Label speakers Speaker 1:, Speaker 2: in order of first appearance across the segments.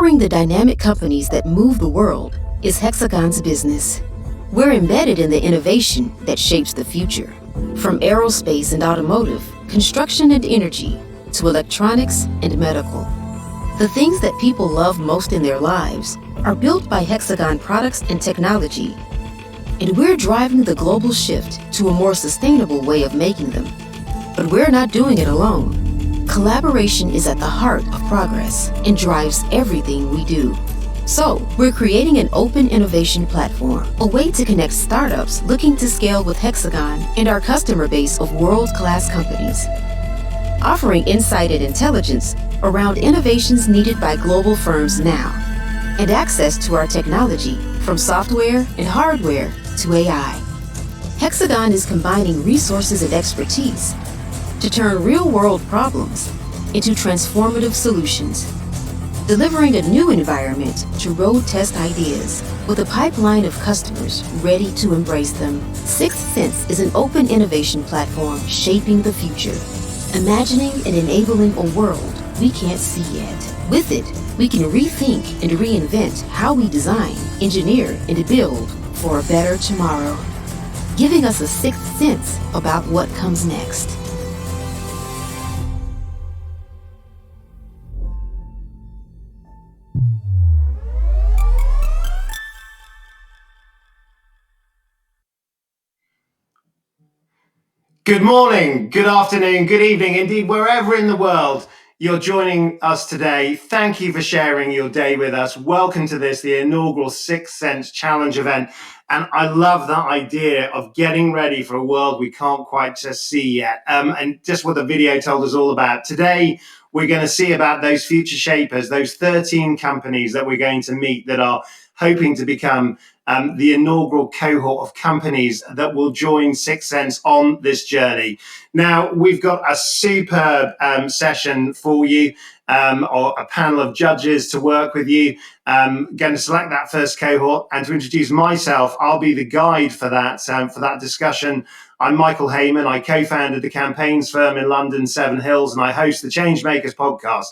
Speaker 1: Powering the dynamic companies that move the world is Hexagon's business. We're embedded in the innovation that shapes the future. From aerospace and automotive, construction and energy, to electronics and medical. The things that people love most in their lives are built by Hexagon products and technology. And we're driving the global shift to a more sustainable way of making them. But we're not doing it alone. Collaboration is at the heart of progress and drives everything we do. So, we're creating an open innovation platform, a way to connect startups looking to scale with Hexagon and our customer base of world-class companies. Offering insight and intelligence around innovations needed by global firms now, and access to our technology from software and hardware to AI. Hexagon is combining resources and expertise to turn real-world problems into transformative solutions, delivering a new environment to road test ideas with a pipeline of customers ready to embrace them. Sixth Sense is an open innovation platform shaping the future, imagining and enabling a world we can't see yet. With it, we can rethink and reinvent how we design, engineer, and build for a better tomorrow, giving us a sixth sense about what comes next.
Speaker 2: Good morning, good afternoon, good evening, indeed, wherever in the world you're joining us today. Thank you for sharing your day with us. Welcome to this, the inaugural Sixth Sense Challenge event. And I love that idea of getting ready for a world we can't quite just see yet. And just what the video told us all about. Today, we're going to see about those future shapers, those 13 companies that we're going to meet that are hoping to become the inaugural cohort of companies that will join Sixth Sense on this journey. Now, we've got a superb session for you, or a panel of judges to work with you. Going to select that first cohort, and to introduce myself, I'll be the guide for that discussion. I'm Michael Heyman. I co-founded the campaigns firm in London, Seven Hills, and I host the Changemakers podcast.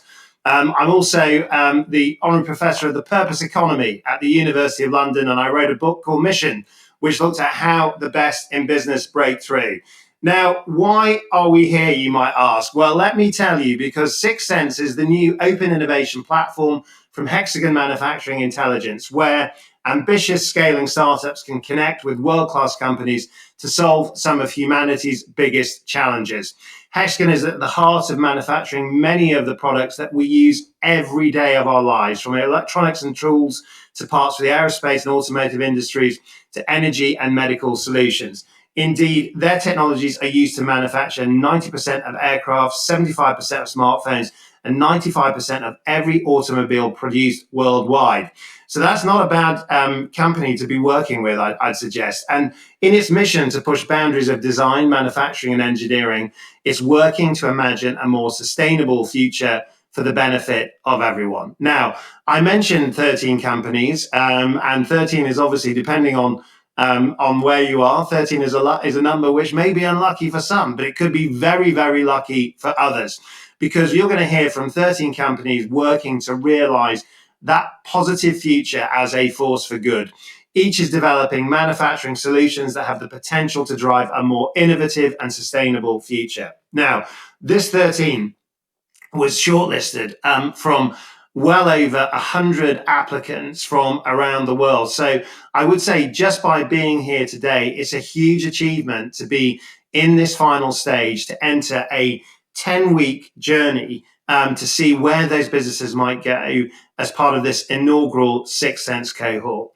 Speaker 2: I'm also the honorary professor of the purpose economy at the University of London, and I wrote a book called Mission, which looks at how the best in business break through. Now, why are we here, you might ask? Well, let me tell you, because Sixth Sense is the new open innovation platform from Hexagon Manufacturing Intelligence, where ambitious scaling startups can connect with world-class companies to solve some of humanity's biggest challenges. Hexagon is at the heart of manufacturing many of the products that we use every day of our lives, from electronics and tools to parts for the aerospace and automotive industries to energy and medical solutions. Indeed, their technologies are used to manufacture 90% of aircraft, 75% of smartphones, and 95% of every automobile produced worldwide. So that's not a bad company to be working with, I'd suggest. And in its mission to push boundaries of design, manufacturing, and engineering, it's working to imagine a more sustainable future for the benefit of everyone. Now, I mentioned 13 companies, and 13 is obviously, depending on where you are, 13 is a number which may be unlucky for some, but it could be very, very lucky for others, because you're going to hear from 13 companies working to realize that positive future as a force for good. Each is developing manufacturing solutions that have the potential to drive a more innovative and sustainable future. Now, this 13 was shortlisted from well over 100 applicants from around the world. So I would say just by being here today, it's a huge achievement to be in this final stage, to enter a 10-week journey to see where those businesses might go as part of this inaugural Sixth Sense cohort.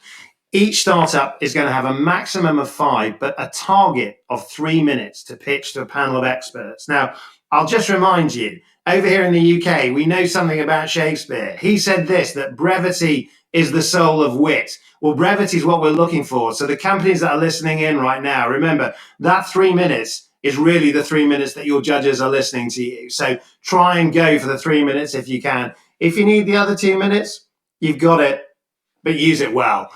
Speaker 2: Each startup is going to have a maximum of 5, but a target of 3 minutes to pitch to a panel of experts. Now, I'll just remind you, over here in the UK, we know something about Shakespeare. He said this, that brevity is the soul of wit. Well, brevity is what we're looking for. So the companies that are listening in right now, remember, that 3 minutes is really the 3 minutes that your judges are listening to you. So try and go for the 3 minutes if you can. If you need the other 2 minutes, you've got it, but use it well.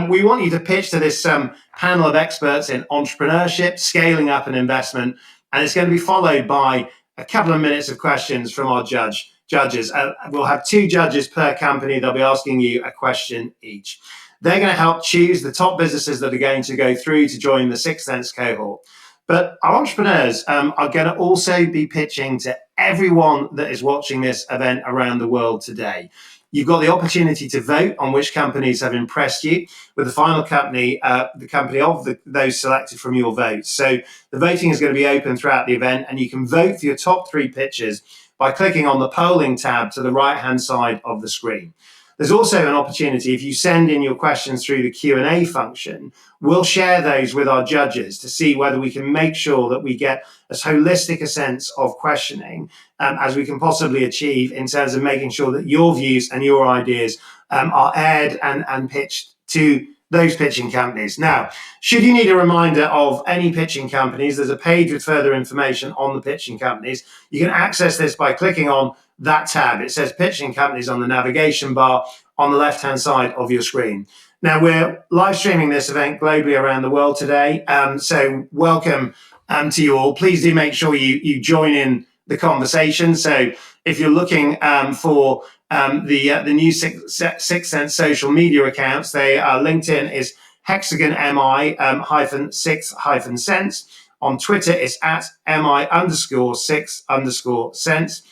Speaker 2: We want you to pitch to this panel of experts in entrepreneurship, scaling up, and investment. And it's going to be followed by a couple of minutes of questions from our judge judges. We'll have 2 judges per company. They'll be asking you a question each. They're going to help choose the top businesses that are going to go through to join the Sixth Sense cohort. But our entrepreneurs are going to also be pitching to everyone that is watching this event around the world today. You've got the opportunity to vote on which companies have impressed you, with the final company, the company of those selected from your votes. So the voting is going to be open throughout the event, and you can vote for your top 3 pitches by clicking on the polling tab to the right-hand side of the screen. There's also an opportunity, if you send in your questions through the Q&A function, we'll share those with our judges to see whether we can make sure that we get as holistic a sense of questioning as we can possibly achieve in terms of making sure that your views and your ideas are aired and pitched to those pitching companies. Now, should you need a reminder of any pitching companies, there's a page with further information on the pitching companies. You can access this by clicking on that tab. It says pitching companies on the navigation bar on the left-hand side of your screen. Now, we're live streaming this event globally around the world today, so welcome to you all. Please do make sure you join in the conversation. So if you're looking for the new Sixth Sense social media accounts, LinkedIn is Hexagon MI-6-sense. On Twitter, it's at MI_6_sense.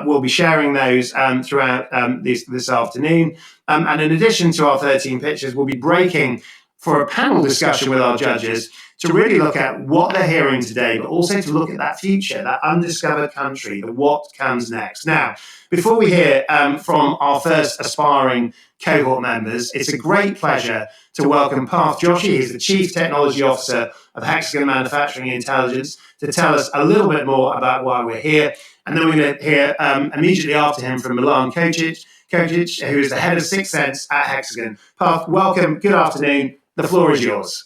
Speaker 2: We'll be sharing those throughout this afternoon. And in addition to our 13 pitches, we'll be breaking for a panel discussion with our judges to really look at what they're hearing today, but also to look at that future, that undiscovered country, the what comes next. Now, before we hear from our first aspiring cohort members, it's a great pleasure to welcome Parth Joshi. He's the Chief Technology Officer of Hexagon Manufacturing Intelligence, to tell us a little bit more about why we're here. And then we're going to hear immediately after him from Milan Kochik, who is the head of Sixth Sense at Hexagon. Parth, welcome. Good afternoon. The floor is yours.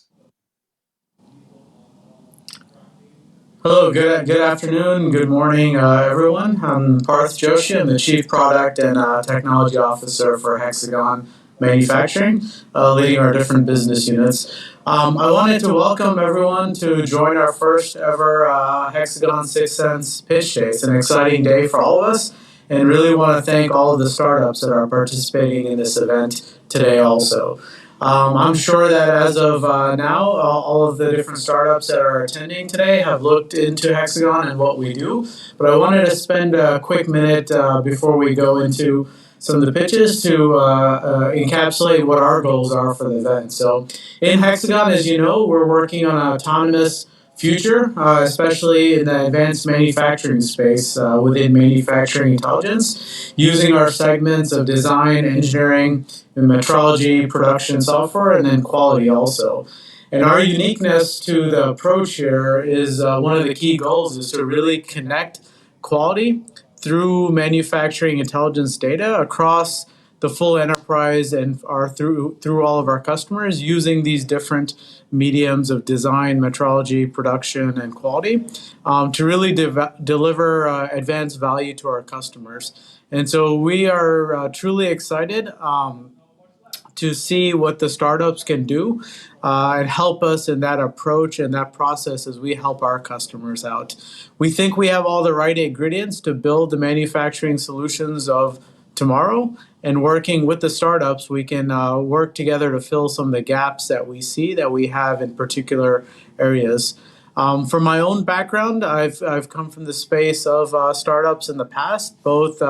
Speaker 3: Hello, good afternoon, good morning, everyone. I'm Parth Joshi. I'm the Chief Product and Technology Officer for Hexagon Manufacturing, leading our different business units. I wanted to welcome everyone to join our first ever Hexagon Sixth Sense pitch day. It's an exciting day for all of us, and really want to thank all of the startups that are participating in this event today also. I'm sure that as of now, all of the different startups that are attending today have looked into Hexagon and what we do. But I wanted to spend a quick minute before we go into some of the pitches to encapsulate what our goals are for the event. So in Hexagon, as you know, we're working on an autonomous future, especially in the advanced manufacturing space within manufacturing intelligence, using our segments of design, engineering, metrology, production software, and then quality also. And our uniqueness to the approach here is one of the key goals is to really connect quality through manufacturing intelligence data across the full enterprise and through all of our customers using these different mediums of design, metrology, production, and quality to really deliver advanced value to our customers. And so we are truly excited to see what the startups can do and help us in that approach and that process as we help our customers out. We think we have all the right ingredients to build the manufacturing solutions of tomorrow, and working with the startups, we can work together to fill some of the gaps that we see that we have in particular areas. From my own background, I've come from the space of startups in the past, both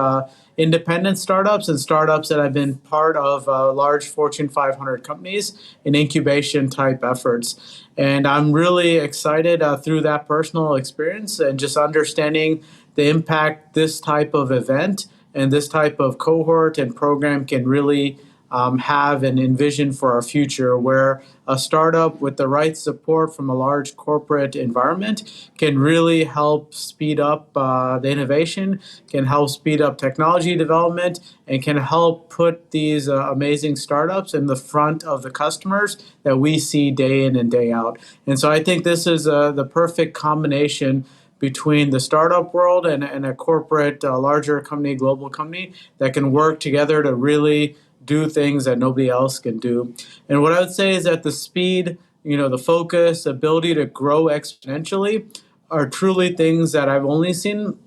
Speaker 3: independent startups and startups that have been part of large Fortune 500 companies in incubation type efforts. And I'm really excited through that personal experience and just understanding the impact this type of event and this type of cohort and program can really have and envision for our future, where a startup with the right support from a large corporate environment can really help speed up the innovation, can help speed up technology development, and can help put these amazing startups in the front of the customers that we see day in and day out. And so I think this is the perfect combination between the startup world and a corporate, larger company, global company that can work together to really do things that nobody else can do. And what I would say is that the speed, the focus, ability to grow exponentially are truly things that I've only seen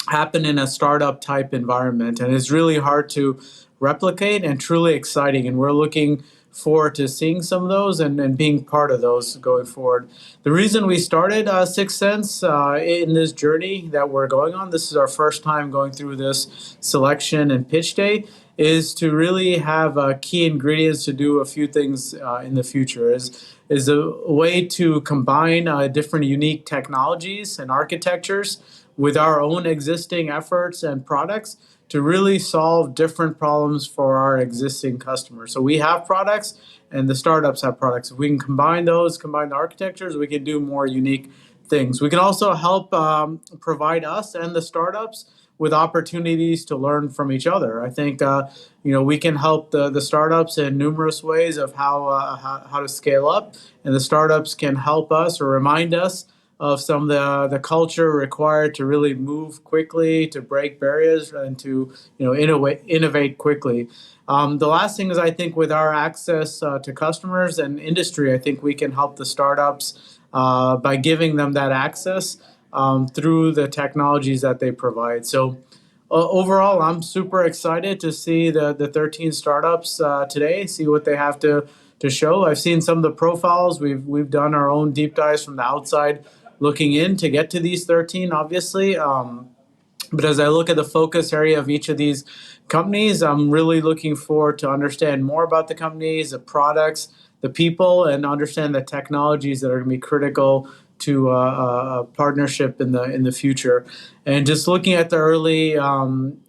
Speaker 3: happen in a startup type environment, and it's really hard to replicate and truly exciting. And we're looking forward to seeing some of those and being part of those going forward. The reason we started Sixth Sense in this journey that we're going on, this is our first time going through this selection and pitch day, is to really have key ingredients to do a few things in the future. Is a way to combine different unique technologies and architectures with our own existing efforts and products to really solve different problems for our existing customers. So we have products and the startups have products. If we can combine those, combine the architectures, we can do more unique things. We can also help provide us and the startups with opportunities to learn from each other. I think we can help the startups in numerous ways of how to scale up, and the startups can help us or remind us of some of the culture required to really move quickly, to break barriers, and to innovate quickly. The last thing is, I think, with our access to customers and industry, I think we can help the startups by giving them that access through the technologies that they provide. So overall, I'm super excited to see the 13 startups today, see what they have to show. I've seen some of the profiles. We've done our own deep dives from the outside looking in to get to these 13, obviously. But as I look at the focus area of each of these companies, I'm really looking forward to understand more about the companies, the products, the people, and understand the technologies that are going to be critical to a partnership in the future. And just looking at the early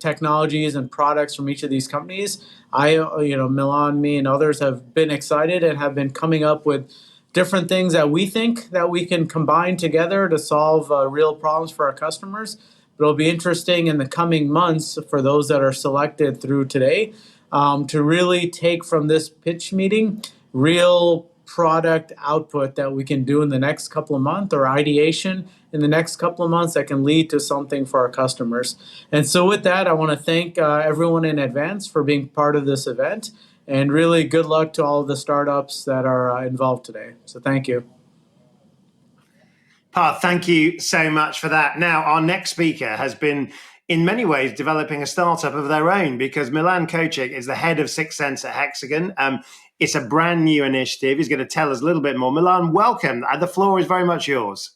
Speaker 3: technologies and products from each of these companies, Milan, me, and others have been excited and have been coming up with different things that we think that we can combine together to solve real problems for our customers. But it'll be interesting in the coming months for those that are selected through today to really take from this pitch meeting real product output that we can do in the next couple of months, or ideation in the next couple of months that can lead to something for our customers. And so with that, I want to thank everyone in advance for being part of this event, and really good luck to all of the startups that are involved today. So thank you.
Speaker 2: Parth, thank you so much for that. Now, our next speaker has been, in many ways, developing a startup of their own, because Milan Kochik is the head of Sixth Sense at Hexagon. It's a brand new initiative. He's going to tell us a little bit more. Milan, welcome. The floor is very much yours.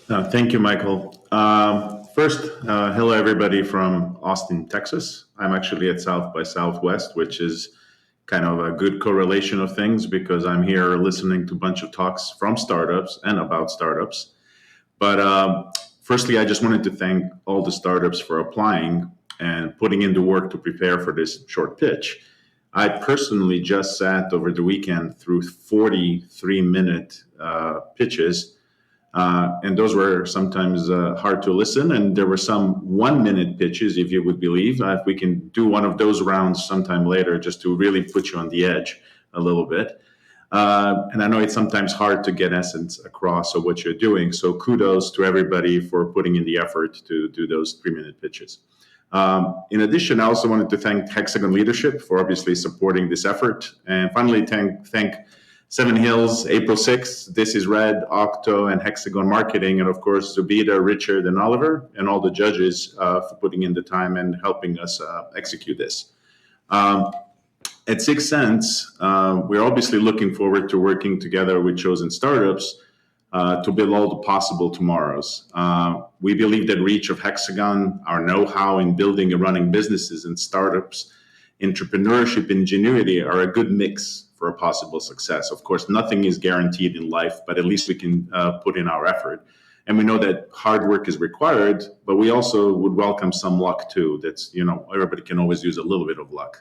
Speaker 4: Thank you, Michael. First, hello, everybody from Austin, Texas. I'm actually at South by Southwest, which is kind of a good correlation of things because I'm here listening to a bunch of talks from startups and about startups. But firstly, I just wanted to thank all the startups for applying and putting in the work to prepare for this short pitch. I personally just sat over the weekend through 43-minute pitches, and those were sometimes hard to listen. And there were some 1-minute pitches, if you would believe. If we can do one of those rounds sometime later, just to really put you on the edge a little bit. And I know it's sometimes hard to get essence across of what you're doing. So kudos to everybody for putting in the effort to do those 3-minute pitches. In addition, I also wanted to thank Hexagon leadership for obviously supporting this effort. And finally, thank Seven Hills, April 6th, This is Red, Octo, and Hexagon Marketing, and of course, Zubida, Richard, and Oliver, and all the judges for putting in the time and helping us execute this. At Sixth Sense, we're obviously looking forward to working together with chosen startups to build all the possible tomorrows. We believe that reach of Hexagon, our know-how in building and running businesses and startups, entrepreneurship, ingenuity are a good mix for a possible success. Of course, nothing is guaranteed in life, but at least we can put in our effort. And we know that hard work is required, but we also would welcome some luck too. That's, everybody can always use a little bit of luck.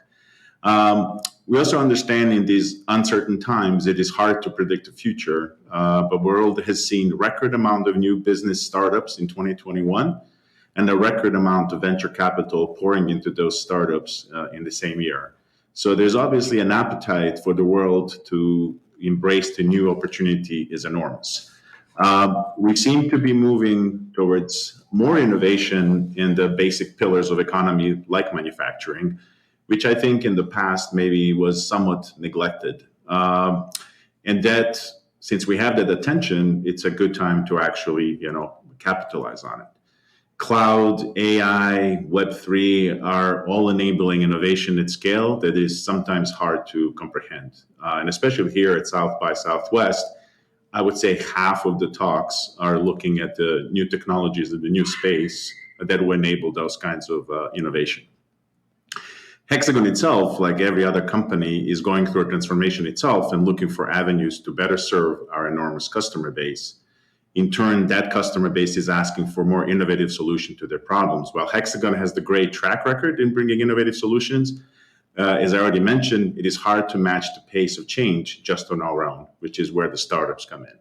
Speaker 4: We also understand in these uncertain times, it is hard to predict the future, but the world has seen record amount of new business startups in 2021 and a record amount of venture capital pouring into those startups in the same year. So there's obviously an appetite for the world to embrace the new opportunity is enormous. We seem to be moving towards more innovation in the basic pillars of economy, like manufacturing, which I think in the past maybe was somewhat neglected. And that, since we have that attention, it's a good time to actually, capitalize on it. cloud, AI, Web3 are all enabling innovation at scale that is sometimes hard to comprehend. And especially here at South by Southwest, I would say half of the talks are looking at the new technologies in the new space that will enable those kinds of innovation. Hexagon itself, like every other company, is going through a transformation itself and looking for avenues to better serve our enormous customer base. In turn, that customer base is asking for more innovative solutions to their problems. While Hexagon has the great track record in bringing innovative solutions, as I already mentioned, it is hard to match the pace of change just on our own, which is where the startups come in.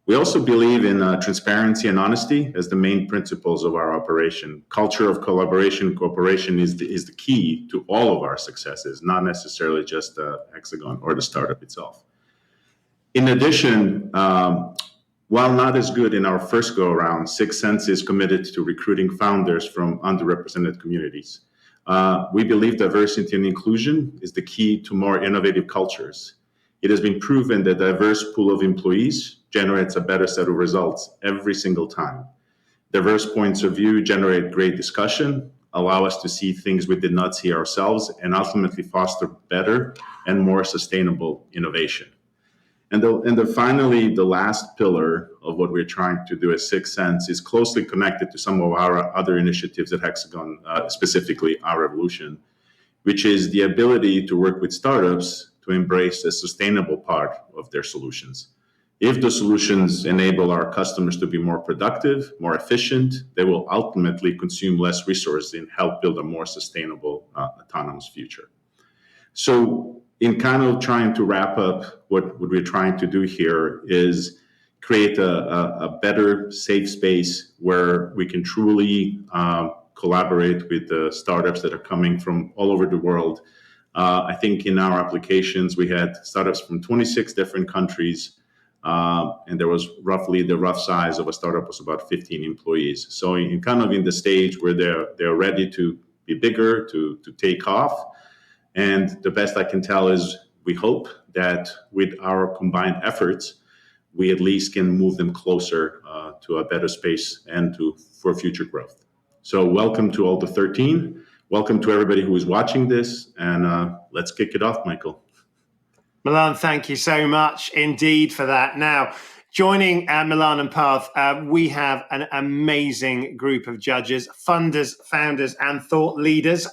Speaker 4: We also believe in transparency and honesty as the main principles of our operation. Culture of collaboration and cooperation is the key to all of our successes, not necessarily just Hexagon or the startup itself. In addition, while not as good in our first go-around, Sixth Sense is committed to recruiting founders from underrepresented communities. We believe diversity and inclusion is the key to more innovative cultures. It has been proven that a diverse pool of employees generates a better set of results every single time. Diverse points of view generate great discussion, allow us to see things we did not see ourselves, and ultimately foster better and more sustainable innovation. And finally, the last pillar of what we're trying to do at Sixth Sense is closely connected to some of our other initiatives at Hexagon, specifically our evolution, which is the ability to work with startups to embrace a sustainable part of their solutions. If the solutions enable our customers to be more productive, more efficient, they will ultimately consume less resources and help build a more sustainable, autonomous future. So in kind of trying to wrap up what we're trying to do here is create a better, safe space where we can truly collaborate with the startups that are coming from all over the world. I think in our applications, we had startups from 26 different countries, and there was roughly the rough size of a startup was about 15 employees. So in kind of in the stage where they're ready to be bigger, to take off. And the best I can tell is we hope that with our combined efforts, we at least can move them closer to a better space and for future growth. So welcome to all the 13. Welcome to everybody who is watching this. And let's kick it off, Michael.
Speaker 2: Milan, thank you so much indeed for that. Now, joining Milan and Parth, we have an amazing group of judges, funders, founders, and thought leaders.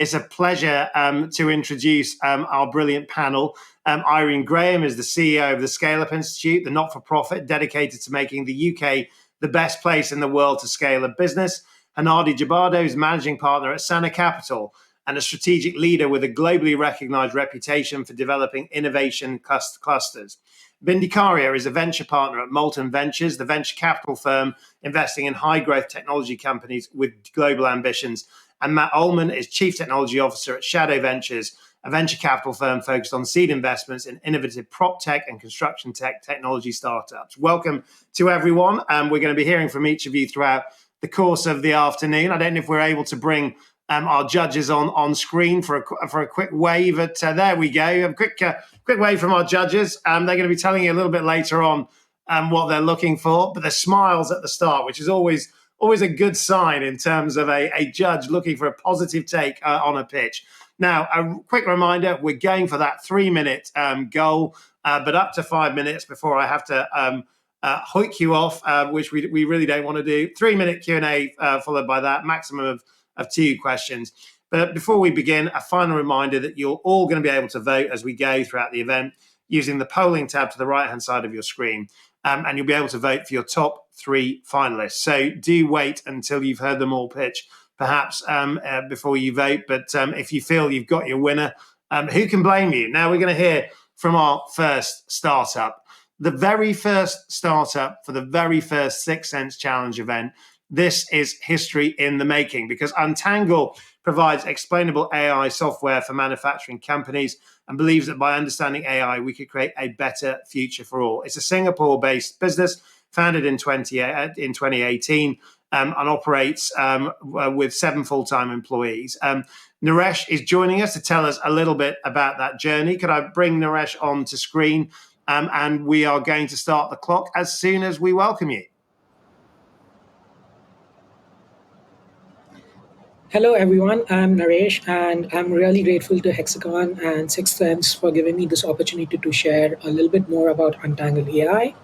Speaker 2: It's a pleasure to introduce our brilliant panel. Irene Graham is the CEO of the Scale Up Institute, the not-for-profit dedicated to making the UK the best place in the world to scale a business. Hanadi Jabado is managing partner at Sana Capital and a strategic leader with a globally recognized reputation for developing innovation clusters. Bindi Karia is a venture partner at Molten Ventures, the venture capital firm investing in high-growth technology companies with global ambitions. And Matt Ullman is Chief Technology Officer at Shadow Ventures, a venture capital firm focused on seed investments in innovative prop tech and construction tech technology startups. Welcome to everyone. We're going to be hearing from each of you throughout the course of the afternoon. I don't know if we're able to bring our judges on screen for a quick wave. There we go. A quick wave from our judges. They're going to be telling you a little bit later on what they're looking for, but the smiles at the start, which is always a good sign in terms of a judge looking for a positive take on a pitch. Now, a quick reminder, we're going for that 3-minute goal, but up to 5 minutes before I have to hoik you off, which we really don't want to do. 3-minute Q&A followed by that, maximum of 2 questions. But before we begin, a final reminder that you're all going to be able to vote as we go throughout the event using the polling tab to the right-hand side of your screen. And you'll be able to vote for your top 3 finalists. So do wait until you've heard them all pitch, perhaps before you vote. But if you feel you've got your winner, who can blame you? Now we're going to hear from our first startup. The very first startup for the very first Sixth Sense Challenge event. This is history in the making because Untangle provides explainable AI software for manufacturing companies and believes that by understanding AI, we could create a better future for all. It's a Singapore-based business founded in 2018 and operates with 7 full-time employees. Naresh is joining us to tell us a little bit about that journey. Could I bring Naresh onto screen? And we are going to start the clock as soon as we welcome you.
Speaker 5: Hello, everyone. I'm Naresh, and I'm really grateful to Hexagon and Sixth Sense for giving me this opportunity to share a little bit more about Untangled AI.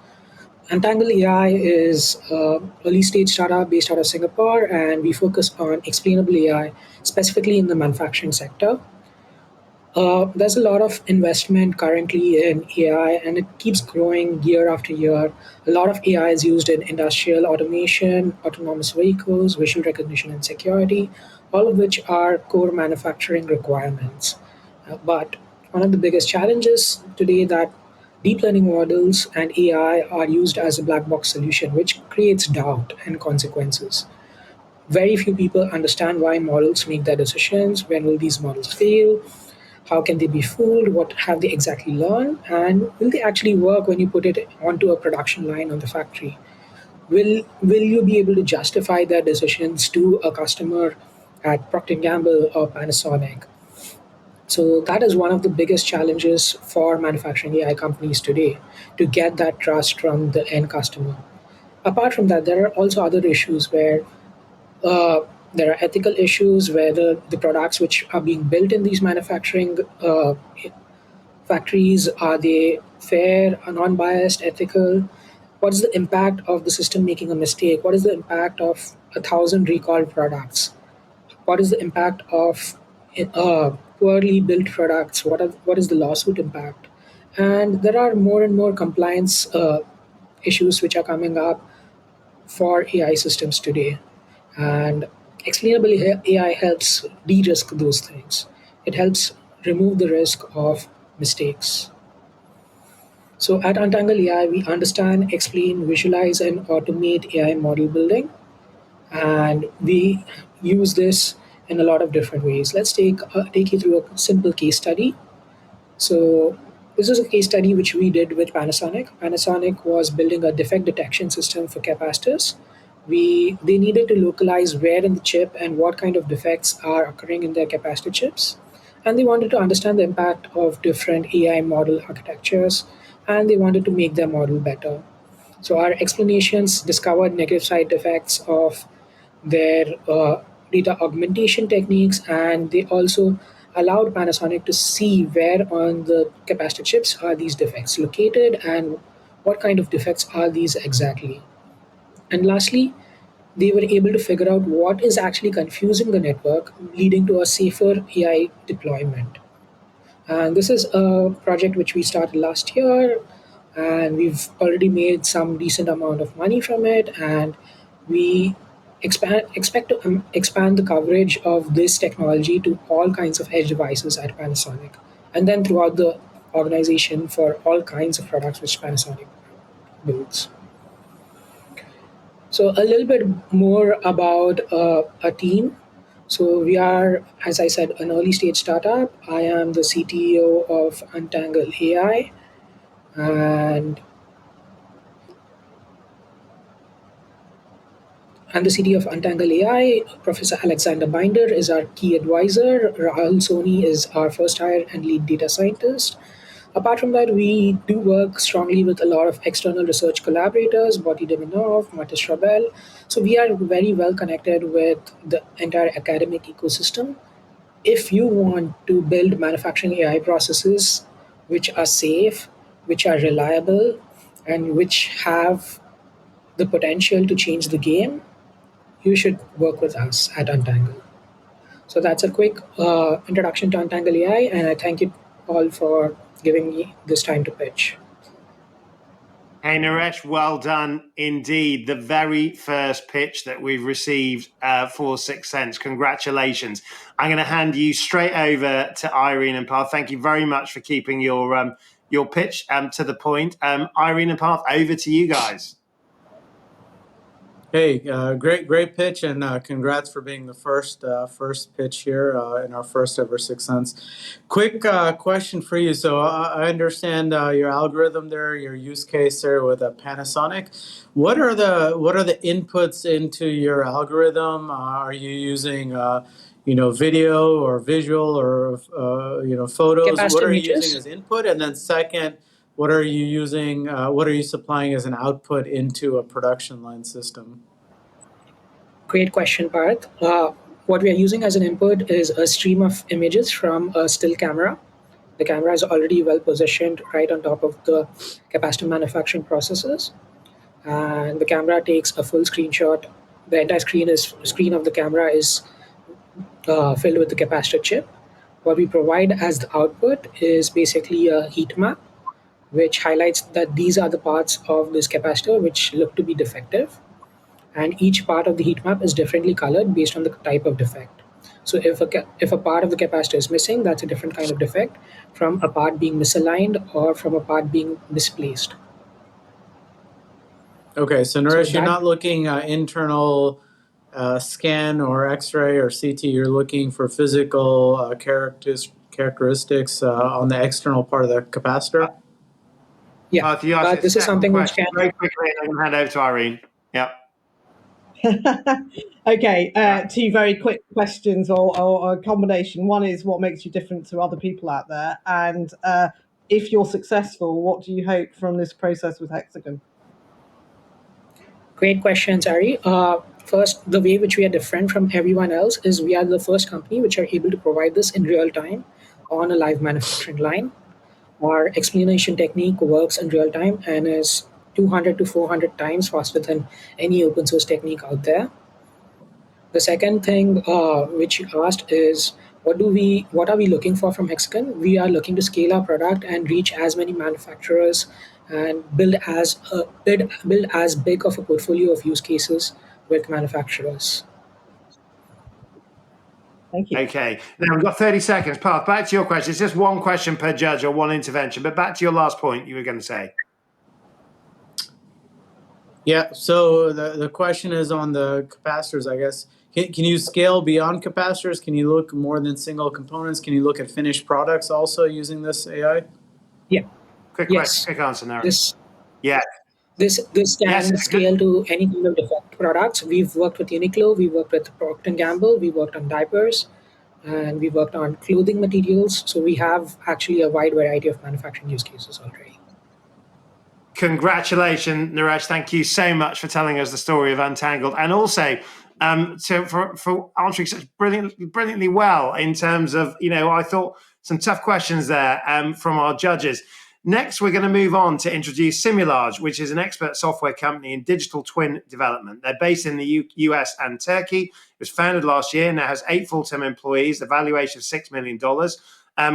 Speaker 5: Untangled AI is an early stage startup based out of Singapore, and we focus on explainable AI, specifically in the manufacturing sector. There's a lot of investment currently in AI, and it keeps growing year after year. A lot of AI is used in industrial automation, autonomous vehicles, visual recognition, and security, all of which are core manufacturing requirements. But one of the biggest challenges today that deep learning models and AI are used as a black box solution, which creates doubt and consequences. Very few people understand why models make their decisions. When will these models fail? How can they be fooled? What have they exactly learned? And will they actually work when you put it onto a production line on the factory? Will you be able to justify their decisions to a customer at Procter & Gamble or Panasonic? So that is one of the biggest challenges for manufacturing AI companies today, to get that trust from the end customer. Apart from that, there are also other issues where uh, there are ethical issues where the products which are being built in these manufacturing factories, are they fair, non-biased, ethical? What is the impact of the system making a mistake? What is the impact of 1,000 recalled products? What is the impact of poorly built products? What is the lawsuit impact? And there are more and more compliance issues which are coming up for AI systems today. And explainable AI helps de risk those things. It helps remove the risk of mistakes. So at Untangle AI, we understand, explain, visualize, and automate AI model building. And we use this in a lot of different ways. Let's take you through a simple case study. So this is a case study which we did with Panasonic. Panasonic was building a defect detection system for capacitors. They needed to localize where in the chip and what kind of defects are occurring in their capacitor chips. And they wanted to understand the impact of different AI model architectures, and they wanted to make their model better. So our explanations discovered negative side effects of their data augmentation techniques, and they also allowed Panasonic to see where on the capacitor chips are these defects located and what kind of defects are these exactly. And lastly, they were able to figure out what is actually confusing the network, leading to a safer AI deployment. And this is a project which we started last year, and we've already made some decent amount of money from it. And we expect to expand the coverage of this technology to all kinds of edge devices at Panasonic, and then throughout the organization for all kinds of products which Panasonic builds. So a little bit more about a team. So we are, as I said, an early stage startup. I am the CTO of Untangle AI, and the CTO of Untangle AI. Professor Alexander Binder is our key advisor. Rahul Soni is our first hire and lead data scientist. Apart from that, we do work strongly with a lot of external research collaborators, Boti Deminov, Matis Rabel. So we are very well connected with the entire academic ecosystem. If you want to build manufacturing AI processes which are safe, which are reliable, and which have the potential to change the game, you should work with us at Untangle. So that's a quick introduction to Untangle AI, and I thank you all for giving me this time to pitch.
Speaker 2: Hey, Naresh, well done indeed. The very first pitch that we've received for Sixth Sense. Congratulations. I'm going to hand you straight over to Irene and Parth. Thank you very much for keeping your pitch to the point. Irene and Parth, over to you guys.
Speaker 3: Hey, great pitch, and congrats for being the first pitch here in our first ever Sixth Sense. Quick question for you. So I understand your algorithm there, your use case there with Panasonic. What are the inputs into your algorithm? Are you using video or visual or photos? What are you using as input? And then second, what are you using? What are you supplying as an output into a production line system?
Speaker 5: Great question, Parth. What we are using as an input is a stream of images from a still camera. The camera is already well positioned right on top of the capacitor manufacturing processes, and the camera takes a full screenshot. The entire screen of the camera is filled with the capacitor chip. What we provide as the output is basically a heat map, which highlights that these are the parts of this capacitor which look to be defective. And each part of the heat map is differently colored based on the type of defect. So if a part of the capacitor is missing, that's a different kind of defect from a part being misaligned or from a part being misplaced.
Speaker 3: Okay, so Naresh, you're
Speaker 5: that-
Speaker 3: not looking internal scan or X-ray or CT. You're looking for physical characteristics on the external part of the capacitor.
Speaker 5: Yeah, but this is something which can
Speaker 2: very quickly, and then hand over to Irene. Yeah.
Speaker 6: Okay, two very quick questions or a combination. One is, what makes you different to other people out there? And if you're successful, what do you hope from this process with Hexagon?
Speaker 5: Great questions, Ari. First, the way which we are different from everyone else is we are the first company which are able to provide this in real time on a live manufacturing line. Our explanation technique works in real time and is 200 to 400 times faster than any open source technique out there. The second thing which you asked is, what are we looking for from Hexagon? We are looking to scale our product and reach as many manufacturers and build as big of a portfolio of use cases with manufacturers.
Speaker 6: Thank you.
Speaker 2: Okay. Now we've got 30 seconds. Parth, back to your question. It's just one question per judge or one intervention, but back to your last point you were going to say.
Speaker 3: Yeah, so the question is on the capacitors, I guess. Can you scale beyond capacitors? Can you look more than single components? Can you look at finished products also using this AI?
Speaker 5: Yeah.
Speaker 2: Quick answer, Nara.
Speaker 5: This can
Speaker 2: Yes,
Speaker 5: scale to any kind of defect products. We've worked with Uniqlo, we worked with Procter & Gamble, we worked on diapers, and we worked on clothing materials. So we have actually a wide variety of manufacturing use cases already.
Speaker 2: Congratulations, Naresh. Thank you so much for telling us the story of Untangled, and also for answering such brilliantly well in terms of, I thought some tough questions there from our judges. Next, we're going to move on to introduce Simulage, which is an expert software company in digital twin development. They're based in the US and Turkey. It was founded last year, now has 8 full-time employees, a valuation of $6 million.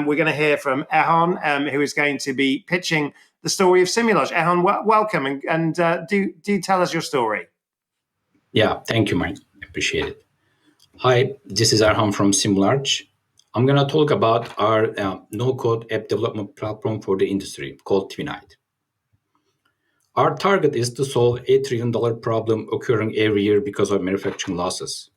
Speaker 2: We're going to hear from Ehan, who is going to be pitching the story of Simulage. Ehan, welcome, and do tell us your story.
Speaker 7: Yeah, thank you, Mike. Appreciate it. Hi, this is Erhan from Simulage. I'm going to talk about our no-code app development platform for the industry called TwinEye. Our target is to solve $8 trillion problem occurring every year because of manufacturing losses.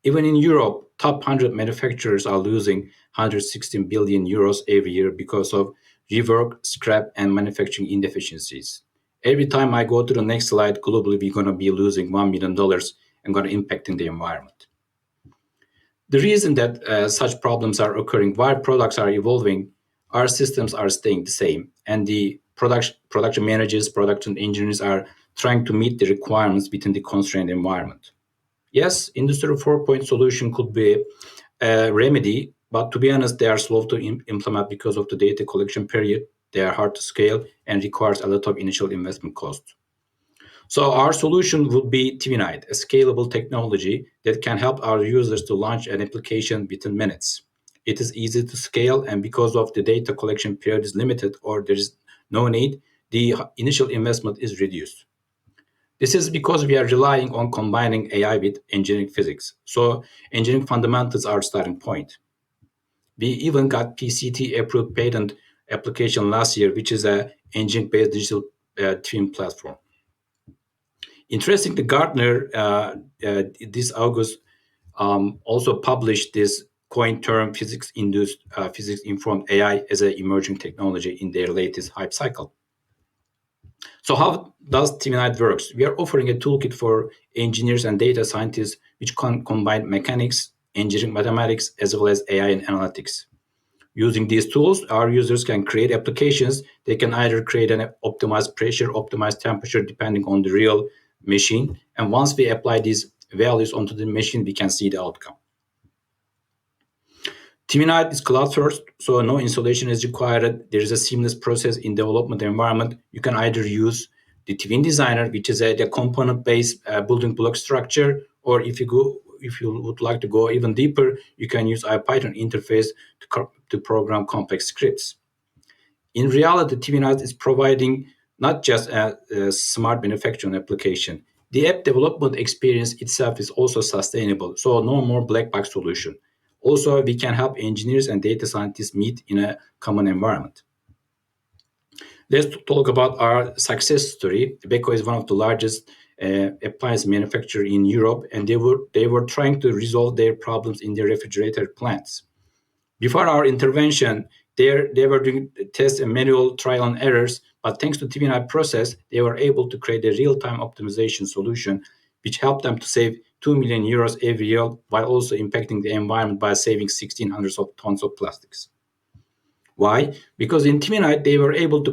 Speaker 7: Even in Europe, top 100 manufacturers are losing 116 billion euros every year because of rework, scrap, and manufacturing inefficiencies. Every time I go to the next slide, globally, we're going to be losing $1 million and going to impacting the environment. The reason that such problems are occurring while products are evolving, our systems are staying the same, and the production managers, production engineers are trying to meet the requirements within the constrained environment. Yes, Industry 4.0 solution could be a remedy, but to be honest, they are slow to implement because of the data collection period. They are hard to scale and requires a lot of initial investment costs. So our solution would be TwinEye, a scalable technology that can help our users to launch an application within minutes. It is easy to scale, and because of the data collection period is limited or there is no need, the initial investment is reduced. This is because we are relying on combining AI with engineering physics. So engineering fundamentals are starting point. We even got PCT approved patent application last year, which is an engineering-based digital twin platform. Interestingly, Gartner this August also published this coin term physics-induced, physics-informed AI as an emerging technology in their latest hype cycle. So how does TwinEye works? We are offering a toolkit for engineers and data scientists which can combine mechanics, engineering mathematics, as well as AI and analytics. Using these tools, our users can create applications. They can either create an optimized pressure, optimized temperature, depending on the real machine. And once we apply these values onto the machine, we can see the outcome. Tvinite is cloud first, so no installation is required. There is a seamless process in development environment. You can either use the Twin Designer, which is the component-based building block structure, or if you would like to go even deeper, you can use IPython interface to program complex scripts. In reality, Tvinite is providing not just a smart manufacturing application. The app development experience itself is also sustainable, so no more black box solution. Also, we can help engineers and data scientists meet in a common environment. Let's talk about our success story. Beko is one of the largest appliance manufacturer in Europe, and they were trying to resolve their problems in their refrigerator plants. Before our intervention, they were doing tests and manual trial and errors, but thanks to Tvinite process, they were able to create a real-time optimization solution, which helped them to save 2 million euros every year, while also impacting the environment by saving 1,600 tons of plastics. Why? Because in Tvinite, they were able to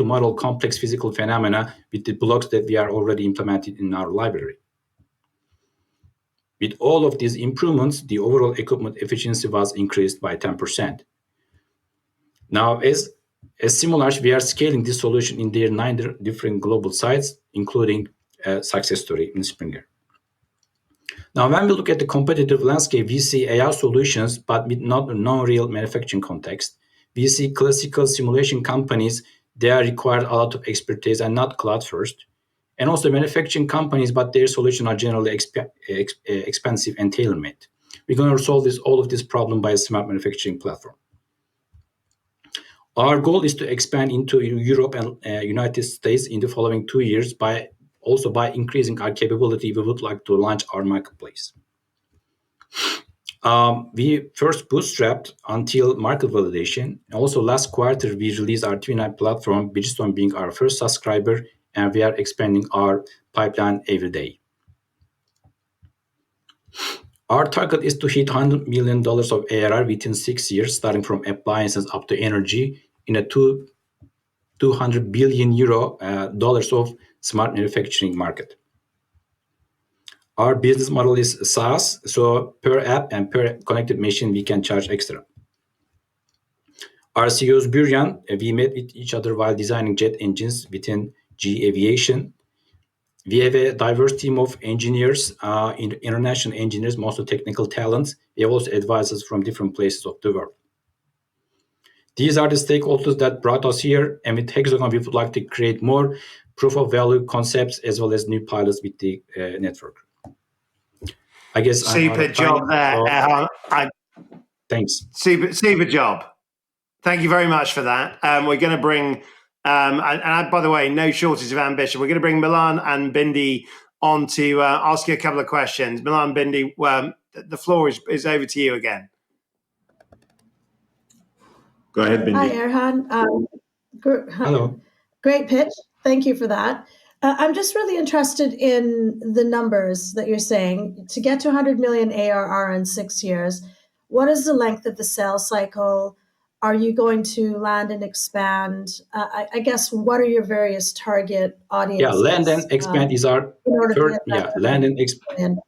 Speaker 7: model complex physical phenomena with the blocks that we are already implemented in our library. With all of these improvements, the overall equipment efficiency was increased by 10%. Now, as Simulage, we are scaling this solution in their 9 different global sites, including a success story in Springer. Now, when we look at the competitive landscape, we see AI solutions, but with no real manufacturing context. We see classical simulation companies, they are required a lot of expertise and not cloud first. And also manufacturing companies, but their solutions are generally expensive and tailor-made. We're going to solve all of this problem by a smart manufacturing platform. Our goal is to expand into Europe and United States in the following 2 years by increasing our capability. We would like to launch our marketplace. We first bootstrapped until market validation. Also last quarter, we released our Tvinite platform, Bridgestone being our first subscriber, and we are expanding our pipeline every day. Our target is to hit $100 million of ARR within 6 years, starting from appliances up to energy in a 200 billion euro dollars of smart manufacturing market. Our business model is SaaS, so per app and per connected machine, we can charge extra. Our CEO is Buryan. We met with each other while designing jet engines within GE Aviation. We have a diverse team of engineers, international engineers, mostly technical talents. We have also advisors from different places of the world. These are the stakeholders that brought us here, and with Hexagon, we would like to create more proof of value concepts as well as new pilots with the network. I guess
Speaker 2: super job there.
Speaker 7: Thanks.
Speaker 2: Super job. Thank you very much for that. We're going to bring, and by the way, no shortage of ambition. We're going to bring Milan and Bindi on to ask you a couple of questions. Milan, Bindi, the floor is over to you again.
Speaker 4: Go ahead, Bindi.
Speaker 8: Hi, Erhan.
Speaker 7: Hello.
Speaker 8: Great pitch. Thank you for that. I'm just really interested in the numbers that you're saying. To get to 100 million ARR in 6 years, what is the length of the sales cycle? Are you going to land and expand? I guess, what are your various target audiences?
Speaker 7: Yeah, land and expand is our third. Yeah, land and expand.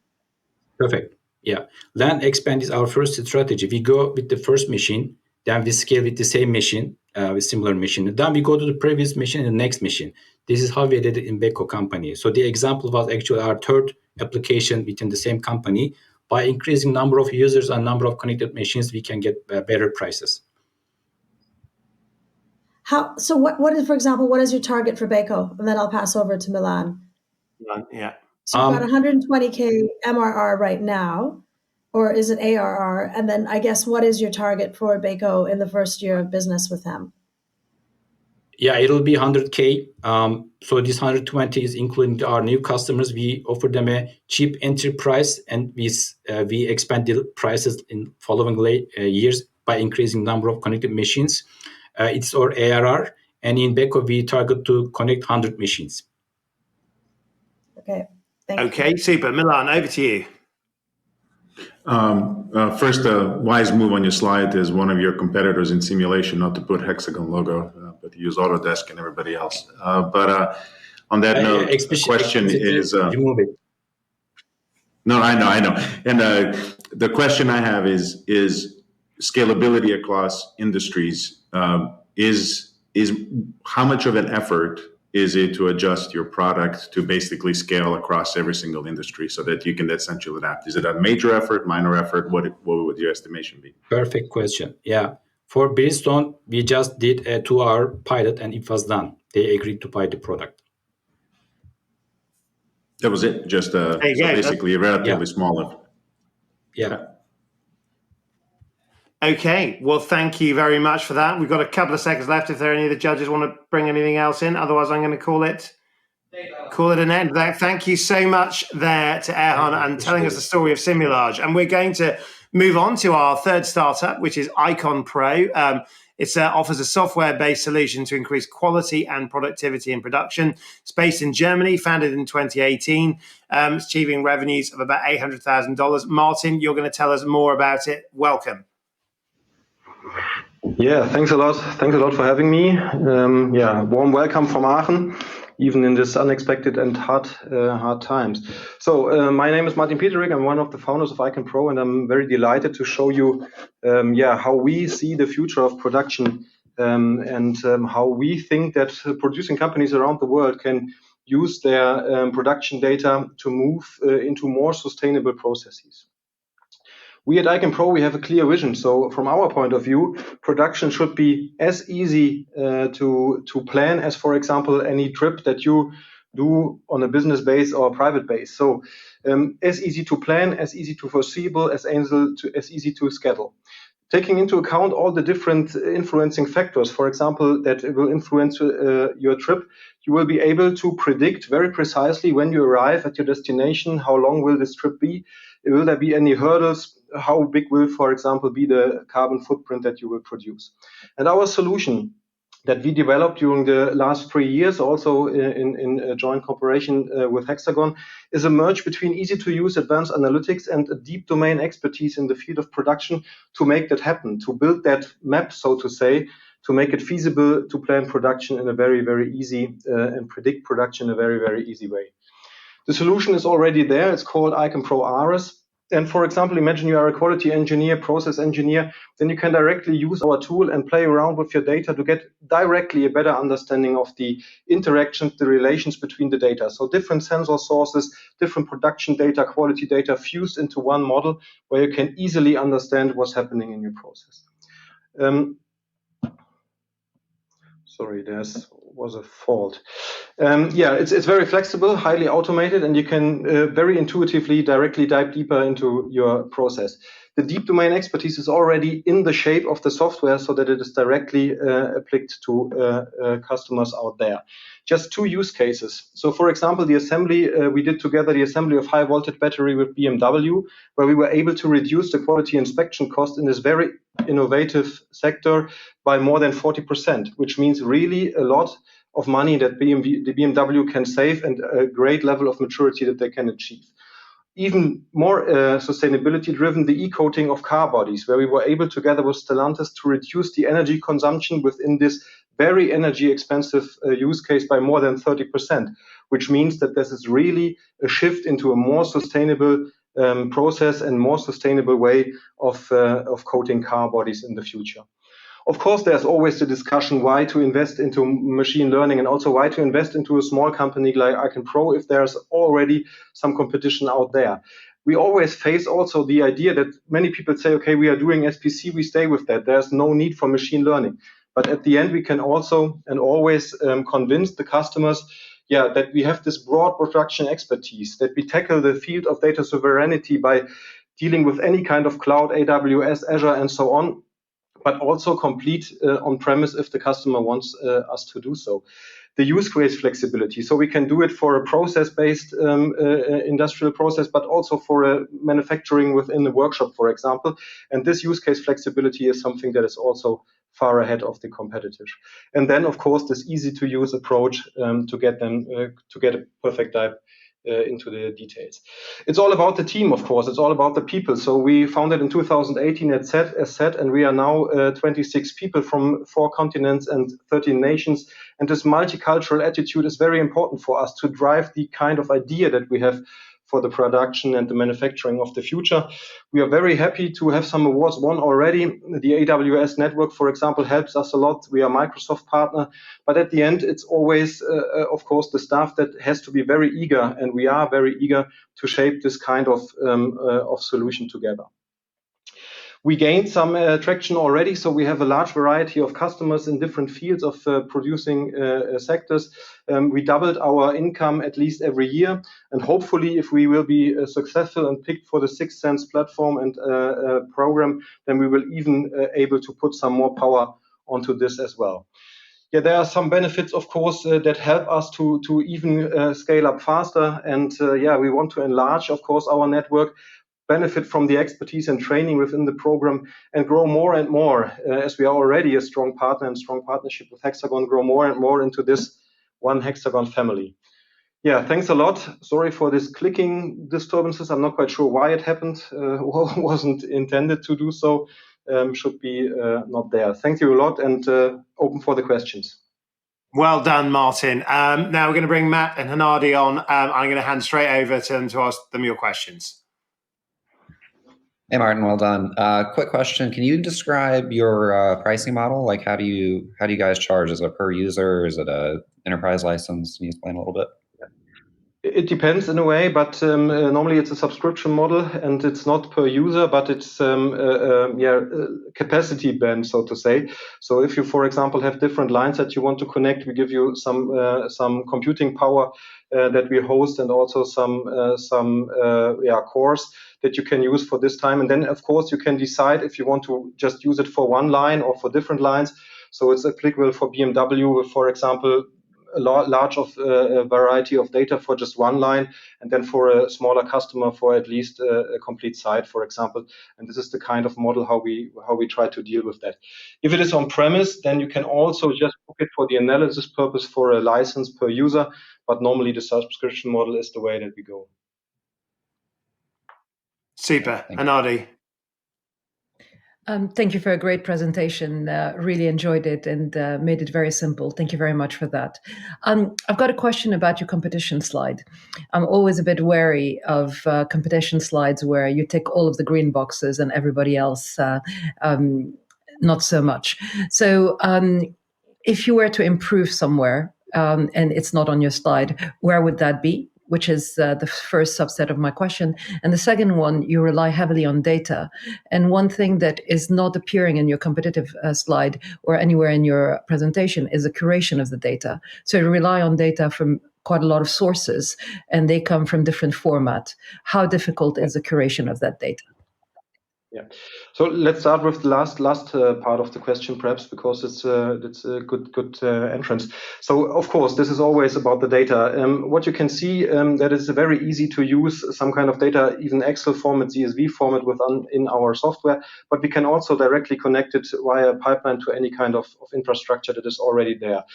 Speaker 7: Perfect. Yeah, land expand is our first strategy. We go with the first machine, then we scale with the same machine, with similar machine. Then we go to the previous machine and the next machine. This is how we did it in Beko company. So the example was actually our third application within the same company. By increasing number of users and number of connected machines, we can get better prices.
Speaker 8: So what is, for example, what is your target for Beko? And then I'll pass over to Milan.
Speaker 2: Yeah.
Speaker 8: So you've got 120K MRR right now, or is it ARR? And then I guess, what is your target for Beko in the first year of business with them?
Speaker 7: Yeah, it'll be 100K. So this 120 is including our new customers. We offer them a cheap entry price, and we expand the prices in following years by increasing number of connected machines. It's our ARR, and in Beko we target to connect 100 machines.
Speaker 8: Okay. Thank you.
Speaker 2: Okay, super. Milan, over to you.
Speaker 4: First, a wise move on your slide is one of your competitors in simulation not to put Hexagon logo, but to use Autodesk and everybody else. But on that note, the question is... No, I know. And the question I have is scalability across industries. Is how much of an effort is it to adjust your product to basically scale across every single industry so that you can essentially adapt? Is it a major effort, minor effort? What would your estimation be?
Speaker 7: Perfect question. Yeah. For Bridgestone, we just did a 2-hour pilot and it was done. They agreed to buy the product.
Speaker 4: That was it. Just so basically a relatively small effort.
Speaker 7: Yeah.
Speaker 2: Okay, well, thank you very much for that. We've got a couple of seconds left if there are any of the judges want to bring anything else in. Otherwise, I'm going to call it an end. Thank you so much there to Erhan and telling us the story of Simulage. And we're going to move on to our third startup, which is Icon Pro. It offers a software-based solution to increase quality and productivity in production. It's based in Germany, founded in 2018, achieving revenues of about $800,000. Martin, you're going to tell us more about it. Welcome.
Speaker 9: Yeah, thanks a lot. Thanks a lot for having me. Warm welcome from Aachen, even in this unexpected and hard times. So my name is Martin Peterick. I'm one of the founders of Icon Pro, and I'm very delighted to show you, how we see the future of production and how we think that producing companies around the world can use their production data to move into more sustainable processes. We at Icon Pro, we have a clear vision. So from our point of view, production should be as easy to plan as, for example, any trip that you do on a business base or a private base. So as easy to plan, as easy to foreseeable, as easy to schedule. Taking into account all the different influencing factors, for example, that will influence your trip, you will be able to predict very precisely when you arrive at your destination, how long will this trip be, will there be any hurdles, how big will, for example, be the carbon footprint that you will produce. And our solution that we developed during the last 3 years, also in a joint cooperation with Hexagon, is a merge between easy-to-use advanced analytics and a deep domain expertise in the field of production to make that happen, to build that map, so to say, to make it feasible to plan production in a very, very easy and predict production in a very, very easy way. The solution is already there. It's called Icon Pro Ares. And for example, imagine you are a quality engineer, process engineer, then you can directly use our tool and play around with your data to get directly a better understanding of the interactions, the relations between the data. So different sensor sources, different production data, quality data fused into one model where you can easily understand what's happening in your process. Sorry, there was a fault. It's very flexible, highly automated, and you can very intuitively directly dive deeper into your process. The deep domain expertise is already in the shape of the software so that it is directly applied to customers out there. Just 2 use cases. So for example, the assembly, we did together the assembly of high voltage battery with BMW, where we were able to reduce the quality inspection cost in this very innovative sector by more than 40%, which means really a lot of money that the BMW can save and a great level of maturity that they can achieve. Even more sustainability driven, the e-coating of car bodies, where we were able together with Stellantis to reduce the energy consumption within this very energy expensive use case by more than 30%, which means that this is really a shift into a more sustainable process and more sustainable way of coating car bodies in the future. Of course, there's always the discussion why to invest into machine learning and also why to invest into a small company like Icon Pro if there's already some competition out there. We always face also the idea that many people say, okay, we are doing SPC, we stay with that. There's no need for machine learning. But at the end, we can also and always convince the customers that we have this broad production expertise, that we tackle the field of data sovereignty by dealing with any kind of cloud, AWS, Azure, and so on, but also complete on-premise if the customer wants us to do so. The use case flexibility, so we can do it for a process-based industrial process, but also for a manufacturing within the workshop, for example. And this use case flexibility is something that is also far ahead of the competitors. And then, of course, this easy-to-use approach to get a perfect dive into the details. It's all about the team, of course. It's all about the people. So we founded in 2018 as said, and we are now 26 people from 4 continents and 13 nations. And this multicultural attitude is very important for us to drive the kind of idea that we have for the production and the manufacturing of the future. We are very happy to have some awards won already. The AWS network, for example, helps us a lot. We are a Microsoft partner, but at the end, it's always, of course, the staff that has to be very eager, and we are very eager to shape this kind of solution together. We gained some traction already, so we have a large variety of customers in different fields of producing sectors. We doubled our income at least every year, and hopefully, if we will be successful and picked for the Sixth Sense platform and program, then we will even able to put some more power onto this as well. Yeah, there are some benefits, of course, that help us to even scale up faster, and we want to enlarge, of course, our network, benefit from the expertise and training within the program, and grow more and more, as we are already a strong partner and strong partnership with Hexagon, grow more and more into this one Hexagon family. Yeah, thanks a lot. Sorry for this clicking disturbances. I'm not quite sure why it happened. Wasn't intended to do so. Should be not there. Thank you a lot, and open for the questions.
Speaker 2: Well done, Martin. Now we're going to bring Matt and Hanadi on. I'm going to hand straight over to them to ask them your questions.
Speaker 10: Hey, Martin, well done. Quick question: can you describe your pricing model? Like, how do you guys charge? Is it per user? Is it a enterprise license? Can you explain a little bit?
Speaker 9: It depends in a way, but normally it's a subscription model, and it's not per user, but it's capacity band, so to say. So if you, for example, have different lines that you want to connect, we give you some computing power that we host, and also some cores that you can use for this time. And then, of course, you can decide if you want to just use it for one line or for different lines. So it's applicable for BMW, for example, a large variety of data for just one line, and then for a smaller customer for at least a complete site, for example. And this is the kind of model how we try to deal with that. If it is on premise, then you can also just book it for the analysis purpose for a license per user, but normally the subscription model is the way that we go.
Speaker 2: Super. Hanadi.
Speaker 11: Thank you for a great presentation. Really enjoyed it, and made it very simple. Thank you very much for that. I've got a question about your competition slide. I'm always a bit wary of competition slides where you tick all of the green boxes and everybody else not so much. So if you were to improve somewhere and it's not on your slide, where would that be? Which is the first subset of my question. And the second one, you rely heavily on data. And one thing that is not appearing in your competitive slide or anywhere in your presentation is the curation of the data. So you rely on data from quite a lot of sources, and they come from different format. How difficult is the curation of that data?
Speaker 9: Yeah. So let's start with the last part of the question, perhaps, because it's a good entrance. So of course, this is always about the data. What you can see that is very easy to use some kind of data, even Excel format, CSV format in our software, but we can also directly connect it via pipeline to any kind of infrastructure that is already there.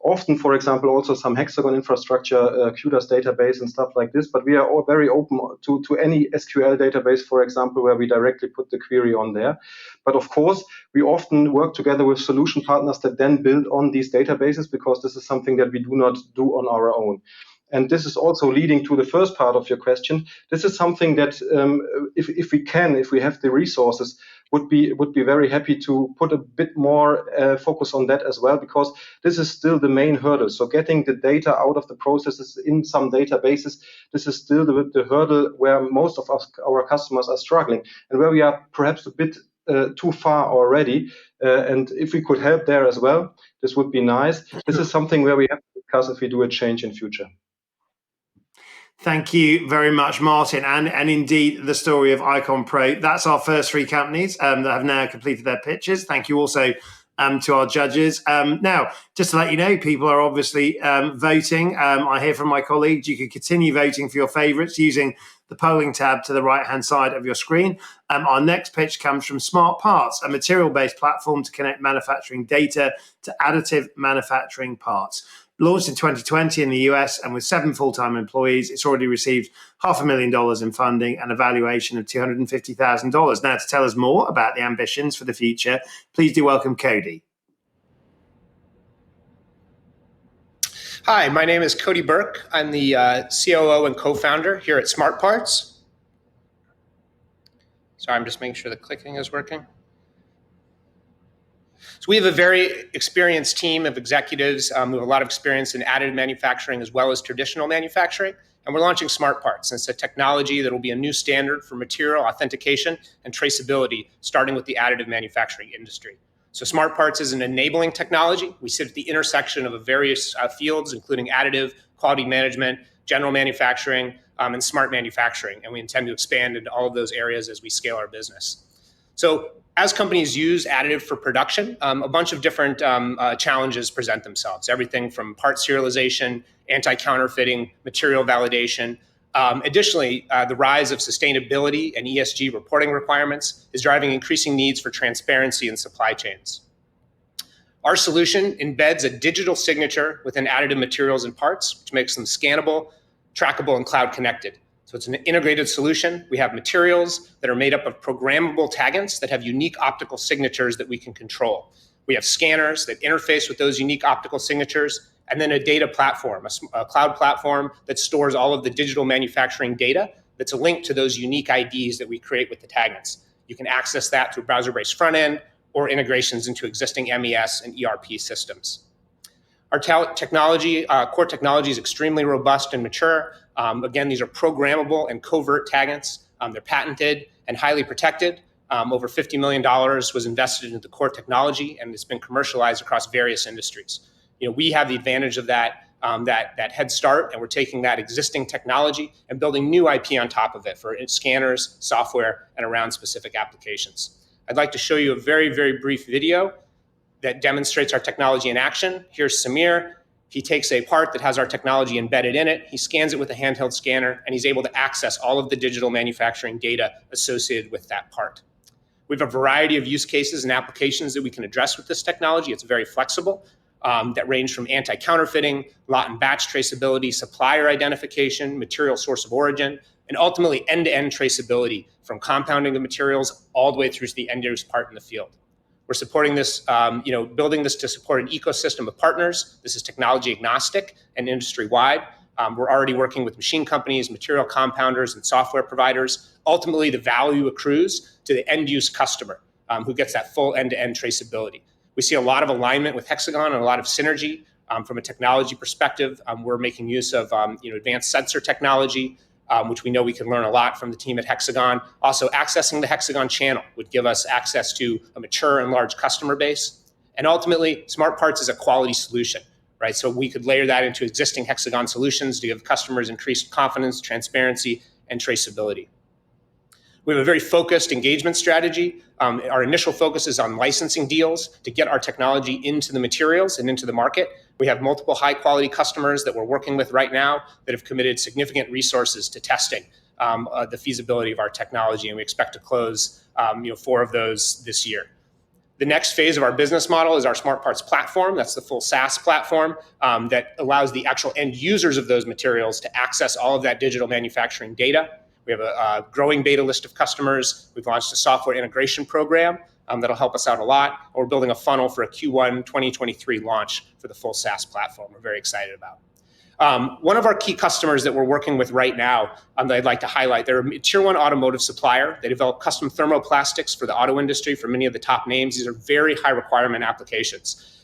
Speaker 9: Often, for example, also some Hexagon infrastructure, QDAS database and stuff like this, but we are all very open to any SQL database, for example, where we directly put the query on there. But of course, we often work together with solution partners that then build on these databases, because this is something that we do not do on our own. And this is also leading to the first part of your question. This is something that if we have the resources, would be very happy to put a bit more focus on that as well, because this is still the main hurdle. So getting the data out of the processes in some databases, this is still the hurdle where most of our customers are struggling, and where we are perhaps a bit too far already. And if we could help there as well, this would be nice. This is something where we have to discuss if we do a change in future.
Speaker 2: Thank you very much, Martin. And indeed, the story of Icon Pro. That's our first three companies that have now completed their pitches. Thank you also to our judges. Now, just to let you know, people are obviously voting. I hear from my colleagues, you can continue voting for your favourites using the polling tab to the right-hand side of your screen. Our next pitch comes from Smart Parts, a material-based platform to connect manufacturing data to additive manufacturing parts. Launched in 2020 in the US, and with 7 full-time employees, it's already received $500,000 in funding and a valuation of $250,000. Now, to tell us more about the ambitions for the future, please do welcome Cody.
Speaker 12: Hi, my name is Cody Burke. I'm the COO and co-founder here at Smart Parts. Sorry, I'm just making sure the clicking is working. So we have a very experienced team of executives who have a lot of experience in additive manufacturing as well as traditional manufacturing. And we're launching Smart Parts. And it's a technology that will be a new standard for material authentication and traceability, starting with the additive manufacturing industry. So Smart Parts is an enabling technology. We sit at the intersection of various fields, including additive, quality management, general manufacturing, and smart manufacturing. And we intend to expand into all of those areas as we scale our business. So as companies use additive for production, a bunch of different challenges present themselves. Everything from part serialization, anti-counterfeiting, material validation. Additionally, the rise of sustainability and ESG reporting requirements is driving increasing needs for transparency in supply chains. Our solution embeds a digital signature within additive materials and parts, which makes them scannable, trackable, and cloud connected. So it's an integrated solution. We have materials that are made up of programmable taggants that have unique optical signatures that we can control. We have scanners that interface with those unique optical signatures, and then a data platform, a cloud platform that stores all of the digital manufacturing data that's a link to those unique IDs that we create with the taggants. You can access that through browser-based front end or integrations into existing MES and ERP systems. Our technology, core technology is extremely robust and mature. Again, these are programmable and covert taggants. They're patented and highly protected. Over $50 million was invested into the core technology, and it's been commercialized across various industries. We have the advantage of that head start, and we're taking that existing technology and building new IP on top of it for scanners, software, and around specific applications. I'd like to show you a very, very brief video that demonstrates our technology in action. Here's Samir. He takes a part that has our technology embedded in it. He scans it with a handheld scanner, and he's able to access all of the digital manufacturing data associated with that part. We have a variety of use cases and applications that we can address with this technology. It's very flexible, that range from anti-counterfeiting, lot and batch traceability, supplier identification, material source of origin, and ultimately end-to-end traceability from compounding of materials all the way through to the end-use part in the field. We're supporting this, building this to support an ecosystem of partners. This is technology agnostic and industry-wide. We're already working with machine companies, material compounders, and software providers. Ultimately, the value accrues to the end-use customer who gets that full end-to-end traceability. We see a lot of alignment with Hexagon and a lot of synergy from a technology perspective. We're making use of advanced sensor technology, which we know we can learn a lot from the team at Hexagon. Also, accessing the Hexagon channel would give us access to a mature and large customer base. And ultimately, Smart Parts is a quality solution, right? So we could layer that into existing Hexagon solutions to give customers increased confidence, transparency, and traceability. We have a very focused engagement strategy. Our initial focus is on licensing deals to get our technology into the materials and into the market. We have multiple high-quality customers that we're working with right now that have committed significant resources to testing the feasibility of our technology, and we expect to close 4 of those this year. The next phase of our business model is our Smart Parts platform. That's the full SaaS platform that allows the actual end users of those materials to access all of that digital manufacturing data. We have a growing beta list of customers. We've launched a software integration program that'll help us out a lot. And we're building a funnel for a Q1 2023 launch for the full SaaS platform. We're very excited about. One of our key customers that we're working with right now that I'd like to highlight, they're a tier 1 automotive supplier. They develop custom thermoplastics for the auto industry for many of the top names. These are very high requirement applications.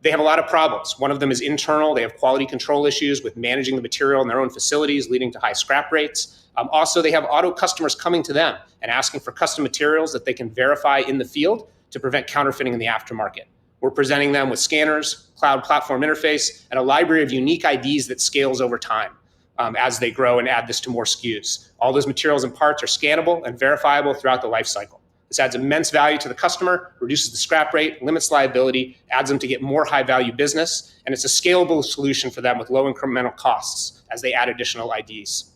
Speaker 12: They have a lot of problems. One of them is internal. They have quality control issues with managing the material in their own facilities, leading to high scrap rates. Also, they have auto customers coming to them and asking for custom materials that they can verify in the field to prevent counterfeiting in the aftermarket. We're presenting them with scanners, cloud platform interface, and a library of unique IDs that scales over time as they grow and add this to more SKUs. All those materials and parts are scannable and verifiable throughout the life cycle. This adds immense value to the customer, reduces the scrap rate, limits liability, adds them to get more high-value business, and it's a scalable solution for them with low incremental costs as they add additional IDs.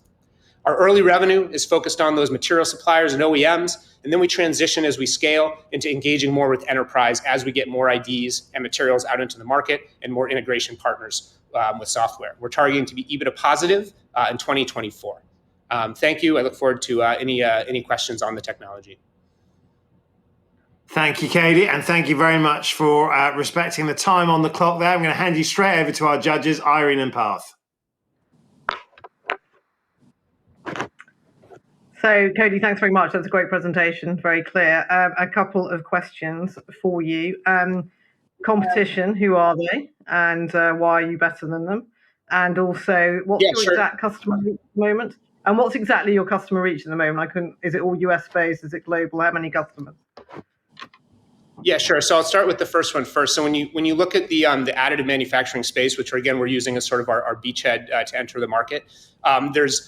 Speaker 12: Our early revenue is focused on those material suppliers and OEMs, and then we transition as we scale into engaging more with enterprise as we get more IDs and materials out into the market and more integration partners with software. We're targeting to be EBITDA positive in 2024. Thank you. I look forward to any questions on the technology.
Speaker 2: Thank you, Katie, and thank you very much for respecting the time on the clock there. I'm going to hand you straight over to our judges, Irene and Parth.
Speaker 6: So, Cody, thanks very much. That's a great presentation, very clear. A couple of questions for you. Competition, who are they, and why are you better than them? And also, what's your exact customer reach at the moment? And what's exactly your customer reach at the moment? Is it all US based? Is it global? How many customers?
Speaker 12: Yeah, sure. So I'll start with the first one first. So when you look at the additive manufacturing space, which again we're using as sort of our beachhead to enter the market,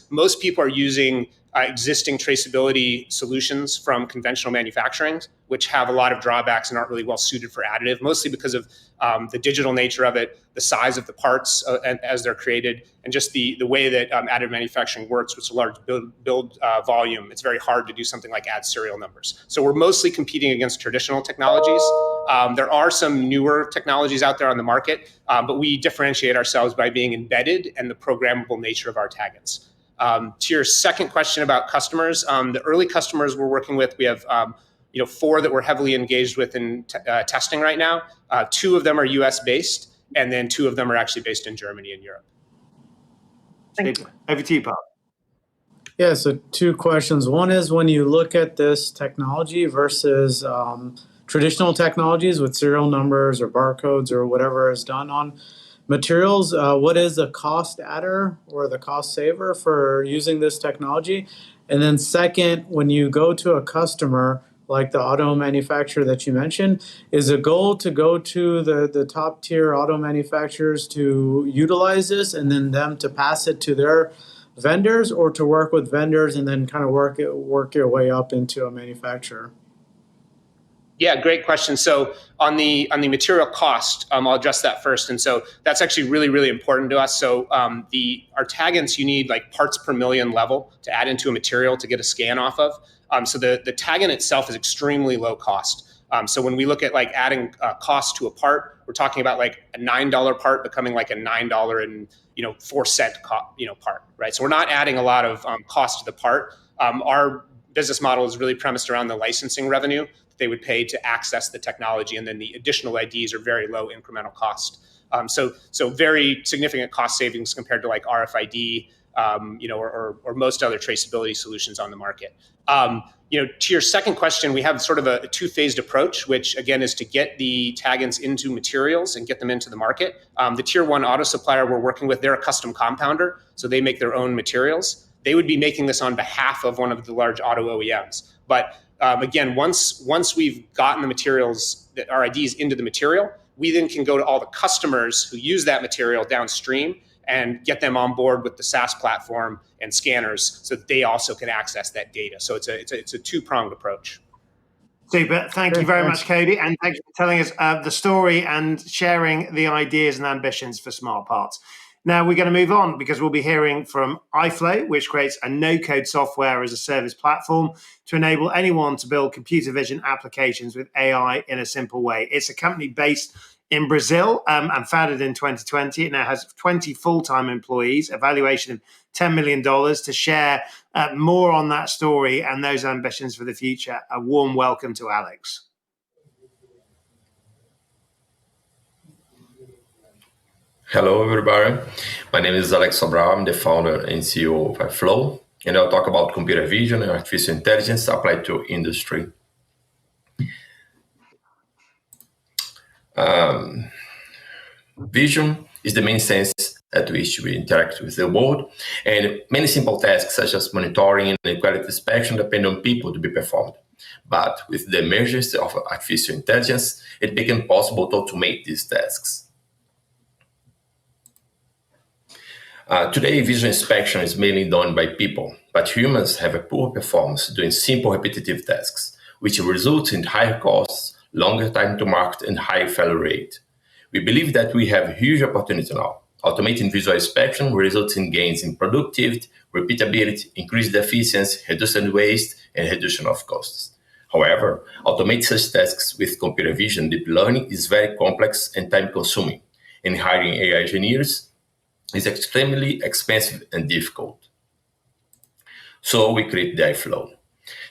Speaker 12: most people are using existing traceability solutions from conventional manufacturing, which have a lot of drawbacks and aren't really well suited for additive, mostly because of the digital nature of it, the size of the parts as they're created, and just the way that additive manufacturing works, which is a large build volume. It's very hard to do something like add serial numbers. So we're mostly competing against traditional technologies. There are some newer technologies out there on the market, but we differentiate ourselves by being embedded and the programmable nature of our taggants. To your second question about customers, the early customers we're working with, we have 4 that we're heavily engaged with in testing right now. 2 of them are US based, and then 2 of them are actually based in Germany and Europe.
Speaker 2: Thank you. Over to you, Parth.
Speaker 3: Yeah, so 2 questions. One is, when you look at this technology versus traditional technologies with serial numbers or barcodes or whatever is done on materials, what is the cost adder or the cost saver for using this technology? And then second, when you go to a customer like the auto manufacturer that you mentioned, is the goal to go to the top tier auto manufacturers to utilize this and then them to pass it to their vendors, or to work with vendors and then kind of work your way up into a manufacturer?
Speaker 12: Yeah, great question. So on the material cost, I'll address that first. And so that's actually really, really important to us. So our taggants, you need like parts per million level to add into a material to get a scan off of. So the taggant itself is extremely low cost. So when we look at like adding cost to a part, we're talking about like a $9 part becoming like a $9.04 part, right? So we're not adding a lot of cost to the part. Our business model is really premised around the licensing revenue they would pay to access the technology, and then the additional IDs are very low incremental cost. So very significant cost savings compared to like RFID, or most other traceability solutions on the market. To your second question, we have sort of a 2-phased approach, which again is to get the taggants into materials and get them into the market. The tier 1 auto supplier we're working with, they're a custom compounder, so they make their own materials. They would be making this on behalf of one of the large auto OEMs. But again, once we've gotten the materials, our IDs into the material, we then can go to all the customers who use that material downstream and get them on board with the SaaS platform and scanners so that they also can access that data. So it's a 2-pronged approach.
Speaker 2: Super. Thank you very much, Cody. And thank you for telling us the story and sharing the ideas and ambitions for Smart Parts. Now we're going to move on because we'll be hearing from Iflay, which creates a no-code software as a service platform to enable anyone to build computer vision applications with AI in a simple way. It's a company based in Brazil and founded in 2020. It now has 20 full-time employees, a valuation of $10 million. To share more on that story and those ambitions for the future, a warm welcome to Alex.
Speaker 13: Hello, everybody. My name is Alex Sobral. I'm the founder and CEO of Iflay, and I'll talk about computer vision and artificial intelligence applied to industry. Vision is the main sense at which we interact with the world, and many simple tasks such as monitoring and quality inspection depend on people to be performed. But with the emergence of artificial intelligence, it became possible to automate these tasks. Today, vision inspection is mainly done by people, but humans have a poor performance doing simple repetitive tasks, which results in higher costs, longer time to market, and higher failure rate. We believe that we have a huge opportunity now. Automating visual inspection results in gains in productivity, repeatability, increased efficiency, reducing waste, and reduction of costs. However, automating such tasks with computer vision deep learning is very complex and time-consuming, and hiring AI engineers is extremely expensive and difficult. So we create the Iflay.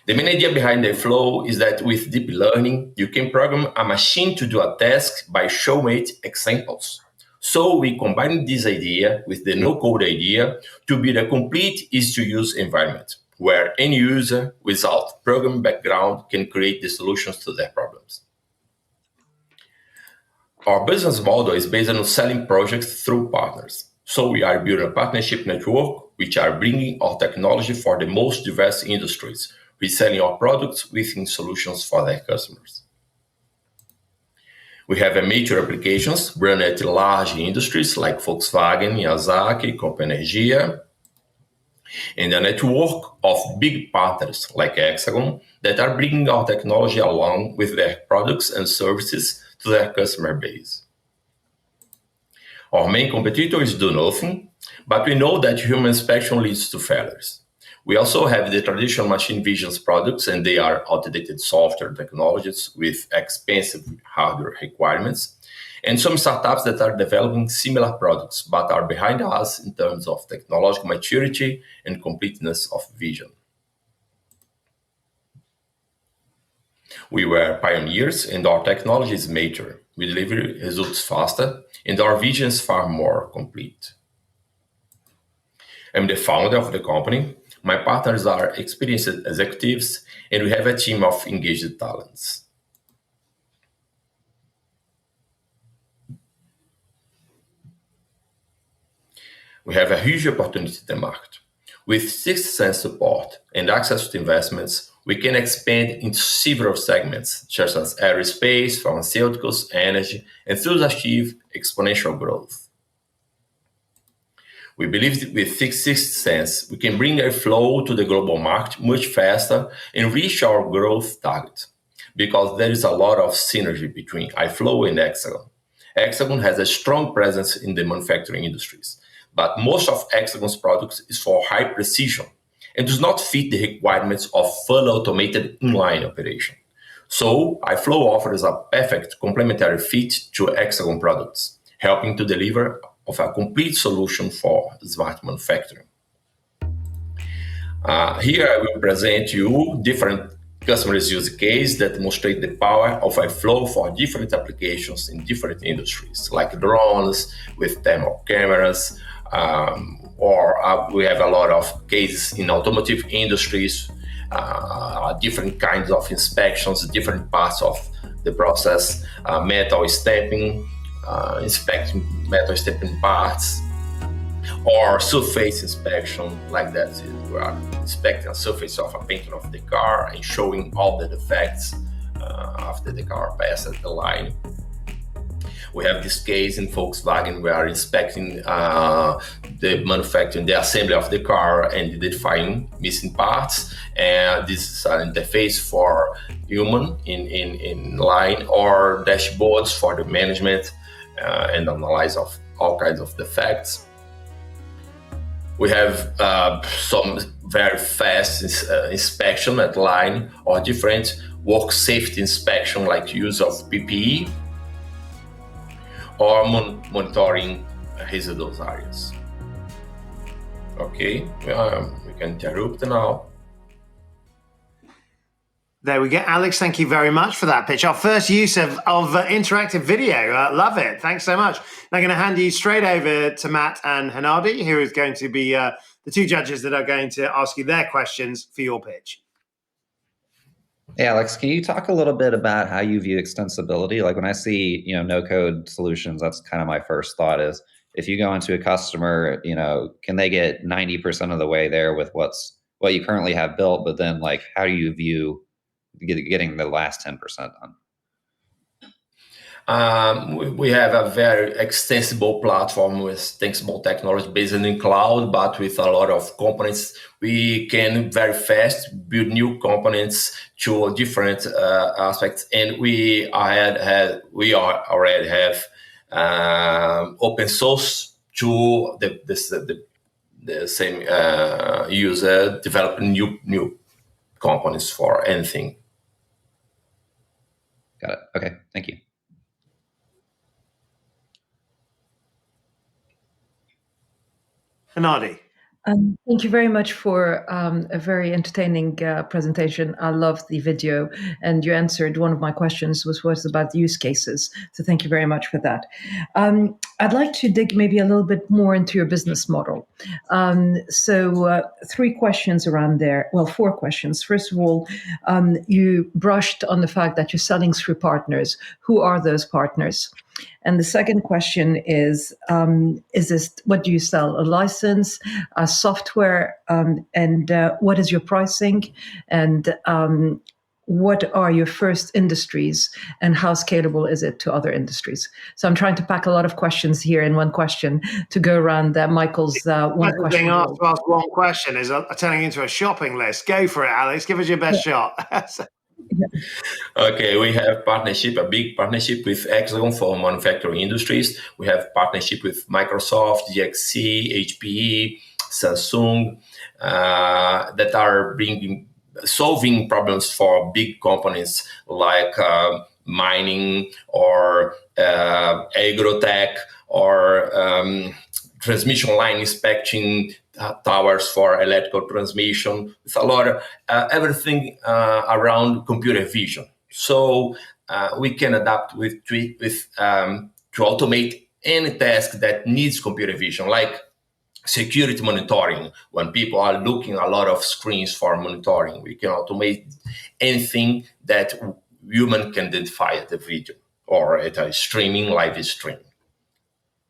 Speaker 13: The main idea behind the flow is that with deep learning, you can program a machine to do a task by showing it examples. So we combine this idea with the no-code idea to build a complete easy-to-use environment where any user without program background can create the solutions to their problems. Our business model is based on selling projects through partners. So we are building a partnership network which are bringing our technology for the most diverse industries, reselling our products within solutions for their customers. We have major applications run at large industries like Volkswagen, Yazaki, Copa Energia, and a network of big partners like Hexagon that are bringing our technology along with their products and services to their customer base. Our main competitors do nothing, but we know that human inspection leads to failures. We also have the traditional machine vision products, and they are outdated software technologies with expensive hardware requirements, and some startups that are developing similar products, but are behind us in terms of technological maturity and completeness of vision. We were pioneers, and our technology is mature. We deliver results faster, and our vision is far more complete. I'm the founder of the company. My partners are experienced executives, and we have a team of engaged talents. We have a huge opportunity in the market. With sixth sense support and access to investments, we can expand into several segments, such as aerospace, pharmaceuticals, energy, and thus achieve exponential growth. We believe that with sixth sense, we can bring a flow to the global market much faster and reach our growth target, because there is a lot of synergy between Iflay and Hexagon. Hexagon has a strong presence in the manufacturing industries, but most of Hexagon's products is for high precision and does not fit the requirements of full automated inline operation. So Iflay offers a perfect complementary fit to Hexagon products, helping to deliver of a complete solution for smart manufacturing. Here I will present you different customers' use cases that demonstrate the power of Iflay for different applications in different industries, like drones with thermal cameras, we have a lot of cases in automotive industries, different kinds of inspections, different parts of the process, metal stamping, inspecting metal stamping parts, or surface inspection, like that. We are inspecting a surface of a painting of the car and showing all the defects after the car passes the line. We have this case in Volkswagen. We are inspecting the manufacturing, the assembly of the car and identifying missing parts. And this is an interface for human in line, or dashboards for the management and analyze of all kinds of defects. We have some very fast inspection at line, or different work safety inspection, like use of PPE, or monitoring hazardous areas. Okay, we can interrupt now.
Speaker 2: There we go. Alex, thank you very much for that pitch. Our first use of interactive video. Love it. Thanks so much. I'm going to hand you straight over to Matt and Hennady, who is going to be the two judges that are going to ask you their questions for your pitch.
Speaker 10: Hey, Alex, can you talk a little bit about how you view extensibility? Like when I see, no-code solutions, that's kind of my first thought is, if you go into a customer, can they get 90% of the way there with what you currently have built, but then like, how do you view getting the last 10% done?
Speaker 13: We have a very extensible platform with extensible technology based in cloud, but with a lot of components. We can very fast build new components to different aspects, and we already have open source to the same user developing new components for anything.
Speaker 10: Got it. Okay, thank you.
Speaker 2: Hennady.
Speaker 11: Thank you very much for a very entertaining presentation. I loved the video, and you answered one of my questions, which was about use cases. So thank you very much for that. I'd like to dig maybe a little bit more into your business model. So 3 questions around there. Well, 4 questions. First of all, you brushed on the fact that you're selling through partners. Who are those partners? And the second question is this, what do you sell? A license, a software, and what is your pricing? And what are your first industries, and how scalable is it to other industries? So I'm trying to pack a lot of questions here in one question to go around Michael's one question.
Speaker 2: Being asked to ask one question is turning into a shopping list. Go for it, Alex. Give us your best shot.
Speaker 13: Okay, we have a big partnership with Hexagon for manufacturing industries. We have partnership with Microsoft, DXC, HPE, Samsung, that are solving problems for big companies like mining or agrotech or transmission line inspecting towers for electrical transmission. It's a lot of everything around computer vision. So we can adapt to automate any task that needs computer vision, like security monitoring. When people are looking a lot of screens for monitoring, we can automate anything that human can identify at the video or at a live stream.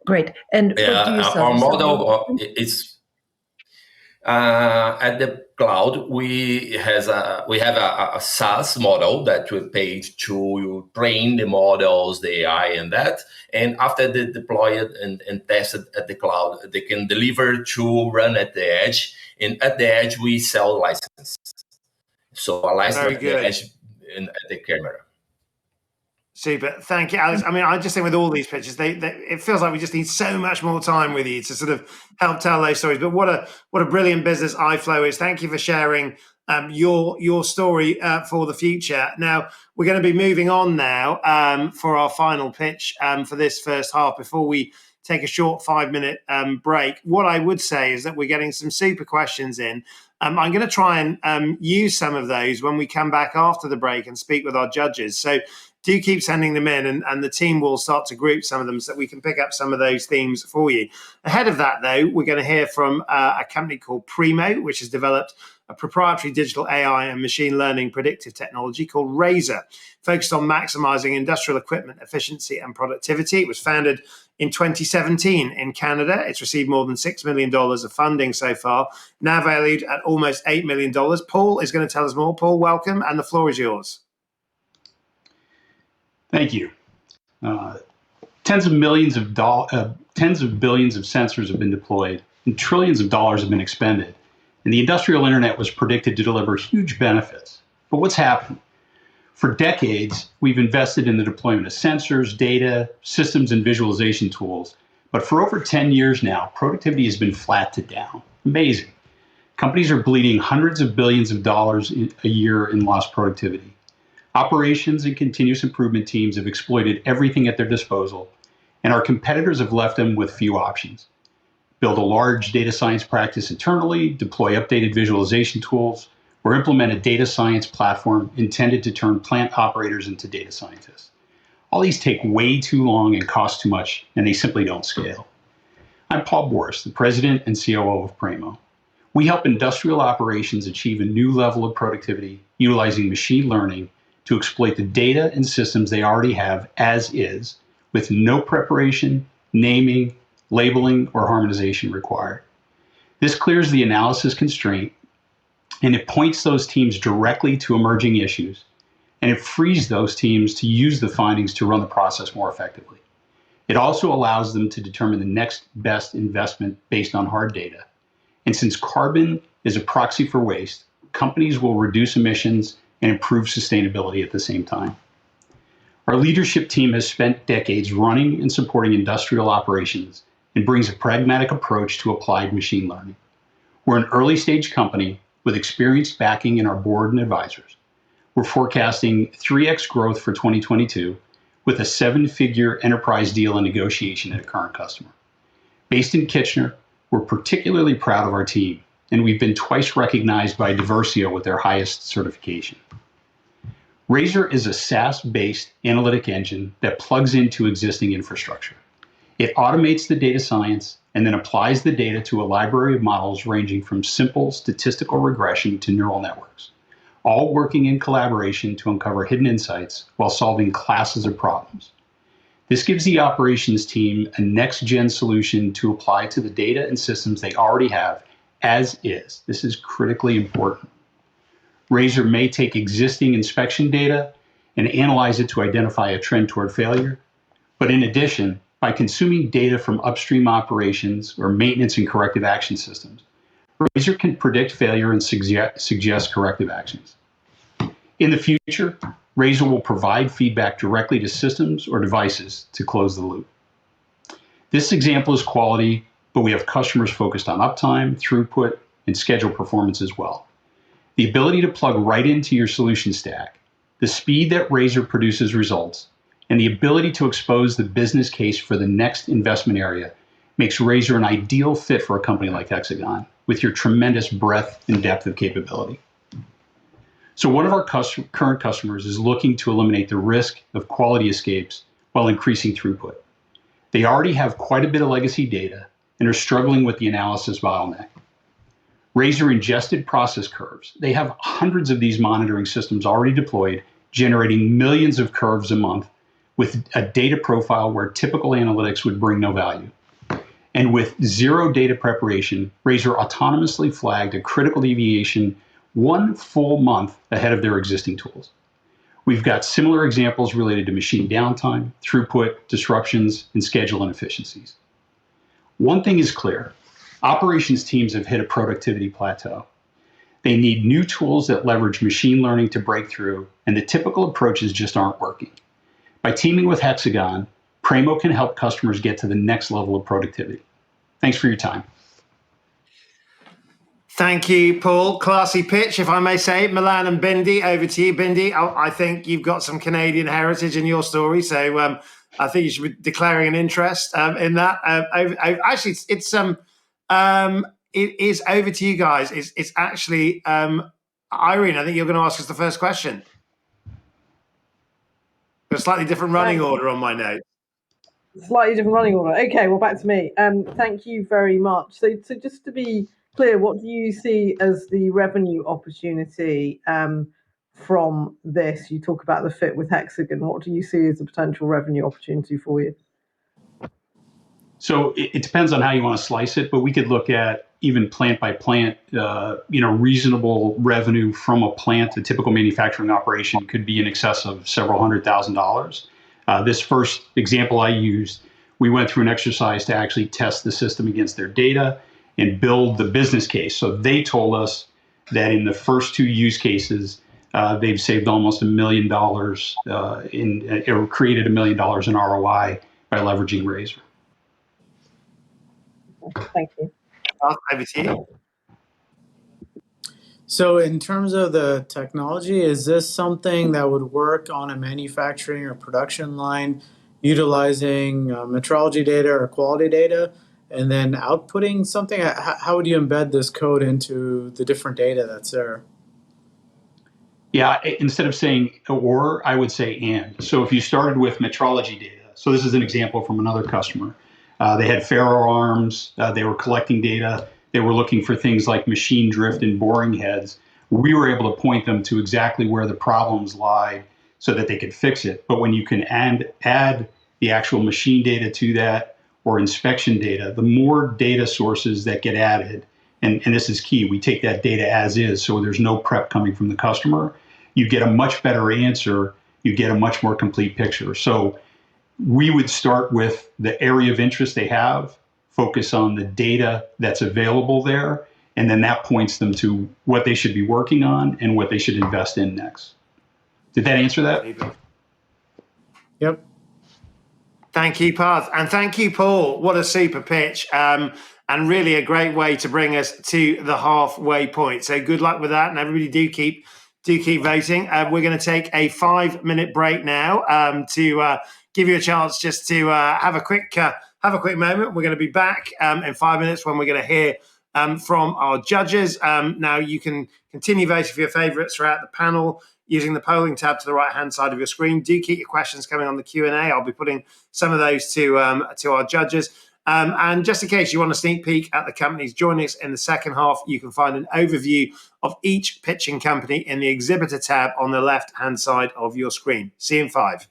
Speaker 11: Great. And what do you sell?
Speaker 13: Our model is at the cloud. We have a SaaS model that we pay to train the models, the AI, and that. And after they deploy it and test it at the cloud, they can deliver to run at the edge. And at the edge, we sell licenses. So a license at the edge and at the camera.
Speaker 2: Super. Thank you, Alex. I mean, I just think with all these pictures, it feels like we just need so much more time with you to sort of help tell those stories. But what a brilliant business Iflay is. Thank you for sharing your story for the future. Now, we're going to be moving on now for our final pitch for this first half before we take a short 5-minute break. What I would say is that we're getting some super questions in. I'm going to try and use some of those when we come back after the break and speak with our judges. So do keep sending them in, and the team will start to group some of them so that we can pick up some of those themes for you. Ahead of that, though, we're going to hear from a company called Primo, which has developed a proprietary digital AI and machine learning predictive technology called Razor, focused on maximizing industrial equipment efficiency and productivity. It was founded in 2017 in Canada. It's received more than $6 million of funding so far, now valued at almost $8 million. Paul is going to tell us more. Paul, welcome, and the floor is yours.
Speaker 14: Thank you. Tens of billions of sensors have been deployed, and trillions of dollars have been expended. And the industrial internet was predicted to deliver huge benefits. But what's happened? For decades, we've invested in the deployment of sensors, data, systems, and visualization tools. But for over 10 years now, productivity has been flat to down. Amazing. Companies are bleeding hundreds of billions of dollars a year in lost productivity. Operations and continuous improvement teams have exploited everything at their disposal, and our competitors have left them with few options. Build a large data science practice internally, deploy updated visualization tools, or implement a data science platform intended to turn plant operators into data scientists. All these take way too long and cost too much, and they simply don't scale. I'm Paul Boris, the president and COO of Primo. We help industrial operations achieve a new level of productivity utilizing machine learning to exploit the data and systems they already have as is, with no preparation, naming, labeling, or harmonization required. This clears the analysis constraint, and it points those teams directly to emerging issues, and it frees those teams to use the findings to run the process more effectively. It also allows them to determine the next best investment based on hard data. And since carbon is a proxy for waste, companies will reduce emissions and improve sustainability at the same time. Our leadership team has spent decades running and supporting industrial operations and brings a pragmatic approach to applied machine learning. We're an early stage company with experienced backing in our board and advisors. We're forecasting 3x growth for 2022 with a 7-figure enterprise deal in negotiation at a current customer. Based in Kitchener, We're particularly proud of our team, and we've been twice recognized by Diversio with their highest certification. Razor is a SaaS-based analytic engine that plugs into existing infrastructure. It automates the data science and then applies the data to a library of models ranging from simple statistical regression to neural networks, all working in collaboration to uncover hidden insights while solving classes of problems. This gives the operations team a next-gen solution to apply to the data and systems they already have as is. This is critically important. Razor may take existing inspection data and analyze it to identify a trend toward failure. But in addition, by consuming data from upstream operations or maintenance and corrective action systems, Razor can predict failure and suggest corrective actions. In the future, Razor will provide feedback directly to systems or devices to close the loop. This example is quality, but we have customers focused on uptime, throughput, and schedule performance as well. The ability to plug right into your solution stack, the speed that Razor produces results, and the ability to expose the business case for the next investment area makes Razor an ideal fit for a company like Hexagon with your tremendous breadth and depth of capability. So one of our current customers is looking to eliminate the risk of quality escapes while increasing throughput. They already have quite a bit of legacy data and are struggling with the analysis bottleneck. Razor ingested process curves. They have hundreds of these monitoring systems already deployed, generating millions of curves a month with a data profile where typical analytics would bring no value. And with zero data preparation, Razor autonomously flagged a critical deviation 1 full month ahead of their existing tools. We've got similar examples related to machine downtime, throughput, disruptions, and schedule inefficiencies. One thing is clear. Operations teams have hit a productivity plateau. They need new tools that leverage machine learning to break through, and the typical approaches just aren't working. By teaming with Hexagon, Pramo can help customers get to the next level of productivity. Thanks for your time.
Speaker 2: Thank you, Paul. Classy pitch, if I may say. Milan and Bindi, over to you. Bindi, I think you've got some Canadian heritage in your story, so I think you should be declaring an interest in that. Actually, it is over to you guys. It's actually Irene. I think you're going to ask us the first question. A slightly different running order on my note.
Speaker 6: Slightly different running order. Okay, well, back to me. Thank you very much. So just to be clear, what do you see as the revenue opportunity from this? You talk about the fit with Hexagon. What do you see as a potential revenue opportunity for you?
Speaker 14: So it depends on how you want to slice it, but we could look at even plant by plant, reasonable revenue from a plant. A typical manufacturing operation could be in excess of several $100,000. This first example I used, we went through an exercise to actually test the system against their data and build the business case. So they told us that in the first 2 use cases, they've saved almost $1 million or created $1 million in ROI by leveraging Razor.
Speaker 6: Thank you.
Speaker 2: Over to you.
Speaker 3: So in terms of the technology, is this something that would work on a manufacturing or production line utilizing metrology data or quality data and then outputting something? How would you embed this code into the different data that's there?
Speaker 14: Yeah, instead of saying or, I would say and. So if you started with metrology data, so this is an example from another customer. They had ferro arms, they were collecting data, they were looking for things like machine drift and boring heads. We were able to point them to exactly where the problems lie so that they could fix it. But when you can add the actual machine data to that or inspection data, the more data sources that get added, and this is key, we take that data as is, so there's no prep coming from the customer, you get a much better answer, you get a much more complete picture. So we would start with the area of interest they have, focus on the data that's available there, and then that points them to what they should be working on and what they should invest in next. Did that answer that?
Speaker 3: Yep.
Speaker 2: Thank you, Parth. And thank you, Paul. What a super pitch. And really a great way to bring us to the halfway point. So good luck with that. And everybody do keep voting. We're going to take a 5-minute break now to give you a chance just to have a quick have a quick moment. We're going to be back in 5 minutes when we're going to hear from our judges. Now, you can continue voting for your favourites throughout the panel using the polling tab to the right-hand side of your screen. Do keep your questions coming on the Q&A. I'll be putting some of those to our judges. And just in case you want a sneak peek at the companies joining us in the second half, you can find an overview of each pitching company in the exhibitor tab on the left-hand side of your screen. See you in 5.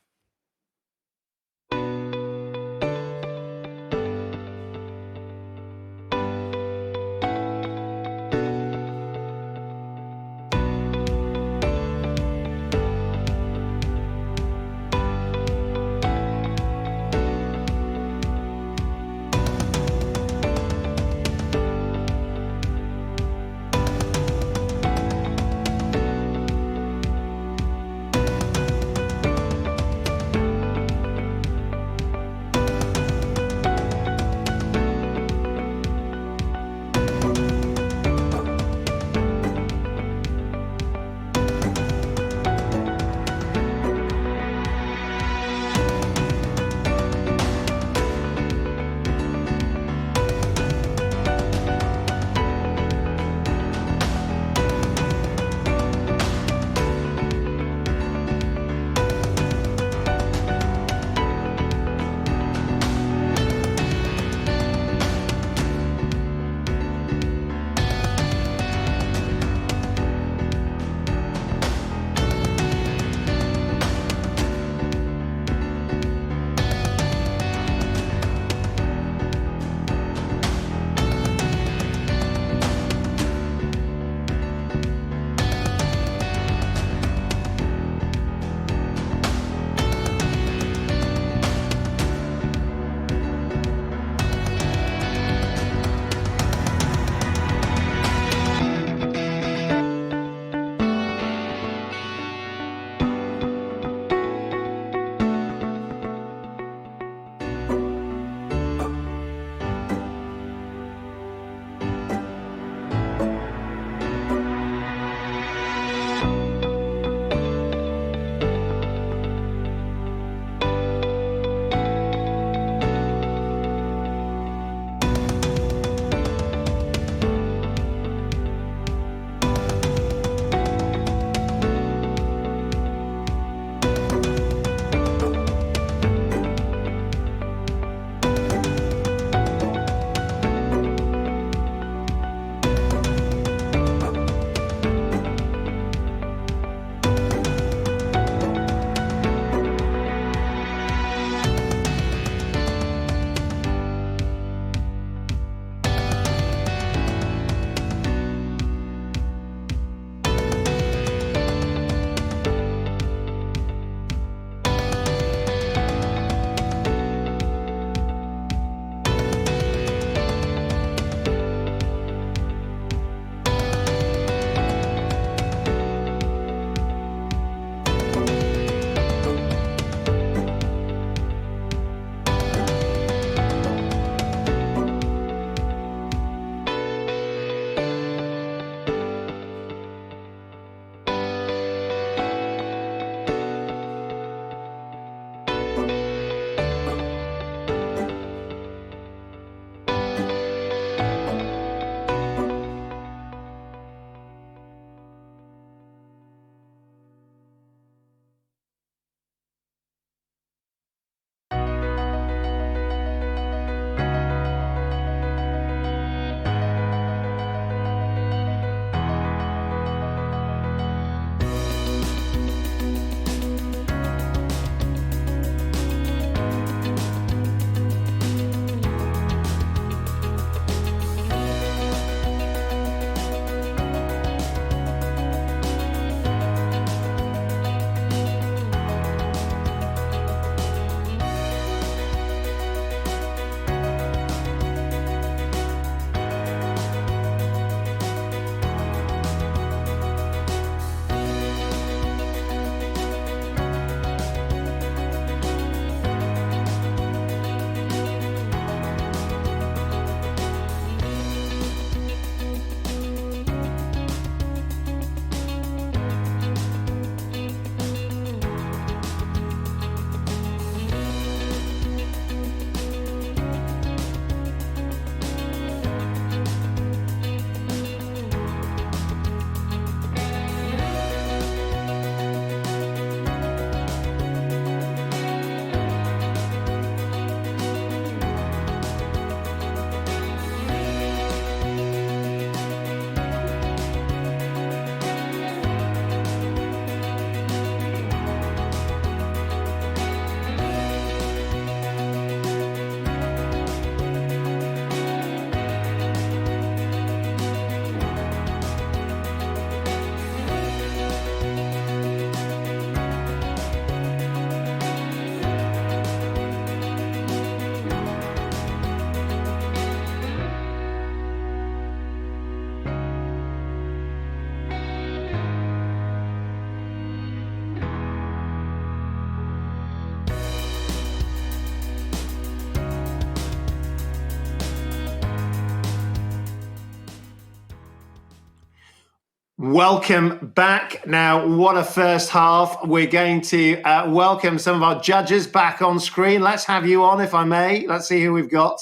Speaker 2: Welcome back. Now, what a first half. We're going to welcome some of our judges back on screen. Let's have you on, if I may. Let's see who we've got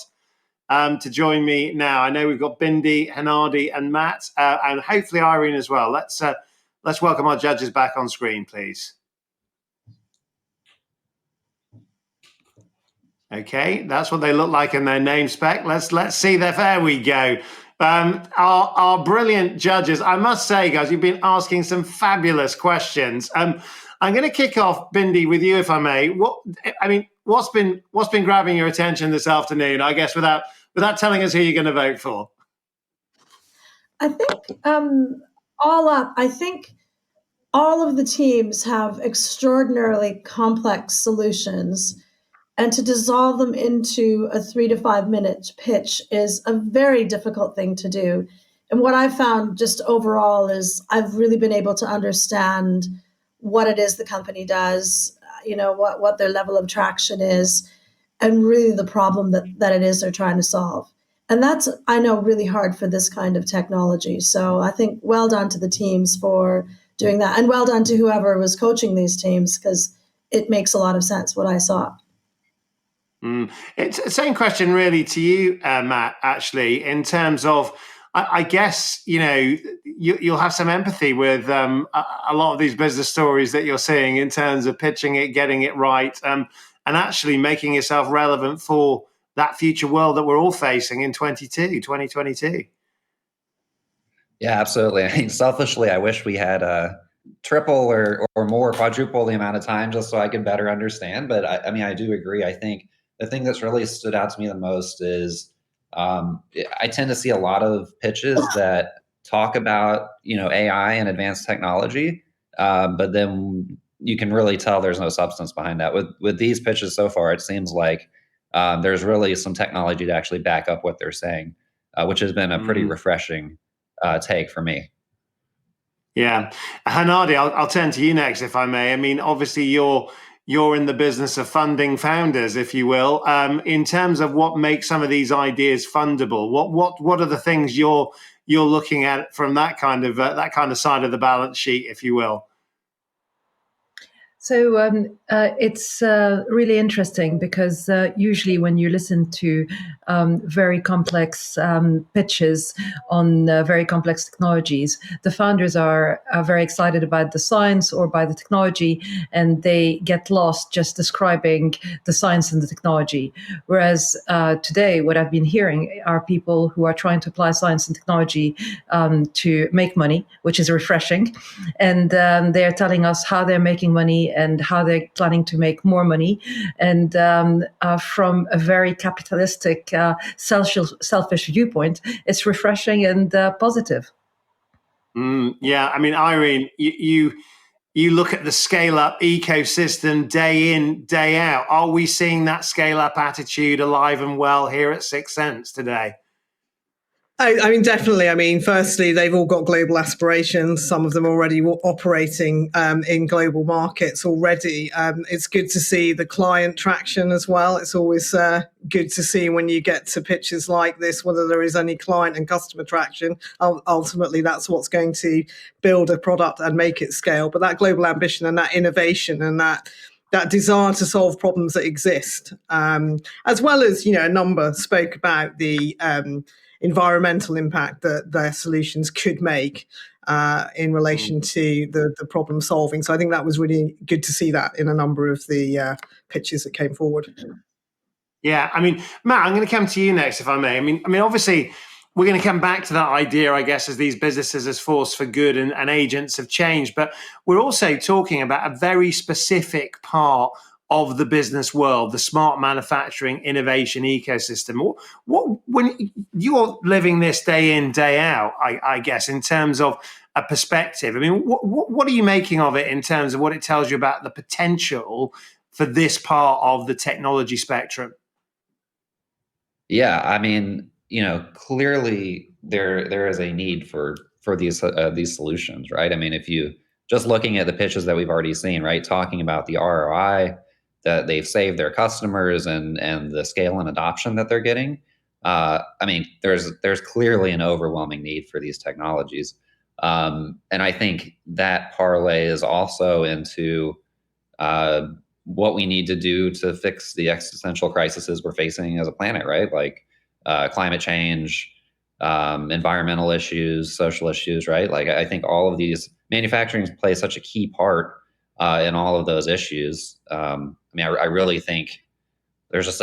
Speaker 2: to join me now. I know we've got Bindi, Hanadi, and Matt, and hopefully Irene as well. Let's welcome our judges back on screen, please. Okay, that's what they look like in their name spec. Let's see there. There we go. Our brilliant judges. I must say, guys, you've been asking some fabulous questions. I'm going to kick off, Bindi, with you, if I may. What's been grabbing your attention this afternoon? I guess without telling us who you're going to vote for.
Speaker 8: I think I think all of the teams have extraordinarily complex solutions. And to dissolve them into a 3 to 5 minute pitch is a very difficult thing to do. And what I've found just overall is I've really been able to understand what it is the company does, what their level of traction is, and really the problem that it is they're trying to solve. And that's, I know, really hard for this kind of technology. So I think well done to the teams for doing that. And well done to whoever was coaching these teams, because it makes a lot of sense what I saw.
Speaker 2: It's the same question really to you, Matt, actually, in terms of, I guess, you'll have some empathy with a lot of these business stories that you're seeing in terms of pitching it, getting it right, and actually making yourself relevant for that future world that we're all facing in 2022.
Speaker 10: Yeah, absolutely. I mean, selfishly, I wish we had triple or more, quadruple the amount of time just so I could better understand. But I do agree. I think the thing that's really stood out to me the most is I tend to see a lot of pitches that talk about, AI and advanced technology, but then you can really tell there's no substance behind that. With these pitches so far, it seems like there's really some technology to actually back up what they're saying, which has been a pretty refreshing take for me.
Speaker 2: Yeah. Hanadi, I'll turn to you next, if I may. I mean, obviously you're in the business of funding founders, if you will. In terms of what makes some of these ideas fundable, what are the things you're looking at from that kind of side of the balance sheet, if you will?
Speaker 11: So it's really interesting because usually when you listen to very complex pitches on very complex technologies, the founders are very excited about the science or by the technology, and they get lost just describing the science and the technology. Whereas today, what I've been hearing are people who are trying to apply science and technology to make money, which is refreshing. And they're telling us how they're making money and how they're planning to make more money. And from a very capitalistic, selfish viewpoint, it's refreshing and positive.
Speaker 2: Yeah, I mean, Irene, you look at the scale-up ecosystem day in, day out. Are we seeing that scale-up attitude alive and well here at 6 Sense today?
Speaker 6: I mean, definitely. I mean, firstly, they've all got global aspirations. Some of them already operating in global markets already. It's good to see the client traction as well. It's always good to see when you get to pitches like this, whether there is any client and customer traction. Ultimately, that's what's going to build a product and make it scale. But that global ambition and that innovation and that desire to solve problems that exist, as well as, a number spoke about the environmental impact that their solutions could make in relation to the problem solving. So I think that was really good to see that in a number of the pitches that came forward.
Speaker 2: Yeah, I mean, Matt, I'm going to come to you next, if I may. I mean, obviously, we're going to come back to that idea, I guess, as these businesses as force for good and agents have changed. But we're also talking about a very specific part of the business world, the smart manufacturing innovation ecosystem. When you're living this day in, day out, I guess, in terms of a perspective, I mean, what are you making of it in terms of what it tells you about the potential for this part of the technology spectrum?
Speaker 10: Yeah, I mean, clearly there is a need for these solutions, right? I mean, if you just looking at the pitches that we've already seen, right, talking about the ROI that they've saved their customers and the scale and adoption that they're getting, I mean, there's clearly an overwhelming need for these technologies. And I think that parlays also into what we need to do to fix the existential crises we're facing as a planet, right? Like climate change, environmental issues, social issues, right? Like I think all of these manufacturing plays such a key part in all of those issues. I mean, I really think there's just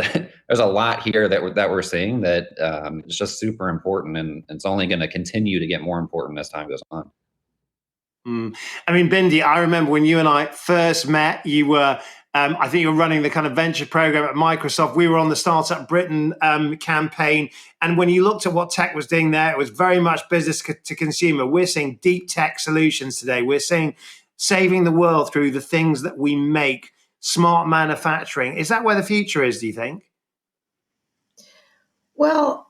Speaker 10: there's a lot here that we're seeing that is just super important, and it's only going to continue to get more important as time goes on.
Speaker 2: I mean, Bindi, I remember when you and I first met, you were, I think you were running the kind of venture program at Microsoft. We were on the Startup Britain campaign. And when you looked at what tech was doing there, it was very much business to consumer. We're seeing deep tech solutions today. We're seeing saving the world through the things that we make, smart manufacturing. Is that where the future is, do you think?
Speaker 8: Well,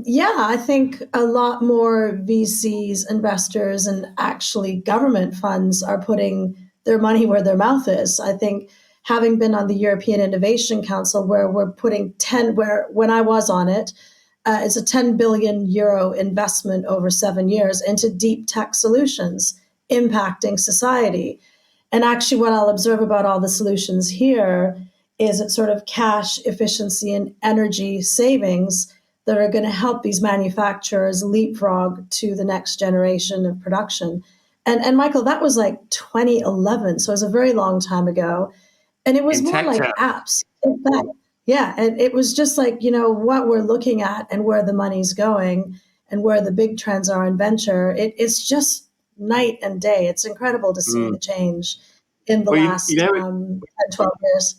Speaker 8: yeah, I think a lot more VCs, investors, and actually government funds are putting their money where their mouth is. I think having been on the European Innovation Council, where we're putting when I was on it, it's a 10 billion euro investment over 7 years into deep tech solutions impacting society. And actually what I'll observe about all the solutions here is it's sort of cash efficiency and energy savings that are going to help these manufacturers leapfrog to the next generation of production. And Michael, that was like 2011, so it was a very long time ago. And it was more like apps. In fact, yeah, and it was just like, what we're looking at and where the money's going and where the big trends are in venture. It's just night and day. It's incredible to see the change in the last 10, 12 years.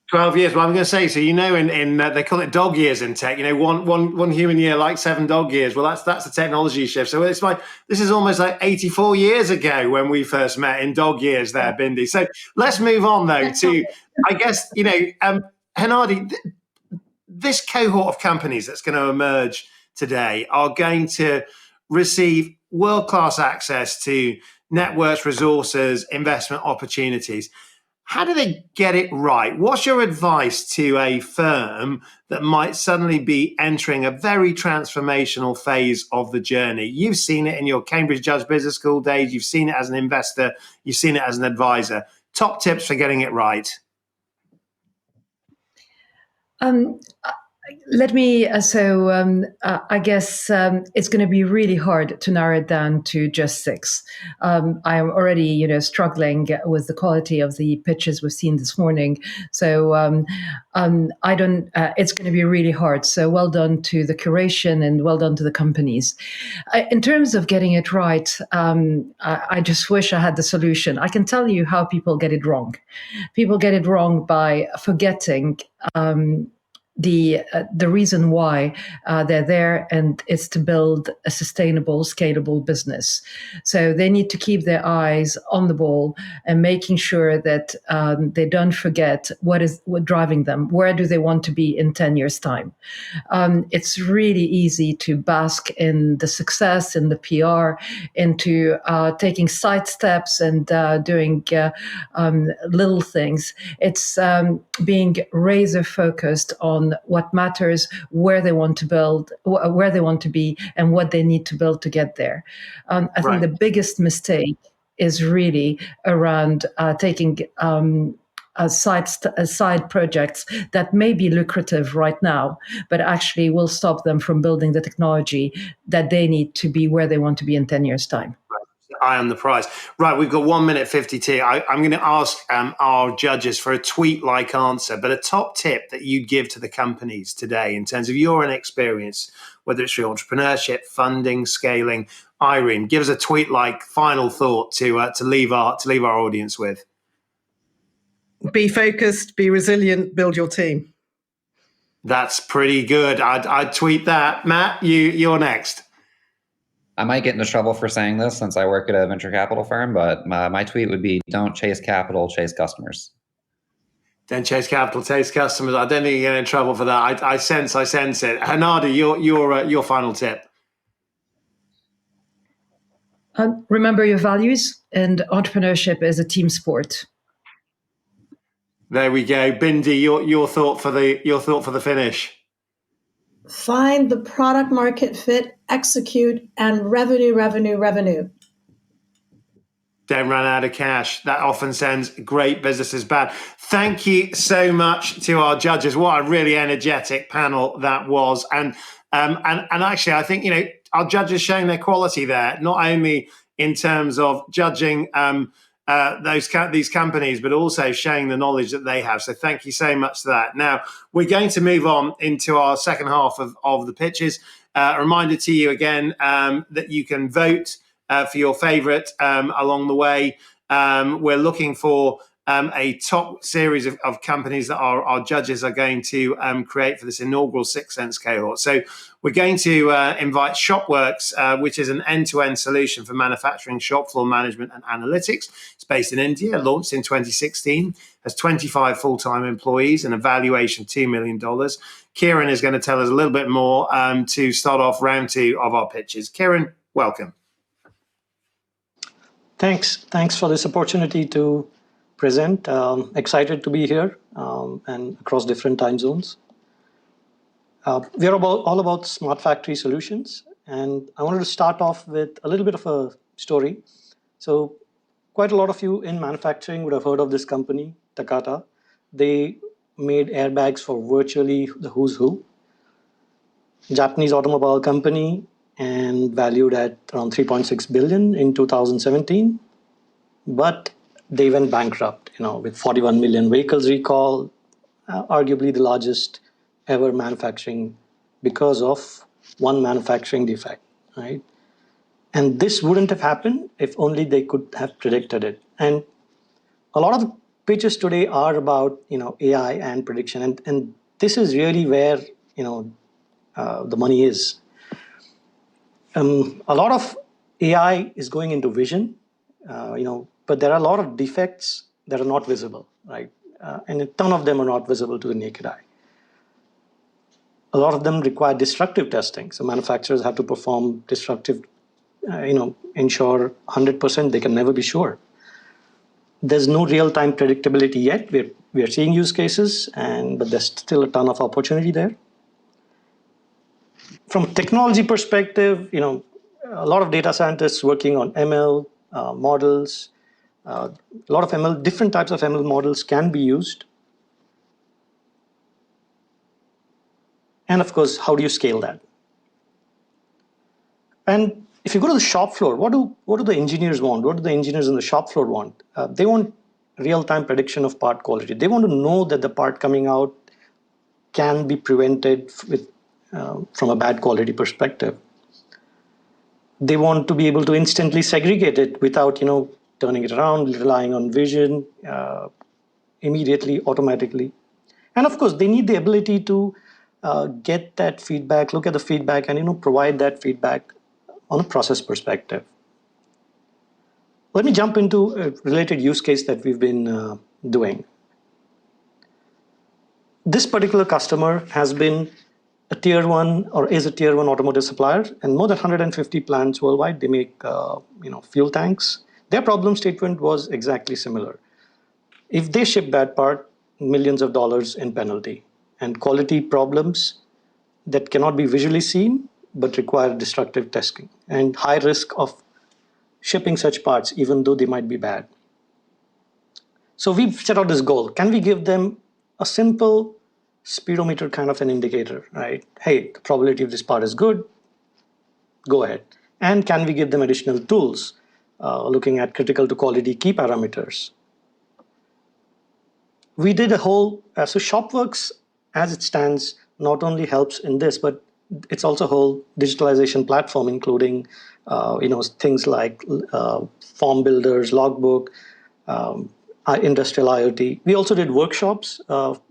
Speaker 2: 12 years. Well, I'm going to say, so in they call it dog years in tech. One human year like 7 dog years. Well, that's a technology shift. So it's like this is almost like 84 years ago when we first met in dog years there, Bindi. So let's move on though to, I guess, Hennady, this cohort of companies that's going to emerge today are going to receive world-class access to networks, resources, investment opportunities. How do they get it right? What's your advice to a firm that might suddenly be entering a very transformational phase of the journey? You've seen it in your Cambridge Judge Business School days. You've seen it as an investor. You've seen it as an advisor. Top tips for getting it right.
Speaker 11: Let me, I guess it's going to be really hard to narrow it down to just 6. I am already, struggling with the quality of the pitches we've seen this morning. So it's going to be really hard. So well done to the curation and well done to the companies. In terms of getting it right, I just wish I had the solution. I can tell you how people get it wrong. People get it wrong by forgetting the reason why they're there, and it's to build a sustainable, scalable business. So they need to keep their eyes on the ball and making sure that they don't forget what driving them. Where do they want to be in 10 years' time? It's really easy to bask in the success, in the PR, into taking side steps and doing little things. It's being razor focused on what matters, where they want to build, where they want to be, and what they need to build to get there. I think the biggest mistake is really around taking side projects that may be lucrative right now, but actually will stop them from building the technology that they need to be where they want to be in 10 years' time.
Speaker 2: Eye on the prize. Right, we've got 1 minute 52. I'm going to ask our judges for a tweet-like answer, but a top tip that you'd give to the companies today in terms of your own experience, whether it's your entrepreneurship, funding, scaling. Irene, give us a tweet-like final thought to leave our audience with.
Speaker 6: Be focused, be resilient, build your team.
Speaker 2: That's pretty good. I'd tweet that. Matt, you're next.
Speaker 10: I might get into trouble for saying this since I work at a venture capital firm, but my tweet would be: don't chase capital, chase customers.
Speaker 2: Don't chase capital, chase customers. I don't think you get in trouble for that. I sense it. Hennady, your final tip.
Speaker 11: Remember your values, and entrepreneurship is a team sport.
Speaker 2: There we go. Bindi, your thought for the finish.
Speaker 8: Find the product market fit, execute, and revenue.
Speaker 2: don't run out of cash. That often sends great businesses bad. Thank you so much to our judges. What a really energetic panel that was. And actually, I think, our judges showing their quality there, not only in terms of judging these companies, but also showing the knowledge that they have. So thank you so much for that. Now, we're going to move on into our second half of the pitches. A reminder to you again that you can vote for your favorite along the way. We're looking for a top series of companies that our judges are going to create for this inaugural 6 Sense cohort. So we're going to invite Shopworks, which is an end-to-end solution for manufacturing, shop floor management and analytics. It's based in India, launched in 2016, has 25 full-time employees and a valuation of $2 million. Kieran is going to tell us a little bit more to start off round 2 of our pitches. Kieran, welcome.
Speaker 15: Thanks for this opportunity to present. Excited to be here and across different time zones. We're all about smart factory solutions, and I wanted to start off with a little bit of a story. So quite a lot of you in manufacturing would have heard of this company, Takata. They made airbags for virtually the who's who. Japanese automobile company, and valued at around 3.6 billion in 2017. But they went bankrupt, with 41 million vehicles recall, arguably the largest ever manufacturing because of one manufacturing defect, right? And this wouldn't have happened if only they could have predicted it. And a lot of the pitches today are about, AI and prediction. And this is really where, the money is. A lot of AI is going into vision, but there are a lot of defects that are not visible, right? And a ton of them are not visible to the naked eye. A lot of them require destructive testing. So manufacturers have to perform destructive, ensure 100%, they can never be sure. There's no real-time predictability yet. We are seeing use cases, but there's still a ton of opportunity there. From a technology perspective, a lot of data scientists working on ML models. A lot of ML, different types of ML models can be used. And of course, how do you scale that? And if you go to the shop floor, what do the engineers want? What do the engineers in the shop floor want? They want real-time prediction of part quality. They want to know that the part coming out can be prevented from a bad quality perspective. They want to be able to instantly segregate it without, turning it around, relying on vision, immediately, automatically. And of course, they need the ability to get that feedback, look at the feedback, and provide that feedback on a process perspective. Let me jump into a related use case that we've been doing. This particular customer has been a tier 1 or is a tier 1 automotive supplier, and more than 150 plants worldwide. They make fuel tanks. Their problem statement was exactly similar. If they ship bad part, millions of dollars in penalty, and quality problems that cannot be visually seen but require destructive testing, and high risk of shipping such parts even though they might be bad. So we've set out this goal. Can we give them a simple speedometer kind of an indicator, right? Hey, the probability of this part is good, go ahead. And can we give them additional tools, looking at critical to quality key parameters? We did a whole, so Shopworks as it stands not only helps in this, but it's also a whole digitalization platform, including things like form builders, logbook, industrial IoT. We also did workshops.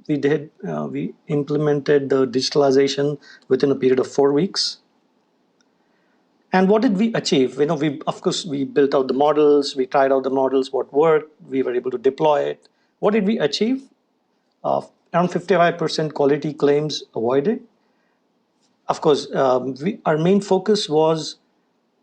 Speaker 15: We implemented the digitalization within a period of 4 weeks. And what did we achieve? Of course, we built out the models. We tried out the models, what worked. We were able to deploy it. What did we achieve? Around 55% quality claims avoided. Of course, our main focus was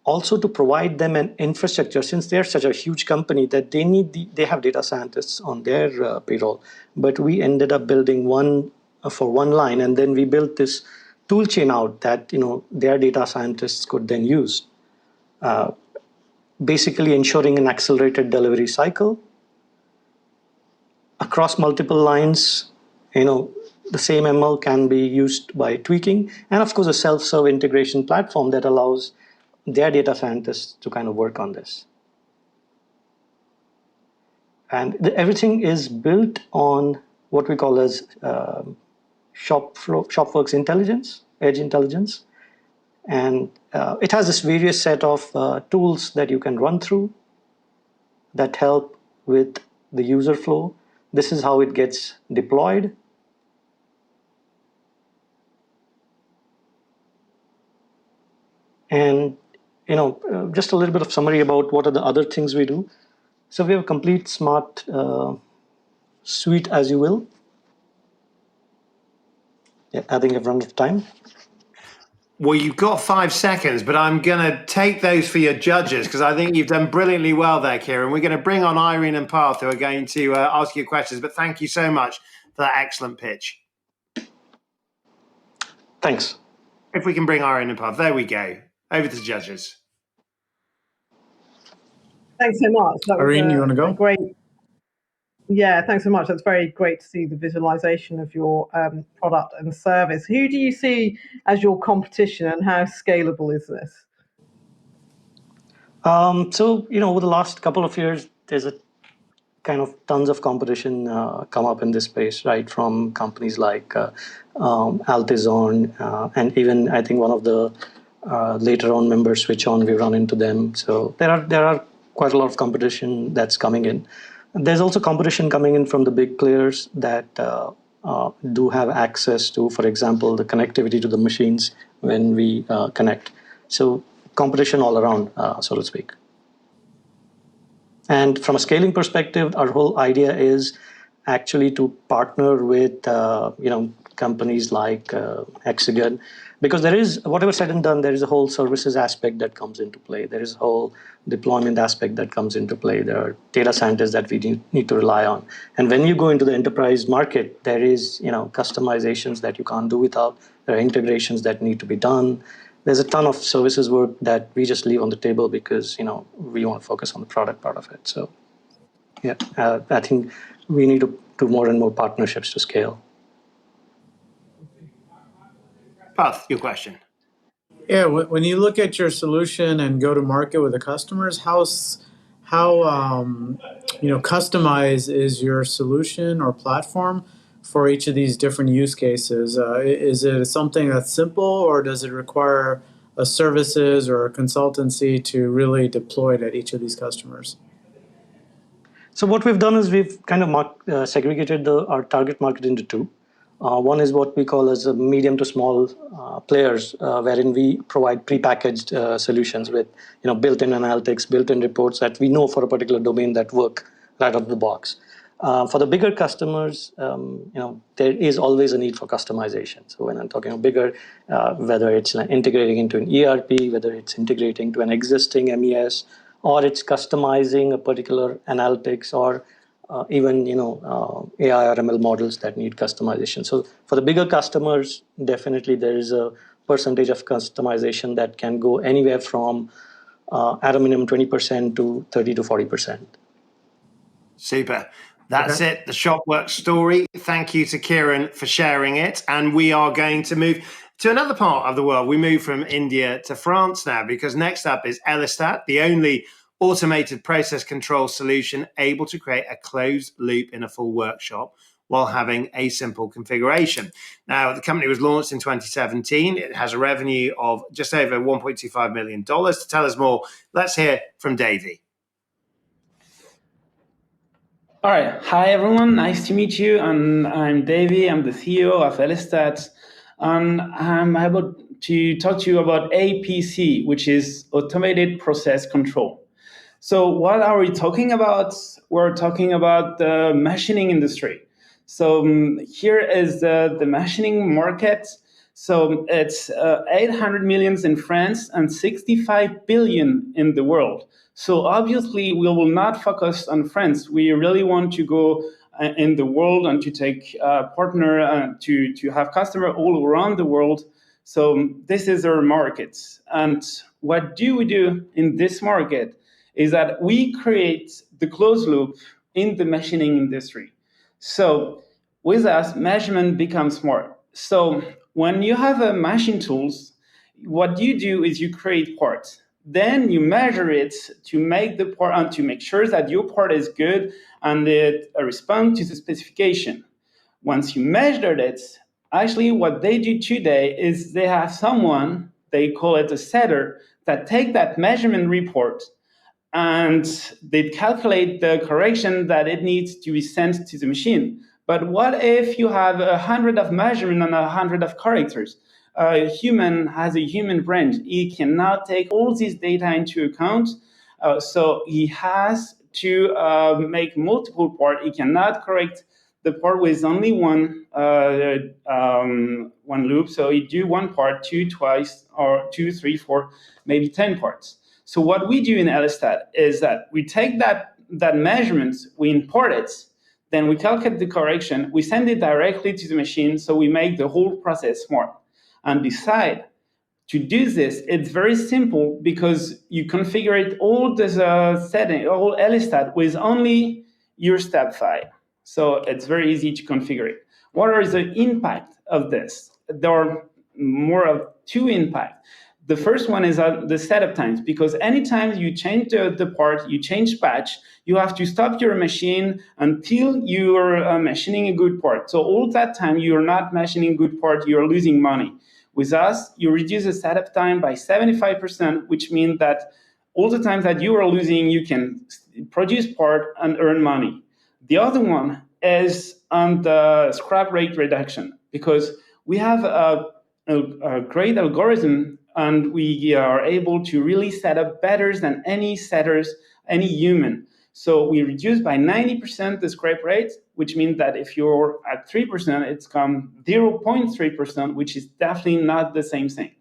Speaker 15: also to provide them an infrastructure, since they're such a huge company that they have data scientists on their payroll. But we ended up building one for one line, and then we built this tool chain out that their data scientists could then use. basically ensuring an accelerated delivery cycle across multiple lines. The same ML can be used by tweaking, and of course a self-serve integration platform that allows their data scientists to kind of work on this. And everything is built on what we call as Shopworks intelligence, edge intelligence. And it has this various set of tools that you can run through that help with the user flow. This is how it gets deployed. And just a little bit of summary about what are the other things we do. So we have a complete smart suite, as you will. Yeah, I think I've run out of time.
Speaker 2: Well, you've got 5 seconds, but I'm going to take those for your judges because I think you've done brilliantly well there, Kieran. We're going to bring on Irene and Parth, who are going to ask you questions. But thank you so much for that excellent pitch.
Speaker 15: Thanks.
Speaker 2: If we can bring Irene and Parth, there we go. Over to the judges.
Speaker 6: Thanks so much. That was
Speaker 3: Irene, you want to go?
Speaker 6: Great. Yeah, thanks so much. That's very great to see the visualization of your product and service. Who do you see as your competition, and how scalable is this?
Speaker 15: So, over the last couple of years, there's a kind of tons of competition come up in this space, right? From companies like Altizon, and even I think one of the later on members, Switch On, we run into them. So there are quite a lot of competition that's coming in. There's also competition coming in from the big players that do have access to, for example, the connectivity to the machines when we connect. So competition all around, so to speak. And from a scaling perspective, our whole idea is actually to partner with companies like Hexagon, because there is, whatever said and done, there is a whole services aspect that comes into play. There is a whole deployment aspect that comes into play. There are data scientists that we need to rely on. And when you go into the enterprise market, there is customizations that you can't do without. There are integrations that need to be done. There's a ton of services work that we just leave on the table because we want to focus on the product part of it. So yeah, I think we need to do more and more partnerships to scale.
Speaker 2: Parth, your question.
Speaker 3: Yeah, when you look at your solution and go to market with the customers, how customized is your solution or platform for each of these different use cases? Is it something that's simple, or does it require a services or a consultancy to really deploy it at each of these customers?
Speaker 15: So what we've done is we've kind of segregated our target market into two. One is what we call as a medium to small players, wherein we provide prepackaged solutions with built-in analytics, built-in reports that we know for a particular domain that work right out of the box. For the bigger customers, there is always a need for customization. So when I'm talking about bigger, whether it's integrating into an ERP, whether it's integrating to an existing MES, or it's customizing a particular analytics, or even AI or ML models that need customization. So for the bigger customers, definitely there is a percentage of customization that can go anywhere from at a minimum 20% to 30 to 40%.
Speaker 2: Super. That's it, the Shopworks story. Thank you to Kieran for sharing it. And we are going to move to another part of the world. We move from India to France now, because next up is Elestat, the only automated process control solution able to create a closed loop in a full workshop while having a simple configuration. Now, the company was launched in 2017. It has a revenue of just over $1.25 million. To tell us more, let's hear from Davey.
Speaker 16: All right. Hi, everyone. Nice to meet you. And I'm Davey. I'm the CEO of Elestat. And I'm able to talk to you about APC, which is Automated Process Control. So what are we talking about? We're talking about the machining industry. So here is the machining market. So it's 800 million in France and 65 billion in the world. So obviously we will not focus on France. We really want to go in the world and to take a partner to have customers all around the world. So this is our market. And what do we do in this market? is that we create the closed loop in the machining industry. So with us, measurement becomes smart. So when you have a machine tools, what you do is you create parts. Then you measure it to make the part and to make sure that your part is good and it responds to the specification. Once you measured it, actually what they do today is they have someone, they call it a setter, that take that measurement report and they calculate the correction that it needs to be sent to the machine. But what if you have 100 of measurement and 100 of characters? A human has a human brain. He cannot take all this data into account. So he has to make multiple parts. He cannot correct the part with only one loop. So he do one part, twice, or 2, 3, 4, maybe 10 parts. So what we do in Elestat is that we take that measurement, we import it, then we calculate the correction, we send it directly to the machine, so we make the whole process smart. And besides, to do this, it's very simple because you configure it all the setting, all Elestat with only your step file. So it's very easy to configure it. What are the impact of this? There are more of two impacts. The first one is the setup times, because anytime you change the part, you change patch, you have to stop your machine until you're machining a good part. So all that time you're not machining good part, you're losing money. With us, you reduce the setup time by 75%, which means that all the time that you are losing, you can produce part and earn money. The other one is on the scrap rate reduction, because we have a great algorithm and we are able to really set up better than any setters, any human. So we reduce by 90% the scrap rate, which means that if you're at 3%, it's come 0.3%, which is definitely not the same thing.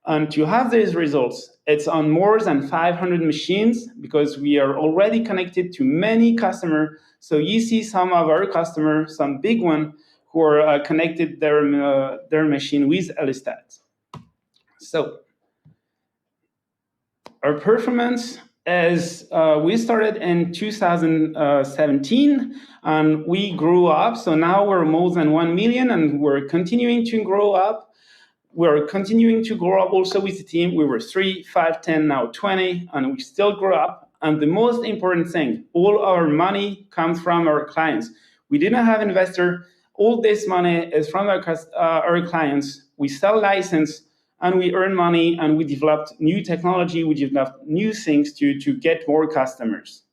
Speaker 16: And to have these results, it's on more than 500 machines because we are already connected to many customers. So you see some of our customers, some big one, who are connected their machine with Elestat. So our performance is we started in 2017 and we grew up. So now we're more than 1 million and we're continuing to grow up. We're continuing to grow up also with the team. We were 3, 5, 10, now 20, and we still grow up. And the most important thing, all our money comes from our clients. We didn't have investor. All this money is from our clients. We sell license and we earn money and we developed new technology. We developed new things to get more customers.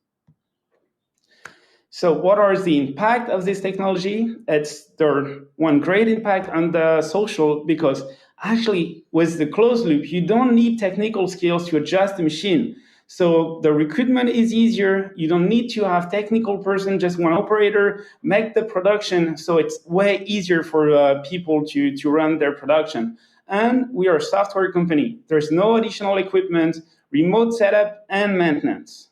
Speaker 16: So what are the impact of this technology? It's the one great impact on the social, because actually with the closed loop, you don't need technical skills to adjust the machine. So the recruitment is easier. You don't need to have technical person, just one operator, make the production. So it's way easier for people to run their production. And we are a software company. There's no additional equipment, remote setup, and maintenance.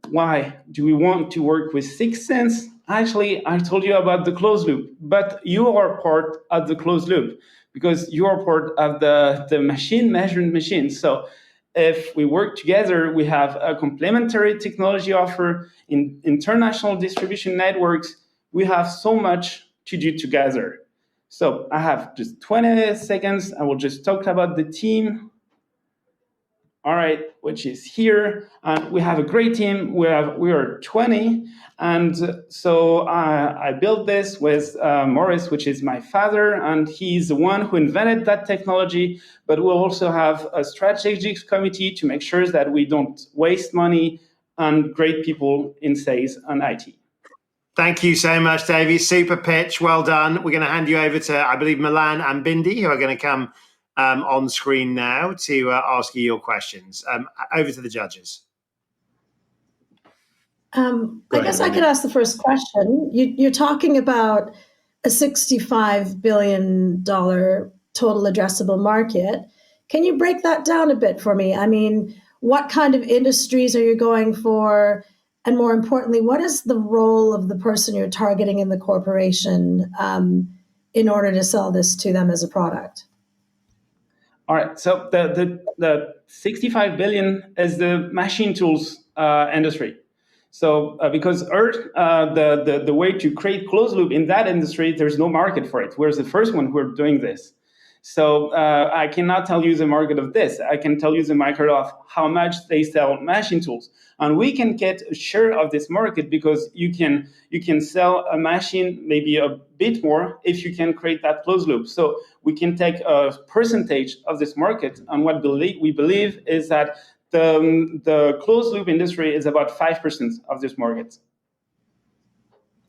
Speaker 16: Why do we want to work with 6 Sense? Actually, I told you about the closed loop, but you are part of the closed loop because you are part of the machine measurement machine. So if we work together, we have a complementary technology offer in international distribution networks. We have so much to do together. So I have just 20 seconds. I will just talk about the team. All right, which is here. And we have a great team. We are 20. And so I built this with Maurice, which is my father, and he's the one who invented that technology. But we'll also have a strategic committee to make sure that we don't waste money on great people in sales and IT.
Speaker 2: Thank you so much, Davey. Super pitch. Well done. We're going to hand you over to, I believe, Milan and Bindi, who are going to come on screen now to ask you your questions. Over to the judges.
Speaker 8: I guess I could ask the first question. You're talking about a $65 billion total addressable market. Can you break that down a bit for me? I mean, what kind of industries are you going for? And more importantly, what is the role of the person you're targeting in the corporation in order to sell this to them as a product?
Speaker 16: All right. So the 65 billion is the machine tools industry. So because the way to create closed loop in that industry, there's no market for it. We're the first one who are doing this. So I cannot tell you the market of this. I can tell you the market of how much they sell machine tools. And we can get a share of this market because you can sell a machine maybe a bit more if you can create that closed loop. So we can take a percentage of this market. And what we believe is that the closed loop industry is about 5% of this market.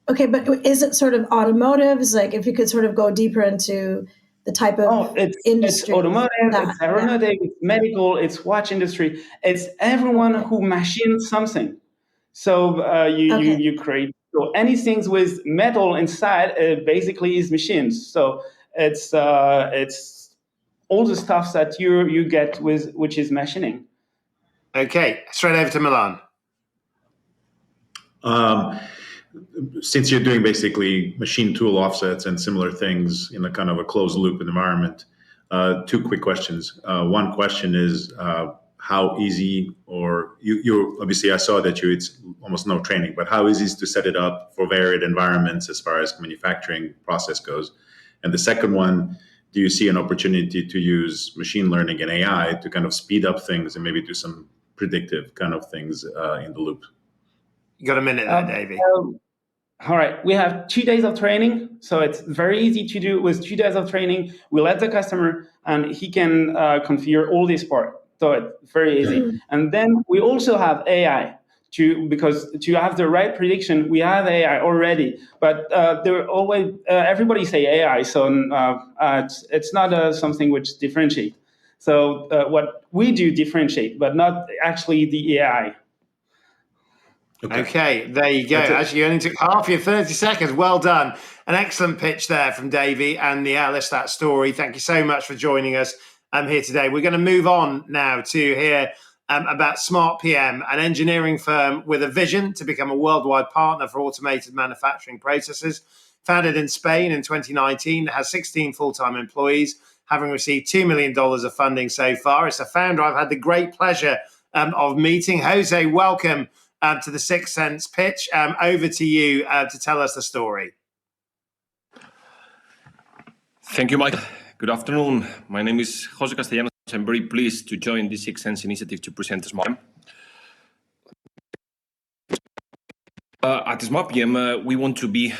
Speaker 8: Okay, but is it sort of automotive? Is like if you could sort of go deeper into the type of
Speaker 16: it's automotive, it's aeronautic, it's medical, it's watch industry. It's everyone who machines something. So you create anything with metal inside. Basically, is machines. So it's all the stuff that you get with which is machining.
Speaker 2: Okay, straight over to Milan.
Speaker 4: Since you're doing basically machine tool offsets and similar things in a kind of a closed loop environment, two quick questions. One question is how easy, or you obviously I saw that it's almost no training, but how easy is to set it up for varied environments as far as manufacturing process goes? And the second one, do you see an opportunity to use machine learning and AI to kind of speed up things and maybe do some predictive kind of things in the loop?
Speaker 2: You got a minute there, Davey.
Speaker 16: All right, we have 2 days of training, so it's very easy to do. With 2 days of training, we let the customer and he can configure all this part. So it's very easy. And then we also have AI because to have the right prediction, we have AI already. But there always everybody say AI, so it's not something which differentiate. So what we do differentiate, but not actually the AI.
Speaker 2: Okay, there you go. Actually, you only took half your 30 seconds. Well done. An excellent pitch there from Davey and the Elestat story. Thank you so much for joining us here today. We're going to move on now to hear about Smart PM, an engineering firm with a vision to become a worldwide partner for automated manufacturing processes. Founded in Spain in 2019, it has 16 full-time employees, having received $2 million of funding so far. It's a founder I've had the great pleasure of meeting. Jose, welcome to the Sixth Sense pitch. Over to you to tell us the story.
Speaker 17: Thank you, Mike. Good afternoon. My name is Jose Castellanos. I'm very pleased to join the Sixth Sense initiative to present Smart PM. At Smart PM, we want to be,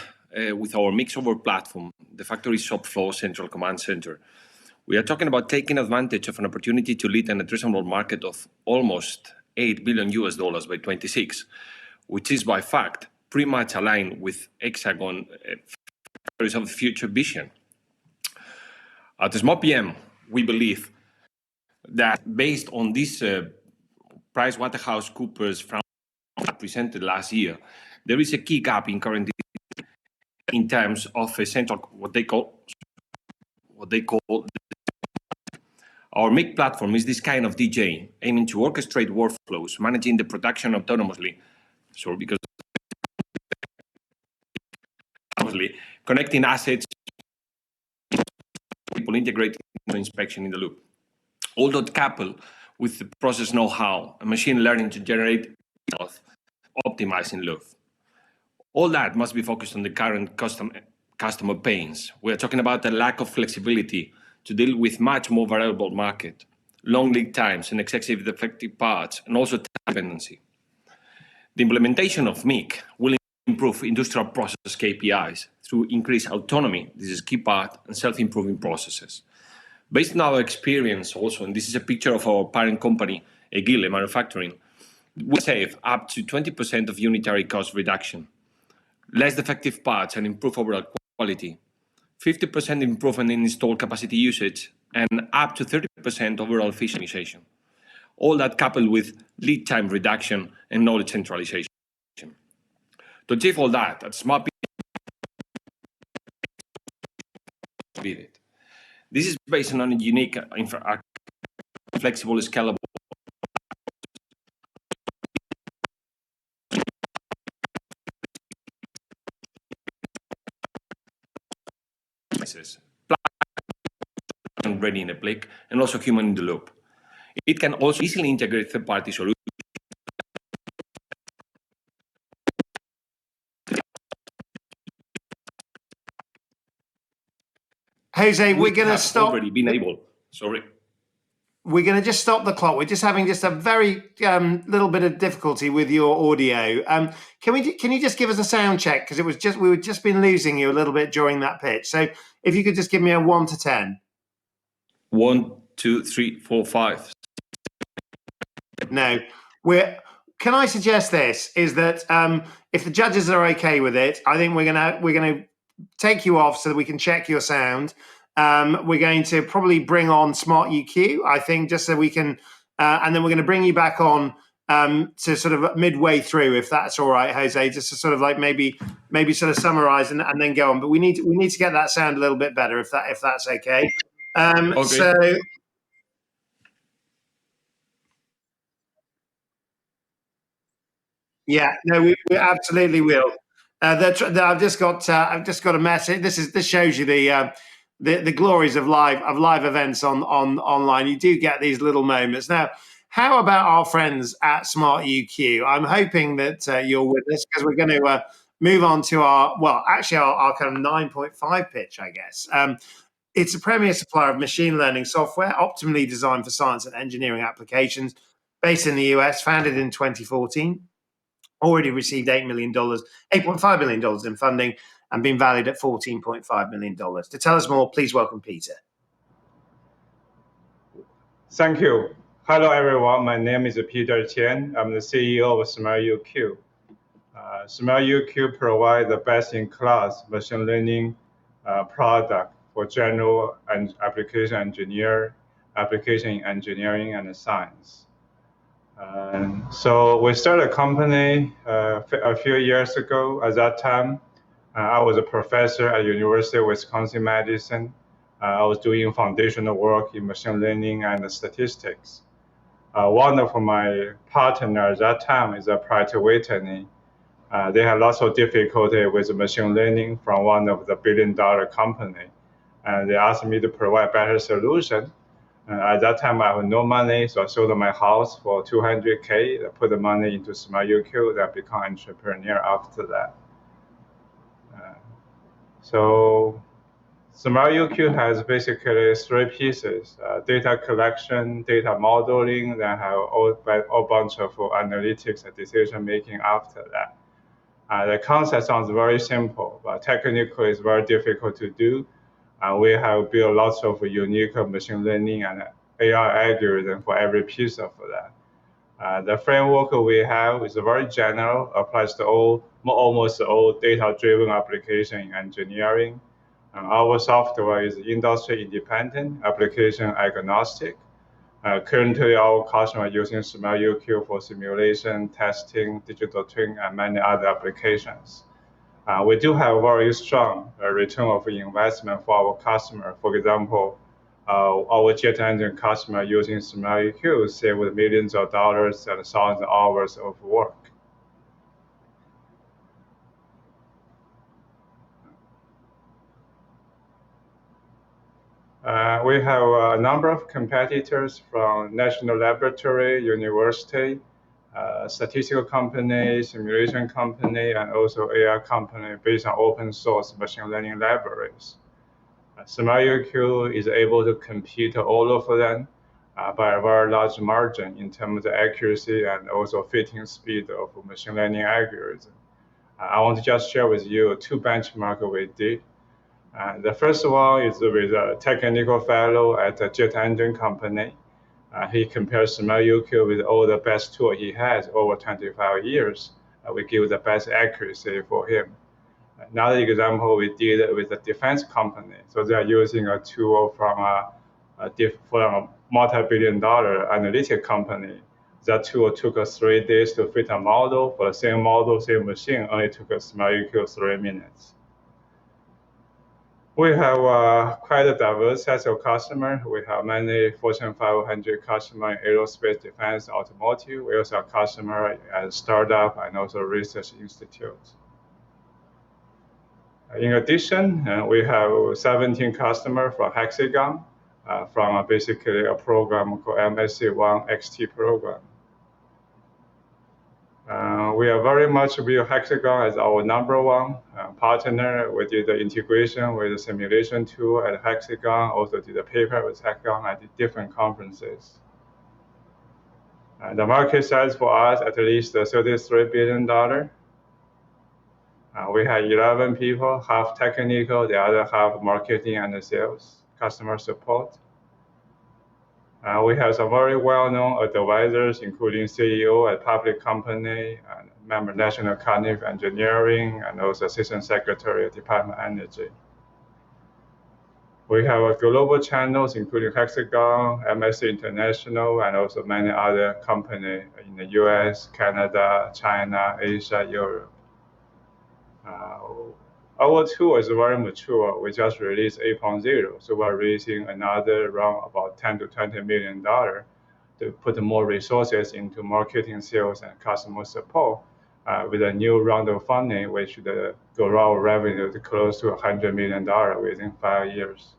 Speaker 17: with our Mig platform, the factory shop floor central command center. We are talking about taking advantage of an opportunity to lead an addressable market of almost $8 billion by 26, which is by fact pretty much aligned with Hexagon Factories of the Future vision. At Smart PM, we believe that based on this PricewaterhouseCoopers presented last year, there is a key gap in current in terms of essential what they call our Mig platform is this kind of DJ aiming to orchestrate workflows, managing the production autonomously. So because connecting assets, people integrating inspection in the loop. All that coupled with the process know-how and machine learning to generate optimizing loop. All that must be focused on the current customer pains. We are talking about the lack of flexibility to deal with much more variable market, long lead times and excessive defective parts, and also dependency. The implementation of MIG will improve industrial process KPIs through increased autonomy, this is key part, and self-improving processes. Based on our experience also, and this is a picture of our parent company, Egile Manufacturing, we save up to 20% of unitary cost reduction, less defective parts and improve overall quality, 50% improvement in installed capacity usage, and up to 30% overall efficiency. All that coupled with lead time reduction and knowledge centralization. To achieve all that, at Smart PM, this is based on a unique, flexible, scalable ready in a click, and also human in the loop. It can also easily integrate third-party solutions.
Speaker 2: Jose, we're going to stop.
Speaker 17: Already been able. Sorry.
Speaker 2: We're going to just stop the clock. We're just having just a very little bit of difficulty with your audio. Can you just give us a sound check, because we were just been losing you a little bit during that pitch. So if you could just give me a 1 to 10.
Speaker 17: 1, 2, 3, 4, 5.
Speaker 2: No, can I suggest this is that if the judges are okay with it, I think we're gonna take you off so that we can check your sound. We're going to probably bring on Smart UQ, I think, just so we can, and then we're going to bring you back on to sort of midway through, if that's all right, Jose, just to sort of like maybe sort of summarize and then go on. But we need to get that sound a little bit better, if that's okay.
Speaker 17: Okay.
Speaker 2: So. Yeah, no, we absolutely will. I've just got a message. This shows you the glories of live events on online. You do get these little moments. Now, how about our friends at Smart UQ? I'm hoping that you're with us, because we're going to move on to our kind of 9.5 pitch, I guess. It's a premier supplier of machine learning software, optimally designed for science and engineering applications, based in the US, founded in 2014. Already received $8.5 million in funding, and been valued at $14.5 million. To tell us more, please welcome Peter.
Speaker 18: Thank you. Hello, everyone. My name is Peter Qian. I'm the CEO of Smart UQ. Smart UQ provides the best-in-class machine learning product for general and application engineering and science. So we started a company a few years ago. At that time, I was a professor at University of Wisconsin-Madison. I was doing foundational work in machine learning and statistics. One of my partners at that time is a Proprietary. They had lots of difficulty with machine learning from one of the billion-dollar company. And they asked me to provide better solution. At that time, I had no money, so I sold my house for $200K. I put the money into Smart UQ, then become entrepreneur after that. So Smart UQ has basically 3 pieces: data collection, data modeling, then have a bunch of analytics and decision making after that. The concept sounds very simple, but technically it's very difficult to do. We have built lots of unique machine learning and AI algorithm for every piece of that. The framework we have is very general, applies to almost all data-driven application in engineering. Our software is industry independent, application agnostic. Currently, our customers are using Smart UQ for simulation, testing, digital twin, and many other applications. We do have very strong return of investment for our customer. For example, our jet engine customer using Smart UQ saved millions of dollars and thousands of hours of work. We have a number of competitors from national laboratory, university, statistical company, simulation company, and also AI company based on open source machine learning libraries. Smart UQ is able to compete all of them by a very large margin in terms of accuracy and also fitting speed of machine learning algorithm. I want to just share with you 2 benchmarks we did. The first one is with a technical fellow at a jet engine company. He compares Smart UQ with all the best tools he has over 25 years. We give the best accuracy for him. Another example we did with a defense company. So they are using a tool from a multi-billion-dollar analytic company. That tool took us 3 days to fit a model. For the same model, same machine, only took us Smart UQ 3 minutes. We have quite a diverse set of customers. We have many Fortune 500 customers in aerospace, defense, automotive. We also have customers at startup and also research institutes. In addition, we have 17 customers from Hexagon. from basically a program called MSC1 XT program. We are very much view Hexagon as our number one partner. We did the integration with the simulation tool at Hexagon, also did a paper with Hexagon at different conferences. The market size for us at least $33 billion. We had 11 people, half technical, the other half marketing and sales, customer support. We have some very well-known advisors, including CEO at public company, and member National Academy of Engineering, and also Assistant Secretary at Department of Energy. We have global channels, including Hexagon, MSC International, and also many other companies in the US, Canada, China, Asia, Europe. Our tool is very mature. We just released 8.0, so we're raising another round about $10 to $20 million to put more resources into marketing, sales, and customer support with a new round of funding, which should grow our revenue to close to $100 million within 5 years.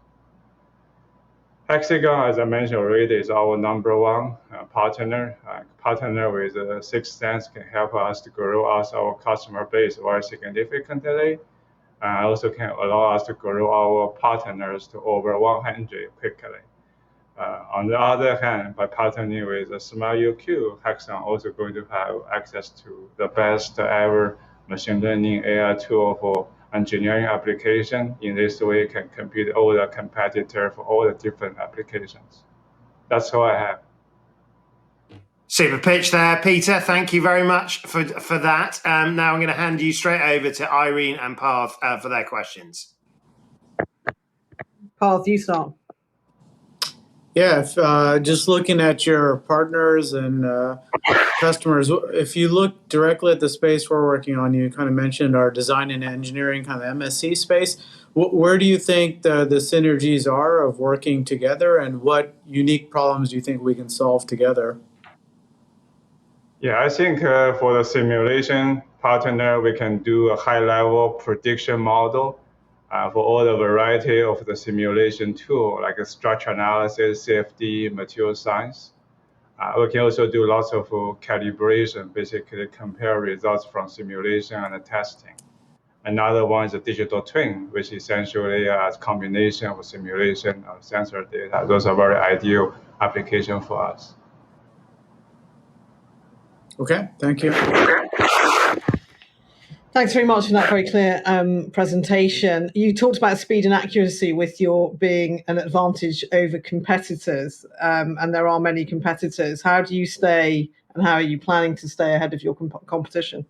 Speaker 18: Hexagon, as I mentioned already, is our number one partner. Partner with 6 Sense can help us to grow our customer base very significantly. Also can allow us to grow our partners to over 100 quickly. On the other hand, by partnering with SmartUQ, Hexagon also going to have access to the best ever machine learning AI tool for engineering application. In this way, can compete all the competitors for all the different applications. That's all I have.
Speaker 2: Super pitch there, Peter. Thank you very much for that. Now I'm going to hand you straight over to Irene and Parth for their questions.
Speaker 6: Parth, you start.
Speaker 3: Yeah, just looking at your partners and customers, if you look directly at the space we're working on, you kind of mentioned our design and engineering kind of MSC space. Where do you think the synergies are of working together, and what unique problems do you think we can solve together?
Speaker 18: Yeah, I think for the simulation partner, we can do a high-level prediction model for all the variety of the simulation tool, like a structure analysis, CFD, material science. We can also do lots of calibration, basically compare results from simulation and testing. Another one is a digital twin, which essentially is a combination of simulation and sensor data. Those are very ideal applications for us.
Speaker 3: Okay, thank you.
Speaker 6: Thanks very much for that very clear presentation. You talked about speed and accuracy with your being an advantage over competitors, and there are many competitors. How do you stay, and how are you planning to stay ahead of your competition?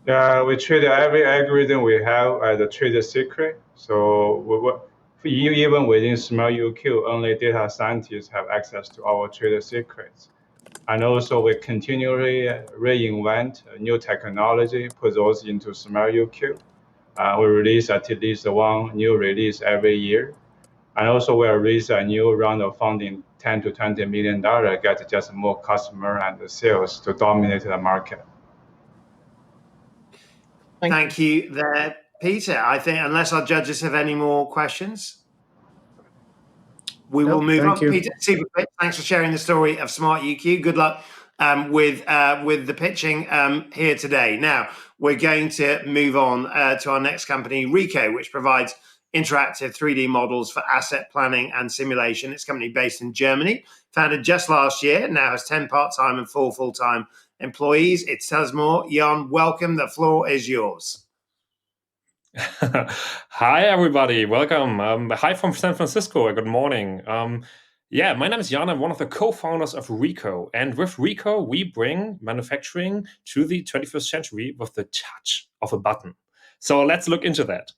Speaker 18: Yeah, we treat every algorithm we have as a trade secret. So even within SmartUQ, only data scientists have access to our trade secrets. And also, we continually reinvent new technology, put those into SmartUQ. We release at least one new release every year. And also, we release a new round of funding, $10 to $20 million, get just more customer and sales to dominate the market.
Speaker 2: Thank you there, Peter. I think, unless our judges have any more questions, we will move on. Peter, super pitch. Thanks for sharing the story of SmartUQ. Good luck with the pitching here today. Now, we're going to move on to our next company, Ricoh, which provides interactive 3D models for asset planning and simulation. It's a company based in Germany, founded just last year, now has 10 part-time and 4 full-time employees. It tells more. Jan, welcome. The floor is yours.
Speaker 19: Hi, everybody. Welcome. Hi from San Francisco. Good morning. Yeah, my name is Jan. I'm one of the co-founders of Ricoh. And with Ricoh, we bring manufacturing to the 21st century with the touch of a button. So let's look into that.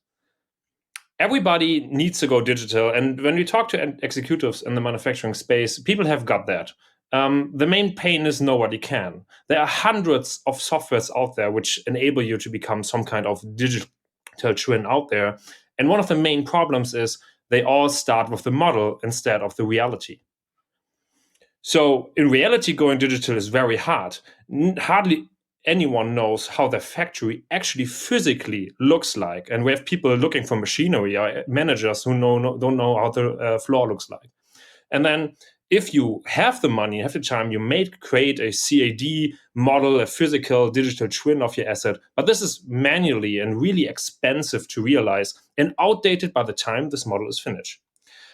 Speaker 19: Everybody needs to go digital. And when we talk to executives in the manufacturing space, people have got that. The main pain is nobody can. There are hundreds of softwares out there which enable you to become some kind of digital twin out there. And one of the main problems is they all start with the model instead of the reality. So in reality, going digital is very hard. Hardly anyone knows how the factory actually physically looks like. And we have people looking for machinery, or managers who don't know how the floor looks like. And then if you have the money, have the time, you may create a CAD model, a physical digital twin of your asset. But this is manually and really expensive to realize and outdated by the time this model is finished.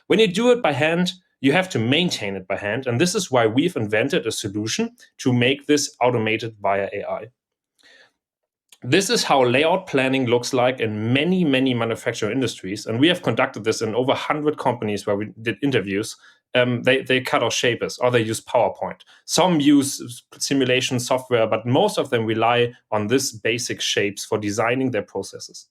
Speaker 19: When you do it by hand, you have to maintain it by hand. And this is why we've invented a solution to make this automated via AI. This is how layout planning looks like in many, many manufacturing industries. And we have conducted this in over 100 companies where we did interviews. They cut off shapers, or they use PowerPoint. Some use simulation software, but most of them rely on this basic shapes for designing their processes.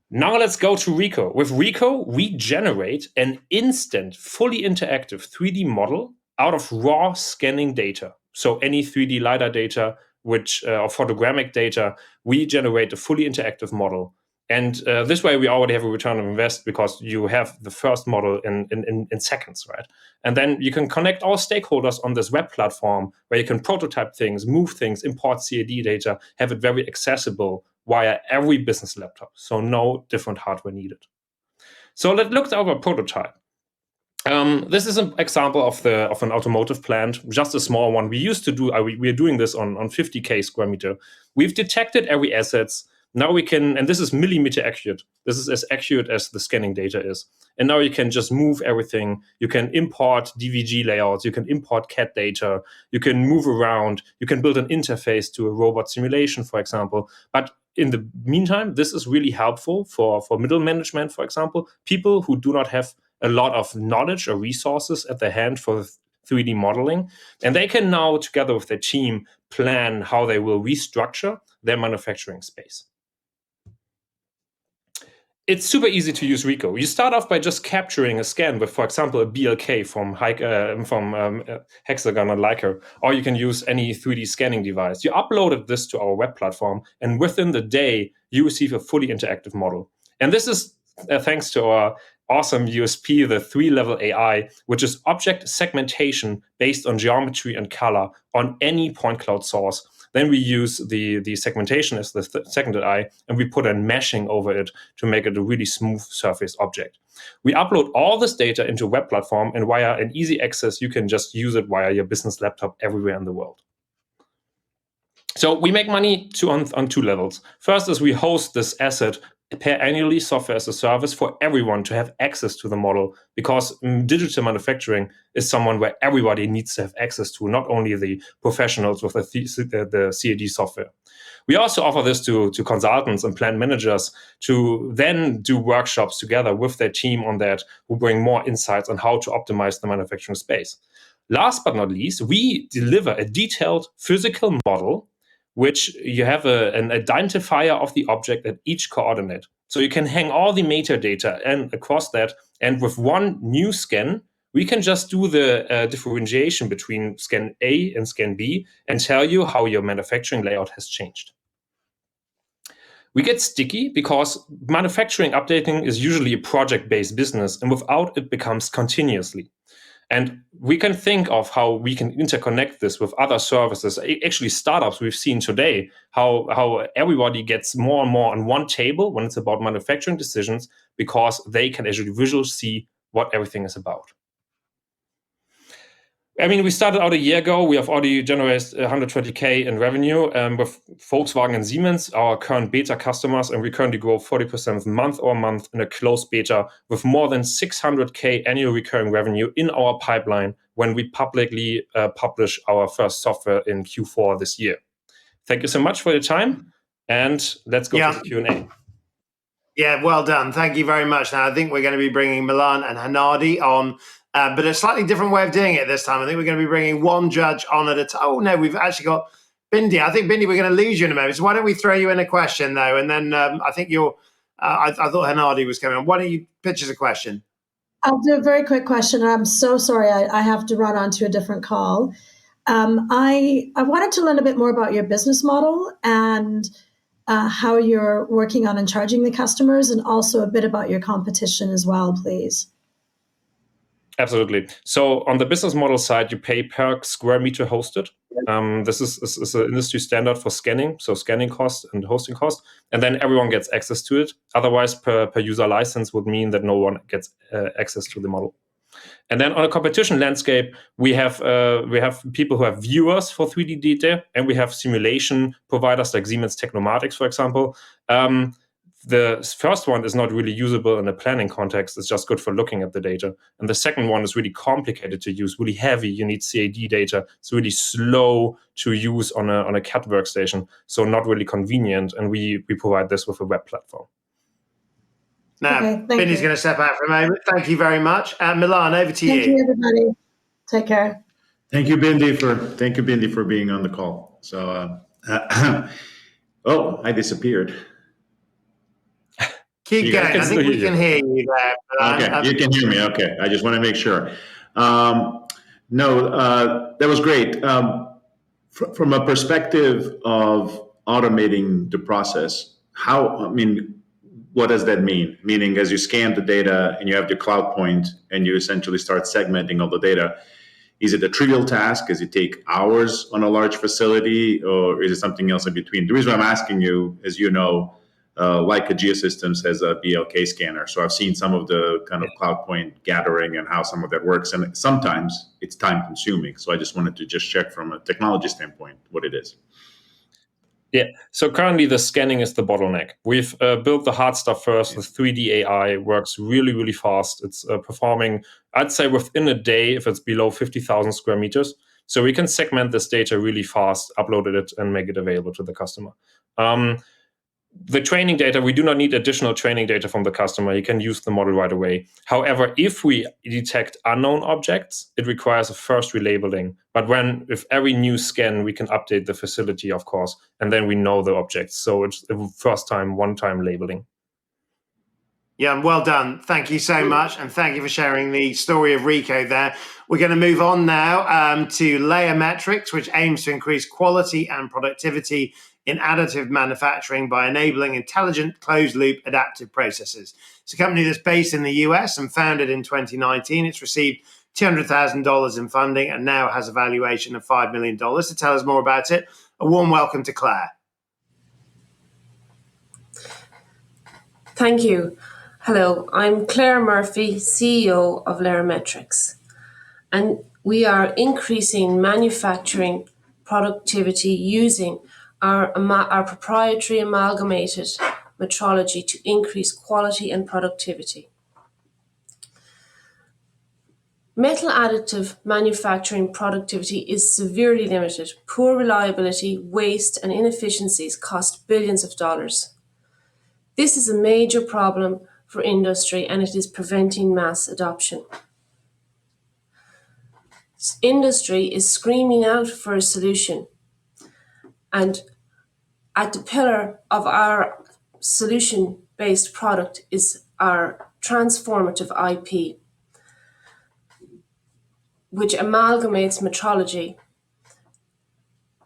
Speaker 19: Now let's go to Ricoh. With Ricoh, we generate an instant, fully interactive 3D model out of raw scanning data. So any 3D LiDAR data, or photogrammic data, we generate a fully interactive model. And this way, we already have a return on invest because you have the first model in seconds, right? And then you can connect all stakeholders on this web platform where you can prototype things, move things, import CAD data, have it very accessible via every business laptop. So no different hardware needed. So let's look at our prototype. This is an example of an automotive plant, just a small one. We used to do, we are doing this on 50K square meter. We've detected every assets. Now we can, and this is millimeter accurate. This is as accurate as the scanning data is. And now you can just move everything. You can import DVG layouts. You can import CAD data. You can move around. You can build an interface to a robot simulation, for example. But in the meantime, this is really helpful for middle management, for example, people who do not have a lot of knowledge or resources at their hand for 3D modeling. And they can now, together with their team, plan how they will restructure their manufacturing space. It's super easy to use Ricoh. You start off by just capturing a scan with, for example, a BLK from Hexagon or Leica, or you can use any 3D scanning device. You uploaded this to our web platform, and within the day, you receive a fully interactive model. And this is thanks to our awesome USP, the 3-level AI, which is object segmentation based on geometry and color on any point cloud source. Then we use the segmentation as the second AI, and we put a meshing over it to make it a really smooth surface object. We upload all this data into a web platform, and via an easy access, you can just use it via your business laptop everywhere in the world. So we make money on 2 levels. First is we host this asset pay annually software as a service for everyone to have access to the model, because digital manufacturing is someone where everybody needs to have access to, not only the professionals with the CAD software. We also offer this to consultants and plant managers to then do workshops together with their team on that, who bring more insights on how to optimize the manufacturing space. Last but not least, we deliver a detailed physical model which you have an identifier of the object at each coordinate. So you can hang all the metadata and across that, and with one new scan, we can just do the differentiation between scan A and scan B and tell you how your manufacturing layout has changed. We get sticky because manufacturing updating is usually a project-based business, and without it becomes continuously. And we can think of how we can interconnect this with other services. Actually, startups we've seen today, how everybody gets more and more on one table when it's about manufacturing decisions, because they can actually visually see what everything is about. I mean, we started out a year ago. We have already generated 120K in revenue with Volkswagen and Siemens, our current beta customers, and we currently grow 40% month-over-month in a closed beta with more than 600K annual recurring revenue in our pipeline when we publicly publish our first software in Q4 this year. Thank you so much for your time, and let's go to the Q&A.
Speaker 2: Yeah, well done. Thank you very much. Now, I think we're going to be bringing Milan and Hannadi on, but a slightly different way of doing it this time. I think we're going to be bringing one judge on at a time. Oh, no, we've actually got Bindi. I think, Bindi, we're going to lose you in a moment. So why don't we throw you in a question, though? And then I think I thought Hannadi was coming on. Why don't you pitch us a question?
Speaker 8: I'll do a very quick question. I'm so sorry. I have to run on to a different call. I wanted to learn a bit more about your business model and how you're working on and charging the customers, and also a bit about your competition as well, please.
Speaker 19: Absolutely. So on the business model side, you pay per square meter hosted. This is an industry standard for scanning, so scanning cost and hosting cost, and then everyone gets access to it. Otherwise, per user license would mean that no one gets access to the model. And then on a competition landscape, we have people who have viewers for 3D data, and we have simulation providers like Siemens Technomatics, for example. The first one is not really usable in a planning context. It's just good for looking at the data. And the second one is really complicated to use, really heavy. You need CAD data. It's really slow to use on a CAD workstation, so not really convenient. And we provide this with a web platform.
Speaker 2: Now, Bindy's going to step out for a moment. Thank you very much. Milan, over to you.
Speaker 8: Thank you, everybody. Take care.
Speaker 4: Thank you, Bindy, for being on the call. So, oh, I disappeared.
Speaker 2: Keep going. I think we can hear you there.
Speaker 4: Okay, you can hear me. Okay, I just want to make sure. That was great. From a perspective of automating the process, what does that mean? Meaning, as you scan the data and you have the cloud point and you essentially start segmenting all the data, is it a trivial task? Does it take hours on a large facility, or is it something else in between? The reason I'm asking you, as you know, Leica Geosystems has a BLK scanner. So I've seen some of the kind of cloud point gathering and how some of that works. And sometimes it's time consuming. So I just wanted to just check from a technology standpoint what it is.
Speaker 19: Yeah, so currently the scanning is the bottleneck. We've built the hard stuff first. The 3D AI works really, really fast. It's performing, I'd say, within a day if it's below 50,000 square meters. So we can segment this data really fast, upload it, and make it available to the customer. The training data, we do not need additional training data from the customer. You can use the model right away. However, if we detect unknown objects, it requires a first relabeling. But if every new scan, we can update the facility, of course, and then we know the objects. So it's a one-time labeling.
Speaker 2: Yeah, well done. Thank you so much. And thank you for sharing the story of Ricoh there. We're going to move on now to Layer Metrics, which aims to increase quality and productivity in additive manufacturing by enabling intelligent closed-loop adaptive processes. It's a company that's based in the US and founded in 2019. It's received $200,000 in funding and now has a valuation of $5 million. To tell us more about it, a warm welcome to Claire.
Speaker 20: Thank you. Hello, I'm Claire Murphy, CEO of Layer Metrics, and we are increasing manufacturing productivity using our proprietary amalgamated metrology to increase quality and productivity. Metal additive manufacturing productivity is severely limited. Poor reliability, waste, and inefficiencies cost billions of dollars. This is a major problem for industry, and it is preventing mass adoption. Industry is screaming out for a solution, and at the pillar of our solution-based product is our transformative IP, which amalgamates metrology.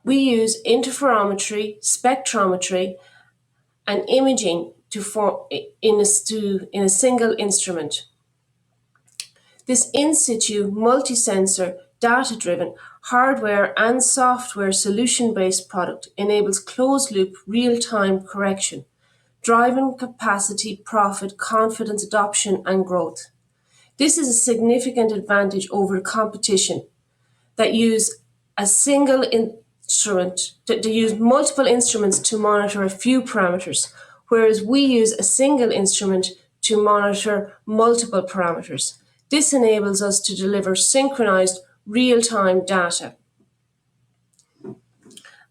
Speaker 20: We use interferometry, spectrometry, and imaging to form in a single instrument. This in-situ, multi-sensor, data-driven, hardware and software solution-based product enables closed-loop, real-time correction, driving capacity, profit, confidence, adoption, and growth. This is a significant advantage over competition that use a single instrument, to use multiple instruments to monitor a few parameters, whereas we use a single instrument to monitor multiple parameters. This enables us to deliver synchronized real-time data.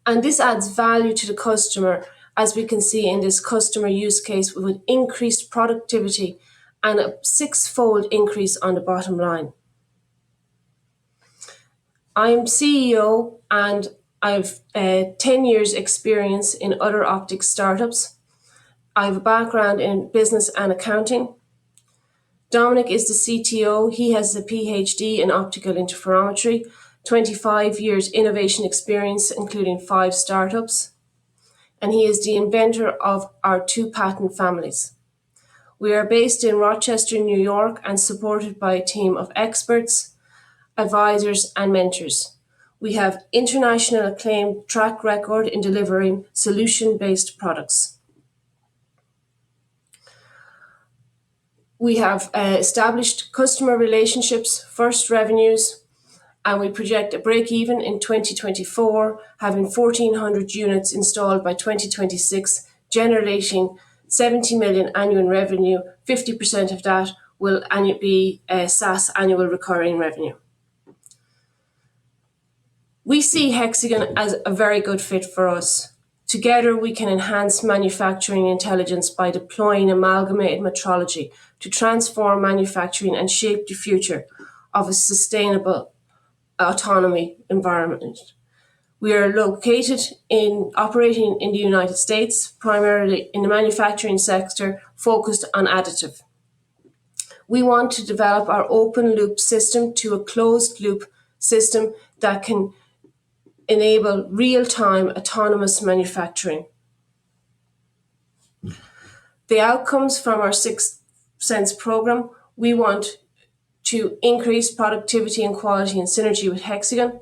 Speaker 20: And this adds value to the customer, as we can see in this customer use case, with increased productivity and a 6-fold increase on the bottom line. I'm CEO and I've 10 years experience in other optics startups. I have a background in business and accounting. Dominic is the CTO. He has a PhD in optical interferometry, 25 years innovation experience, including 5 startups. And he is the inventor of our 2 patent families. We are based in Rochester, New York, and supported by a team of experts, advisors, and mentors. We have international acclaimed track record in delivering solution-based products. We have established customer relationships, first revenues, and we project a break-even in 2024, having 1,400 units installed by 2026, generating 70 million annual revenue. 50% of that will be SaaS annual recurring revenue. We see Hexagon as a very good fit for us. Together, we can enhance manufacturing intelligence by deploying amalgamated metrology to transform manufacturing and shape the future of a sustainable autonomy environment. We are operating in the United States, primarily in the manufacturing sector, focused on additive. We want to develop our open loop system to a closed loop system that can enable real-time autonomous manufacturing. The outcomes from our 6 Sense program, we want to increase productivity and quality and synergy with Hexagon.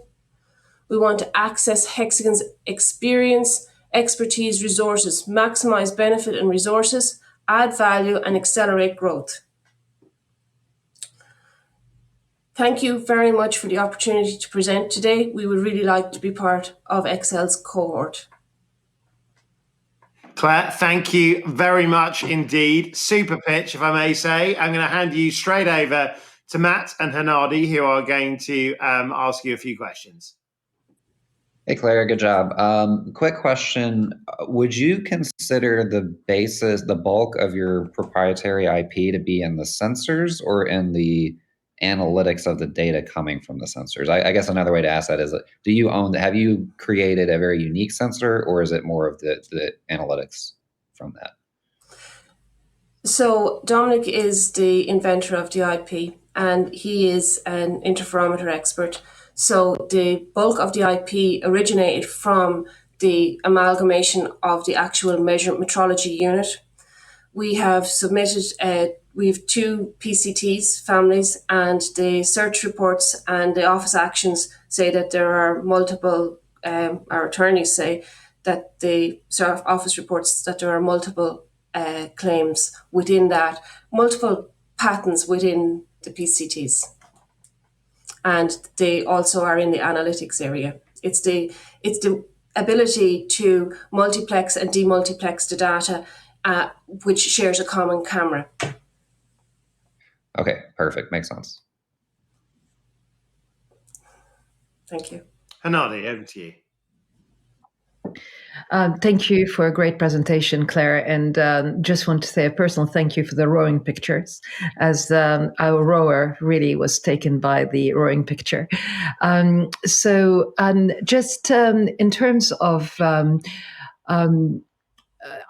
Speaker 20: We want to access Hexagon's experience, expertise, resources, maximize benefit and resources, add value, and accelerate growth. Thank you very much for the opportunity to present today. We would really like to be part of Excel's cohort.
Speaker 2: Claire, thank you very much indeed. Super pitch, if I may say. I'm going to hand you straight over to Matt and Hannadi, who are going to ask you a few questions.
Speaker 10: Hey, Claire, good job. Quick question. Would you consider the bulk of your proprietary IP to be in the sensors or in the analytics of the data coming from the sensors? I guess another way to ask that is, have you created a very unique sensor, or is it more of the analytics from that?
Speaker 20: So Dominic is the inventor of the IP, and he is an interferometer expert. So the bulk of the IP originated from the amalgamation of the actual metrology unit. We have submitted, we have 2 PCTs families, and the search reports and the office actions say that there are multiple, our attorneys say that the office reports that there are multiple claims within that, multiple patents within the PCTs. And they also are in the analytics area. It's the ability to multiplex and demultiplex the data, which shares a common camera.
Speaker 10: Okay, perfect. Makes sense.
Speaker 20: Thank you.
Speaker 2: Hannadi, over to you.
Speaker 11: Thank you for a great presentation, Claire, and just want to say a personal thank you for the rowing pictures, as our rower really was taken by the rowing picture. Just in terms of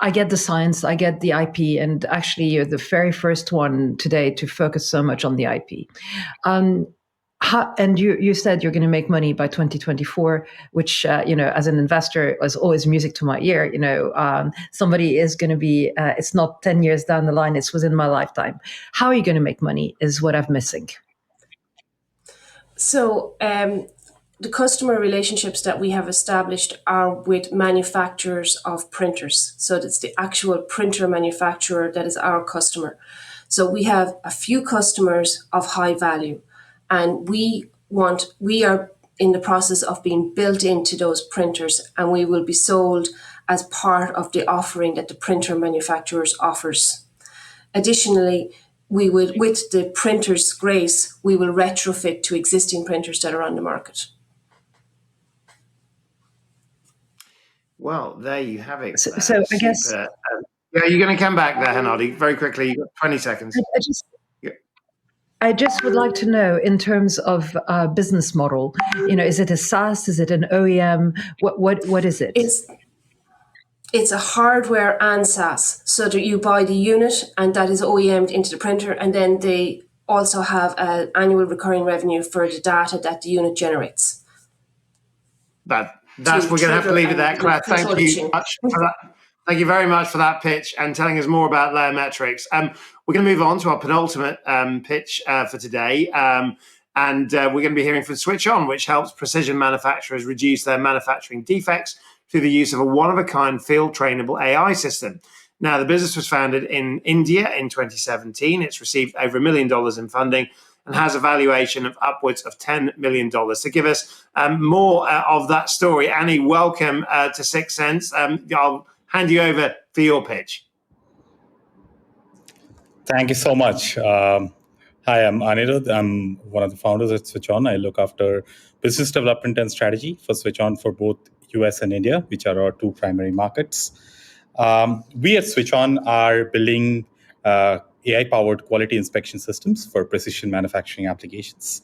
Speaker 11: I get the science, I get the IP, and actually you're the very first one today to focus so much on the IP. And you said you're going to make money by 2024, which, as an investor was always music to my ear. Somebody is going to be, it's not 10 years down the line, it's within my lifetime. How are you going to make money is what I'm missing.
Speaker 20: So the customer relationships that we have established are with manufacturers of printers. So it's the actual printer manufacturer that is our customer. So we have a few customers of high value, and we are in the process of being built into those printers, and we will be sold as part of the offering that the printer manufacturers offers. Additionally, we will, with the printer's grace, we will retrofit to existing printers that are on the market.
Speaker 2: Well, there you have it.
Speaker 11: So I guess...
Speaker 2: yeah, you're going to come back there, Hannadi, very quickly. You've got 20 seconds.
Speaker 11: I just would like to know, in terms of business model, is it a SaaS? Is it an OEM? What is it?
Speaker 20: It's a hardware and SaaS. So that you buy the unit, and that is OEM'd into the printer, and then they also have an annual recurring revenue for the data that the unit generates.
Speaker 2: We're going to have to leave it there, Claire. Thank you much for that. Thank you very much for that pitch and telling us more about layer metrics. We're going to move on to our penultimate pitch for today. And we're going to be hearing from Switch On, which helps precision manufacturers reduce their manufacturing defects through the use of a one-of-a-kind field-trainable AI system. Now, the business was founded in India in 2017. It's received over $1 million in funding and has a valuation of upwards of $10 million. To give us more of that story, Annie, welcome to Sixth Sense. I'll hand you over for your pitch.
Speaker 21: Thank you so much. Hi, I'm Anirudh. I'm one of the founders at Switch On. I look after business development and strategy for Switch On for both US and India, which are our two primary markets. We at Switch On are building AI-powered quality inspection systems for precision manufacturing applications.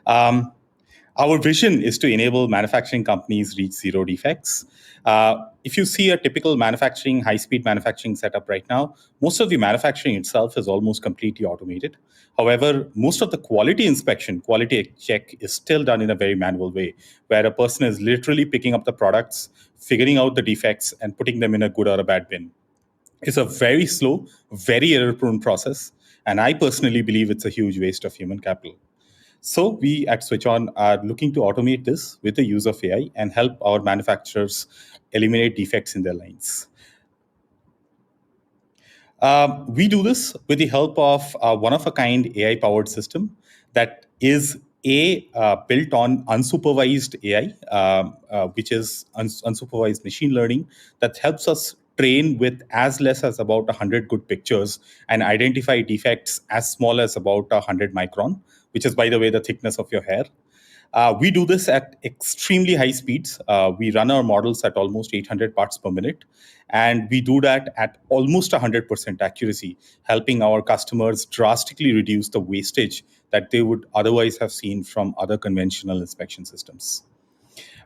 Speaker 21: Our vision is to enable manufacturing companies reach zero defects. If you see a typical manufacturing, high-speed manufacturing setup right now, most of the manufacturing itself is almost completely automated. However, most of the quality inspection, quality check is still done in a very manual way, where a person is literally picking up the products, figuring out the defects, and putting them in a good or a bad bin. It's a very slow, very error-prone process, and I personally believe it's a huge waste of human capital. So we at Switch On are looking to automate this with the use of AI and help our manufacturers eliminate defects in their lines. We do this with the help of a one-of-a-kind AI-powered system that is built on unsupervised AI, which is unsupervised machine learning that helps us train with as less as about 100 good pictures and identify defects as small as about 100 micron, which is, by the way, the thickness of your hair. We do this at extremely high speeds. We run our models at almost 800 parts per minute, and we do that at almost 100% accuracy, helping our customers drastically reduce the wastage that they would otherwise have seen from other conventional inspection systems.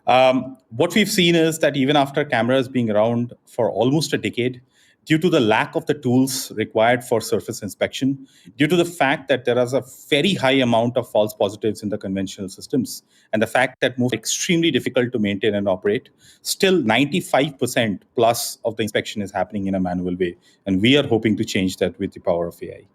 Speaker 21: What we've seen is that even after cameras being around for almost a decade, due to the lack of the tools required for surface inspection, due to the fact that there is a very high amount of false positives in the conventional systems, and the fact that most are extremely difficult to maintain and operate, still 95% plus of the inspection is happening in a manual way. And we are hoping to change that with the power of AI.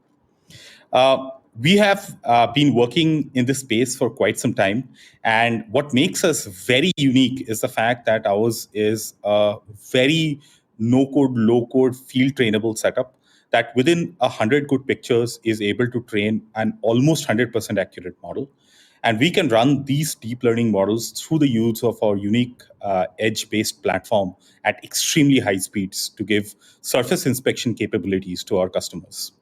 Speaker 21: We have been working in this space for quite some time. And what makes us very unique is the fact that ours is a very no-code, low-code, field-trainable setup that within 100 good pictures is able to train an almost 100% accurate model. And we can run these deep learning models through the use of our unique edge-based platform at extremely high speeds to give surface inspection capabilities to our customers.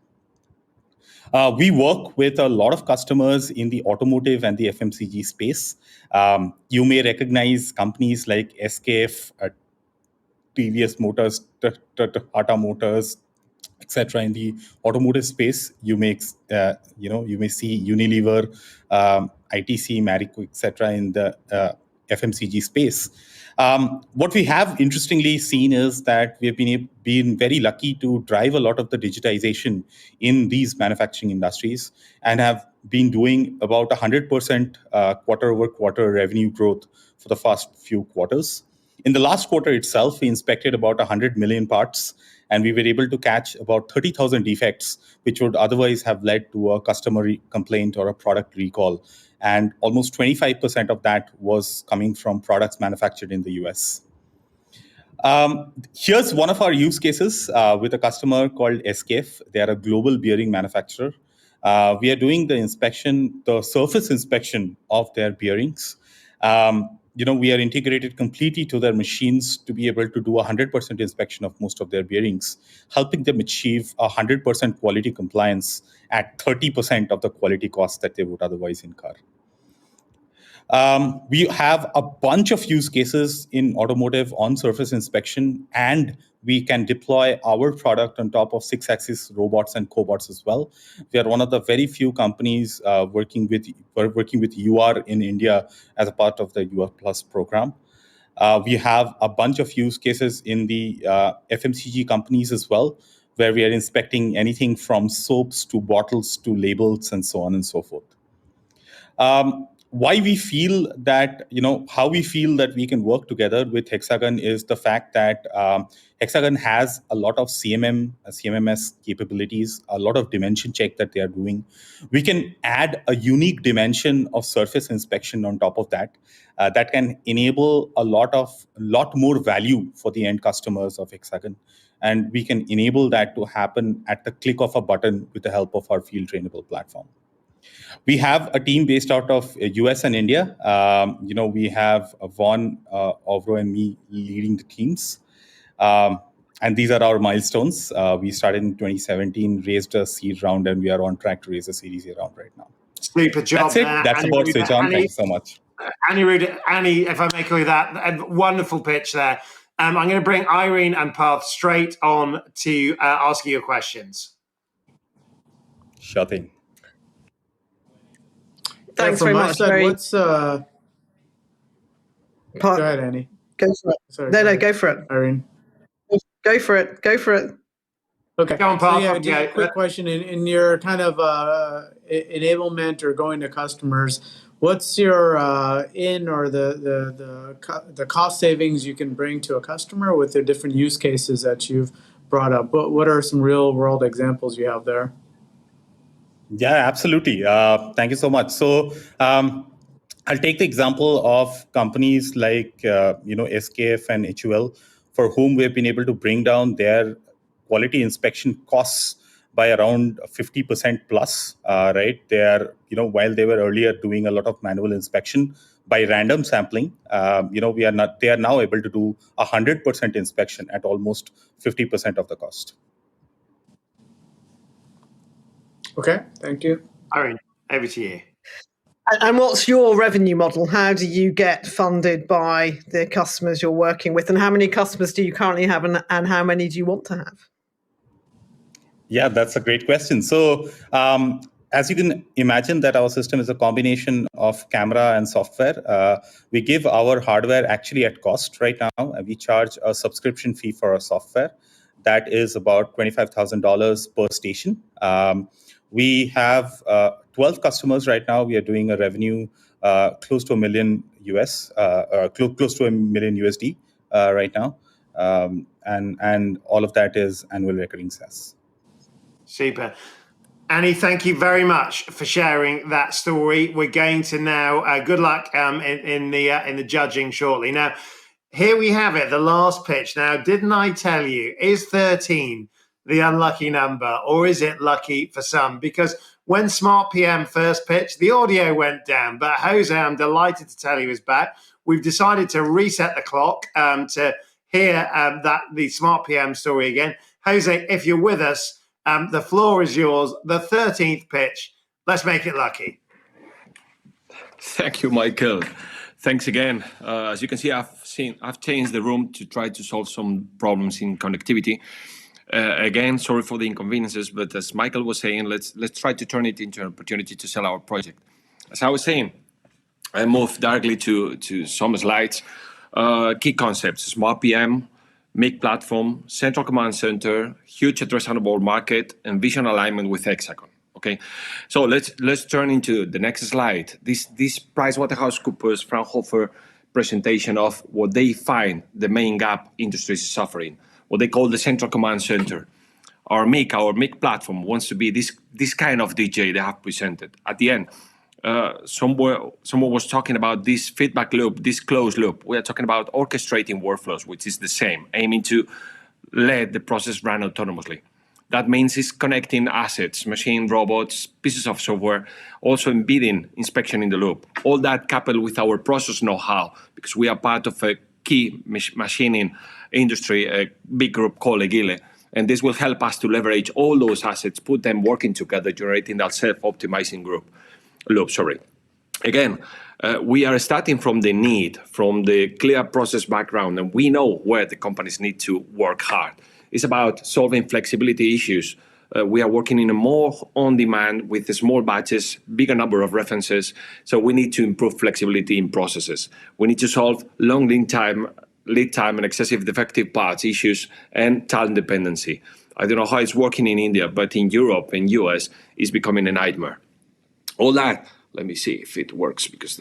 Speaker 21: We work with a lot of customers in the automotive and the FMCG space. You may recognize companies like SKF, TVS Motors, Tata Motors, etc. In the automotive space, you may see Unilever, ITC, Marico, etc. in the FMCG space. What we have interestingly seen is that we have been very lucky to drive a lot of the digitization in these manufacturing industries and have been doing about 100% quarter-over-quarter revenue growth for the first few quarters. In the last quarter itself, we inspected about 100 million parts, and we were able to catch about 30,000 defects, which would otherwise have led to a customer complaint or a product recall. And almost 25% of that was coming from products manufactured in the US. Here's one of our use cases with a customer called SKF. They are a global bearing manufacturer. We are doing the surface inspection of their bearings. We are integrated completely to their machines to be able to do 100% inspection of most of their bearings, helping them achieve 100% quality compliance at 30% of the quality costs that they would otherwise incur. We have a bunch of use cases in automotive on surface inspection, and we can deploy our product on top of 6-axis robots and cobots as well. We are one of the very few companies working with UR in India as a part of the UR Plus program. We have a bunch of use cases in the FMCG companies as well, where we are inspecting anything from soaps to bottles to labels and so on and so forth. why we feel that, how we feel that we can work together with Hexagon is the fact that Hexagon has a lot of CMMS capabilities, a lot of dimension check that they are doing. We can add a unique dimension of surface inspection on top of that, that can enable a lot more value for the end customers of Hexagon. And we can enable that to happen at the click of a button with the help of our field trainable platform. We have a team based out of US and India. We have Vaughn, Ovro, and me leading the teams. And these are our milestones. We started in 2017, raised a seed round, and we are on track to raise a Series A round right now.
Speaker 2: Super job.
Speaker 21: That's it. That's about Switch On. Thank you so much.
Speaker 2: Annie, if I may call you that, a wonderful pitch there. I'm going to bring Irene and Parth straight on to ask you your questions.
Speaker 21: Sure thing.
Speaker 6: Thanks very much.
Speaker 3: What's Go ahead, Annie.
Speaker 6: Go for it.
Speaker 3: Sorry,
Speaker 6: no, go for it.
Speaker 3: Irene.
Speaker 6: Go for it.
Speaker 3: Okay.
Speaker 2: Go on, Parth.
Speaker 3: So, just a quick question. In your kind of enablement or going to customers, what's your the cost savings you can bring to a customer with the different use cases that you've brought up? What are some real world examples you have there?
Speaker 21: Yeah, absolutely. Thank you so much. So I'll take the example of companies like SKF and HUL, for whom we've been able to bring down their quality inspection costs by around 50% plus. Right? They are, while they were earlier doing a lot of manual inspection by random sampling, they are now able to do 100% inspection at almost 50% of the cost.
Speaker 3: Okay, thank you.
Speaker 2: Irene, over to you.
Speaker 6: And what's your revenue model? How do you get funded by the customers you're working with? And how many customers do you currently have, and how many do you want to have?
Speaker 21: Yeah, that's a great question. So as you can imagine, that our system is a combination of camera and software. We give our hardware actually at cost right now, and we charge a subscription fee for our software. That is about $25,000 per station. We have 12 customers right now. We are doing a revenue close to $1 million US, close to $1 million USD right now. And all of that is annual recurring SaaS.
Speaker 2: Super. Annie, thank you very much for sharing that story. We're going to now, good luck in the judging shortly. Now, here we have it, the last pitch. Now, didn't I tell you, is 13 the unlucky number, or is it lucky for some? Because when Smart PM first pitched, the audio went down, but Jose, I'm delighted to tell you, is back. We've decided to reset the clock to hear the Smart PM story again. Jose, if you're with us, the floor is yours. The 13th pitch. Let's make it lucky.
Speaker 17: Thank you, Michael. Thanks again. As you can see, I've changed the room to try to solve some problems in connectivity. Again, sorry for the inconveniences, but as Michael was saying, let's try to turn it into an opportunity to sell our project. As I was saying, I moved directly to some slides. Key concepts: Smart PM, Mig Platform, Central Command Center, huge addressable market, and vision alignment with Hexagon. Okay, so let's turn into the next slide. This PricewaterhouseCoopers Fraunhofer presentation of what they find the main gap industry is suffering, what they call the Central Command Center. Our Mig Platform wants to be this kind of DJ they have presented. At the end, someone was talking about this feedback loop, this closed loop. We are talking about orchestrating workflows, which is the same, aiming to let the process run autonomously. That means it's connecting assets, machine, robots, pieces of software, also embedding inspection in the loop. All that coupled with our process know-how, because we are part of a key machining industry, a big group called Agile. And this will help us to leverage all those assets, put them working together, generating that self-optimizing loop. Again, we are starting from the need, from the clear process background, and we know where the companies need to work hard. It's about solving flexibility issues. We are working in a more on-demand with the small batches, bigger number of references. So we need to improve flexibility in processes. We need to solve long lead time and excessive defective parts issues and talent dependency. I don't know how it's working in India, but in Europe and US, it's becoming a nightmare. All that let me see if it works, because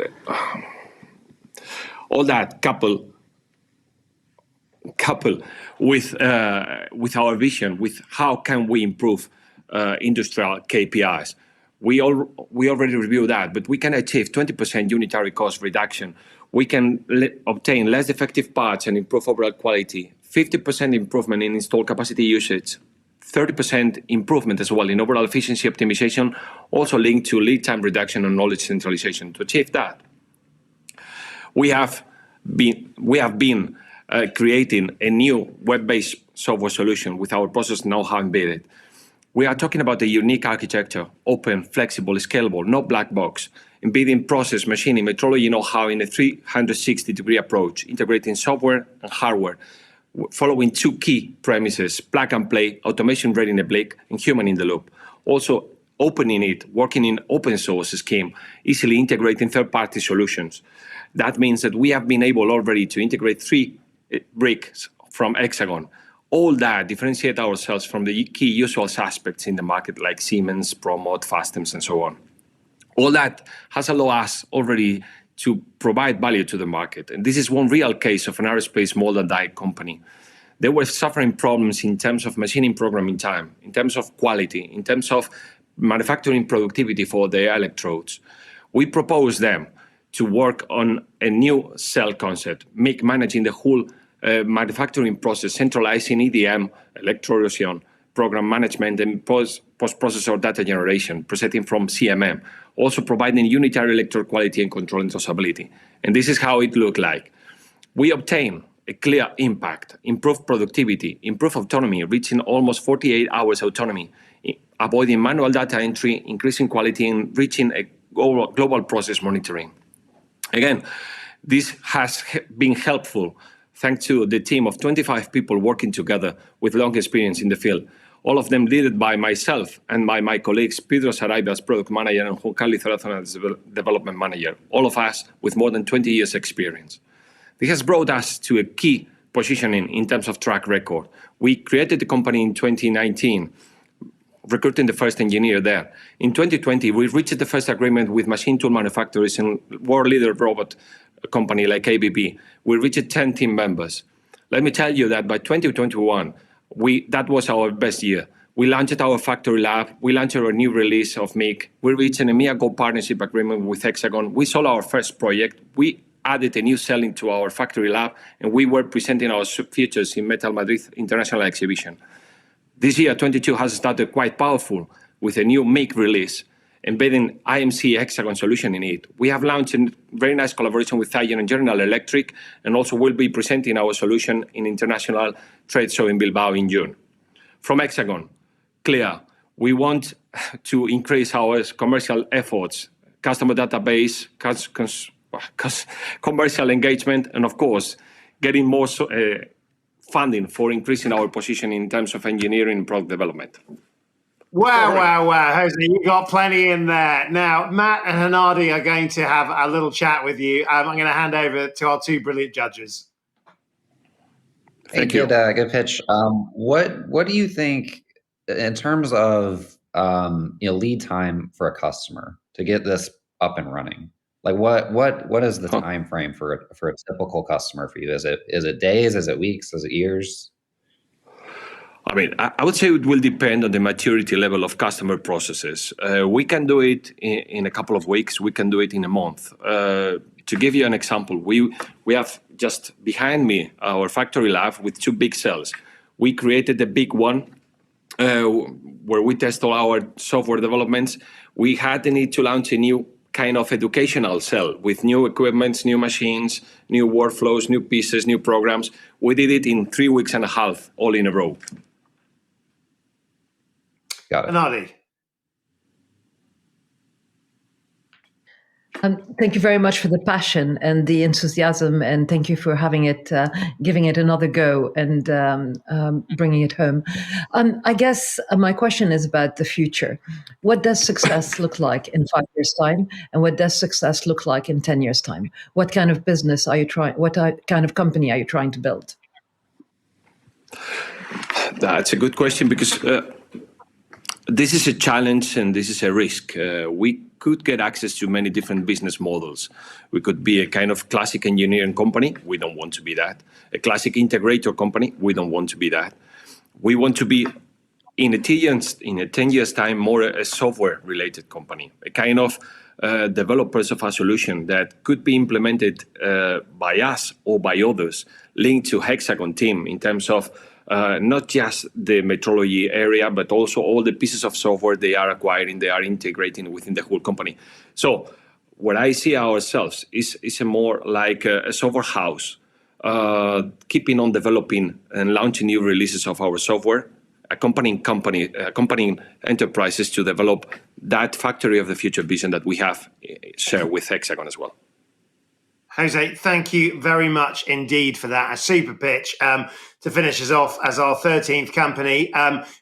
Speaker 17: all that couple with our vision, with how can we improve industrial KPIs. We already reviewed that, but we can achieve 20% unitary cost reduction. We can obtain less defective parts and improve overall quality, 50% improvement in installed capacity usage, 30% improvement as well in overall efficiency optimization, also linked to lead time reduction and knowledge centralization. To achieve that, we have been creating a new web-based software solution with our process know-how embedded. We are talking about a unique architecture, open, flexible, scalable, no black box, embedding process, machining, metrology know-how in a 360-degree approach, integrating software and hardware, following two key premises: plug and play, automation ready in a blink, and human in the loop. Also opening it, working in open source scheme, easily integrating third-party solutions. That means that we have been able already to integrate 3 bricks from Hexagon. All that differentiate ourselves from the key usual suspects in the market like Siemens, Promot, Fastems, and so on. All that has allowed us already to provide value to the market. And this is one real case of an aerospace mold and die company. They were suffering problems in terms of machining programming time, in terms of quality, in terms of manufacturing productivity for their electrodes. We proposed them to work on a new cell concept, managing the whole manufacturing process, centralizing EDM, electroerosion, program management, and post-processor data generation, presenting from CMM, also providing unitary electrode quality and control and traceability. And this is how it looked like. We obtain a clear impact, improved productivity, improved autonomy, reaching almost 48 hours autonomy, avoiding manual data entry, increasing quality, and reaching a global process monitoring. Again, this has been helpful thanks to the team of 25 people working together with long experience in the field, all of them led by myself and by my colleagues, Pedro Saraiva as product manager and Juan Carlos Zorazón as development manager, all of us with more than 20 years experience. This has brought us to a key positioning in terms of track record. We created the company in 2019, recruiting the first engineer there. In 2020, we reached the first agreement with machine tool manufacturers and world leader robot company like ABB. We reached 10 team members. Let me tell you that by 2021, that was our best year. We launched our factory lab. We launched our new release of Mig. We reached an EMEA Gold partnership agreement with Hexagon. We sold our first project. We added a new cell into our factory lab, and we were presenting our features in Metal Madrid International Exhibition. This year, 22, has started quite powerful with a new Mig release, embedding IMC Hexagon solution in it. We have launched a very nice collaboration with Thailand and General Electric, and also will be presenting our solution in international trade show in Bilbao in June. From Hexagon, clear, we want to increase our commercial efforts, customer database, commercial engagement, and of course, getting more funding for increasing our position in terms of engineering and product development.
Speaker 2: Wow, Jose, you got plenty in there. Now, Matt and Hanadi are going to have a little chat with you. I'm going to hand over to our two brilliant judges.
Speaker 10: Thank you. Good pitch. What do you think in terms of lead time for a customer to get this up and running? Like what is the time frame for a typical customer for you? Is it days? Is it weeks? Is it years?
Speaker 17: I mean, I would say it will depend on the maturity level of customer processes. We can do it in a couple of weeks. We can do it in a month. To give you an example, we have just behind me our factory lab with 2 big cells. We created the big one where we test all our software developments. We had the need to launch a new kind of educational cell with new equipments, new machines, new workflows, new pieces, new programs. We did it in 3 weeks and a half, all in a row.
Speaker 10: Got it.
Speaker 2: Hanadi.
Speaker 11: Thank you very much for the passion and the enthusiasm, and thank you for having it, giving it another go and bringing it home. I guess my question is about the future. What does success look like in 5 years' time, and what does success look like in 10 years' time? What kind of business are you trying? What kind of company are you trying to build?
Speaker 17: That's a good question because This is a challenge and this is a risk. We could get access to many different business models. We could be a kind of classic engineering company. We don't want to be that. A classic integrator company. We don't want to be that. We want to be, in a 10 years time, more a software-related company, a kind of developers of a solution that could be implemented by us or by others, linked to Hexagon team in terms of not just the metrology area, but also all the pieces of software they are acquiring, they are integrating within the whole company. So what I see ourselves is a more like a software house, keeping on developing and launching new releases of our software, accompanying enterprises to develop that factory of the future vision that we have shared with Hexagon as well.
Speaker 2: Jose, thank you very much indeed for that. A super pitch to finish us off as our 13th company.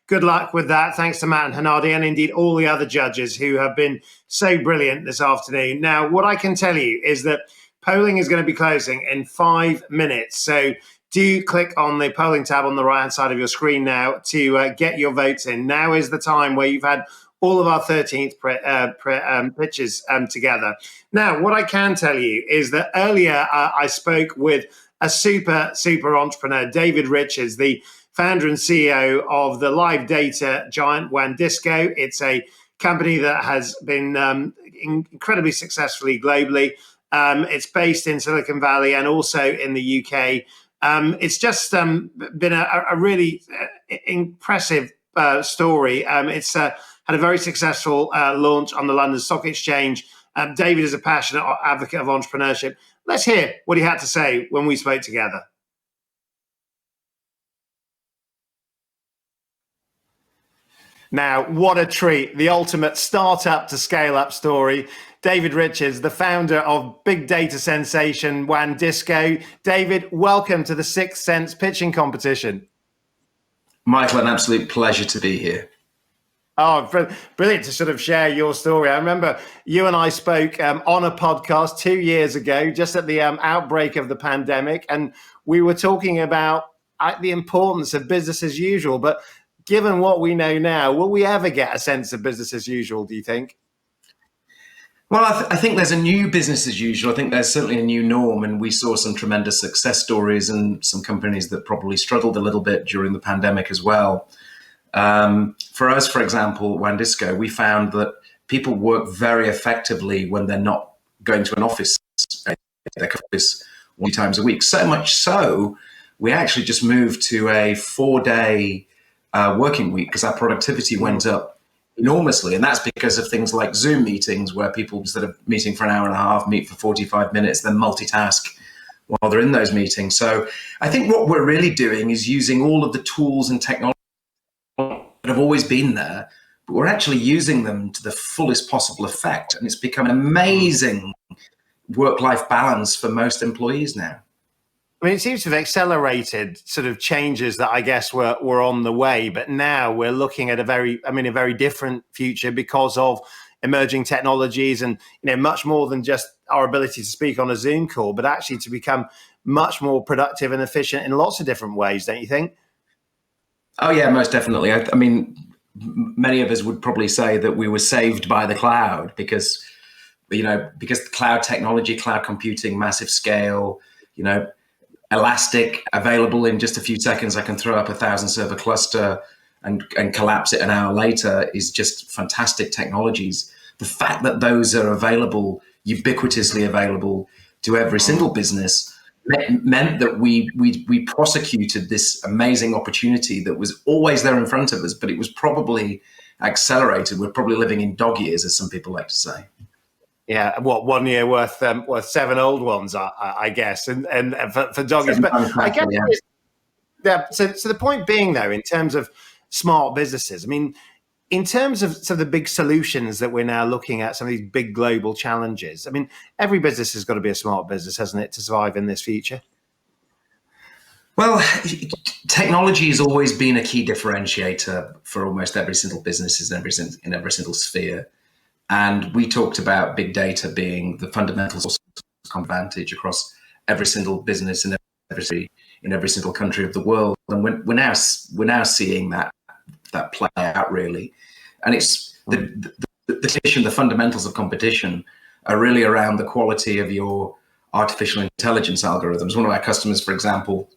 Speaker 2: Good luck with that. Thanks to Matt and Hanadi and indeed all the other judges who have been so brilliant this afternoon. Now, what I can tell you is that polling is going to be closing in 5 minutes. So do click on the polling tab on the right-hand side of your screen now to get your votes in. Now is the time where you've had all of our 13th pitches together. Now, what I can tell you is that earlier I spoke with a super entrepreneur, David Richards, the founder and CEO of the live data giant WANdisco. It's a company that has been incredibly successfully globally. It's based in Silicon Valley and also in the UK. It's just been a really impressive story. It's had a very successful launch on the London Stock Exchange. David is a passionate advocate of entrepreneurship. Let's hear what he had to say when we spoke together. Now, what a treat. The ultimate startup to scale up story. David Richards, the founder of big data sensation WANdisco. David, welcome to the Sixth Sense pitching competition.
Speaker 1: Michael, an absolute pleasure to be here.
Speaker 2: Oh, brilliant to sort of share your story. I remember you and I spoke on a podcast 2 years ago, just at the outbreak of the pandemic, and we were talking about the importance of business as usual. But given what we know now, will we ever get a sense of business as usual, do you think?
Speaker 1: Well, I think there's a new business as usual. I think there's certainly a new norm, and we saw some tremendous success stories and some companies that probably struggled a little bit during the pandemic as well. For us, for example, WANdisco, we found that people work very effectively when they're not going to an office, their office 1 times a week. So much so, we actually just moved to a 4-day working week because our productivity went up enormously. And that's because of things like Zoom meetings, where people, instead of meeting for an hour and a half, meet for 45 minutes, then multitask while they're in those meetings. So I think what we're really doing is using all of the tools and technology that have always been there, but we're actually using them to the fullest possible effect. And it's become an amazing work-life balance for most employees now.
Speaker 2: I mean, it seems to have accelerated sort of changes that I guess were on the way, but now we're looking at a very different future because of emerging technologies and, much more than just our ability to speak on a Zoom call, but actually to become much more productive and efficient in lots of different ways, don't you think?
Speaker 1: Oh, yeah, most definitely. I mean, many of us would probably say that we were saved by the cloud because the cloud technology, cloud computing, massive scale, elastic, available in just a few seconds. I can throw up 1,000 server cluster and collapse it an hour later is just fantastic technologies. The fact that those are available, ubiquitously available to every single business, meant that we prosecuted this amazing opportunity that was always there in front of us, but it was probably accelerated. We're probably living in dog years, as some people like to say.
Speaker 2: Yeah, 1 year worth 7 old ones, I guess, and for dog years. But I guess, so the point being, though, in terms of smart businesses, I mean, in terms of some of the big solutions that we're now looking at, some of these big global challenges, I mean, every business has got to be a smart business, hasn't it, to survive in this future?
Speaker 1: Well, technology has always been a key differentiator for almost every single business in every single sphere. And we talked about big data being the fundamental source of advantage across every single business in every single country of the world. And we're now seeing that play out, really. And it's the fundamentals of competition are really around the quality of your artificial intelligence algorithms. One of our customers, for example,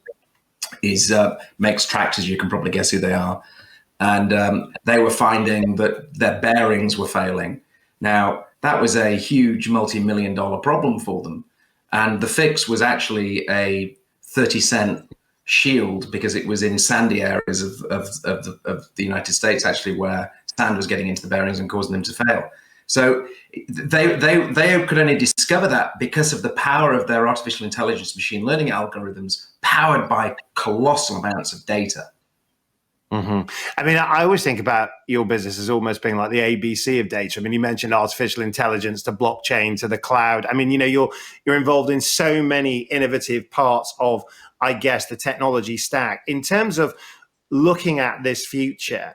Speaker 1: makes tractors. You can probably guess who they are. And they were finding that their bearings were failing. Now, that was a huge multi-million-dollar problem for them. And the fix was actually a 30-cent shield, because it was in sandy areas of the United States, actually, where sand was getting into the bearings and causing them to fail. So they could only discover that because of the power of their artificial intelligence machine learning algorithms, powered by colossal amounts of data.
Speaker 2: Mm-hmm. I mean, I always think about your business as almost being like the ABC of data. I mean, you mentioned artificial intelligence to blockchain to the cloud. I mean, you're involved in so many innovative parts of, I guess, the technology stack. In terms of looking at this future,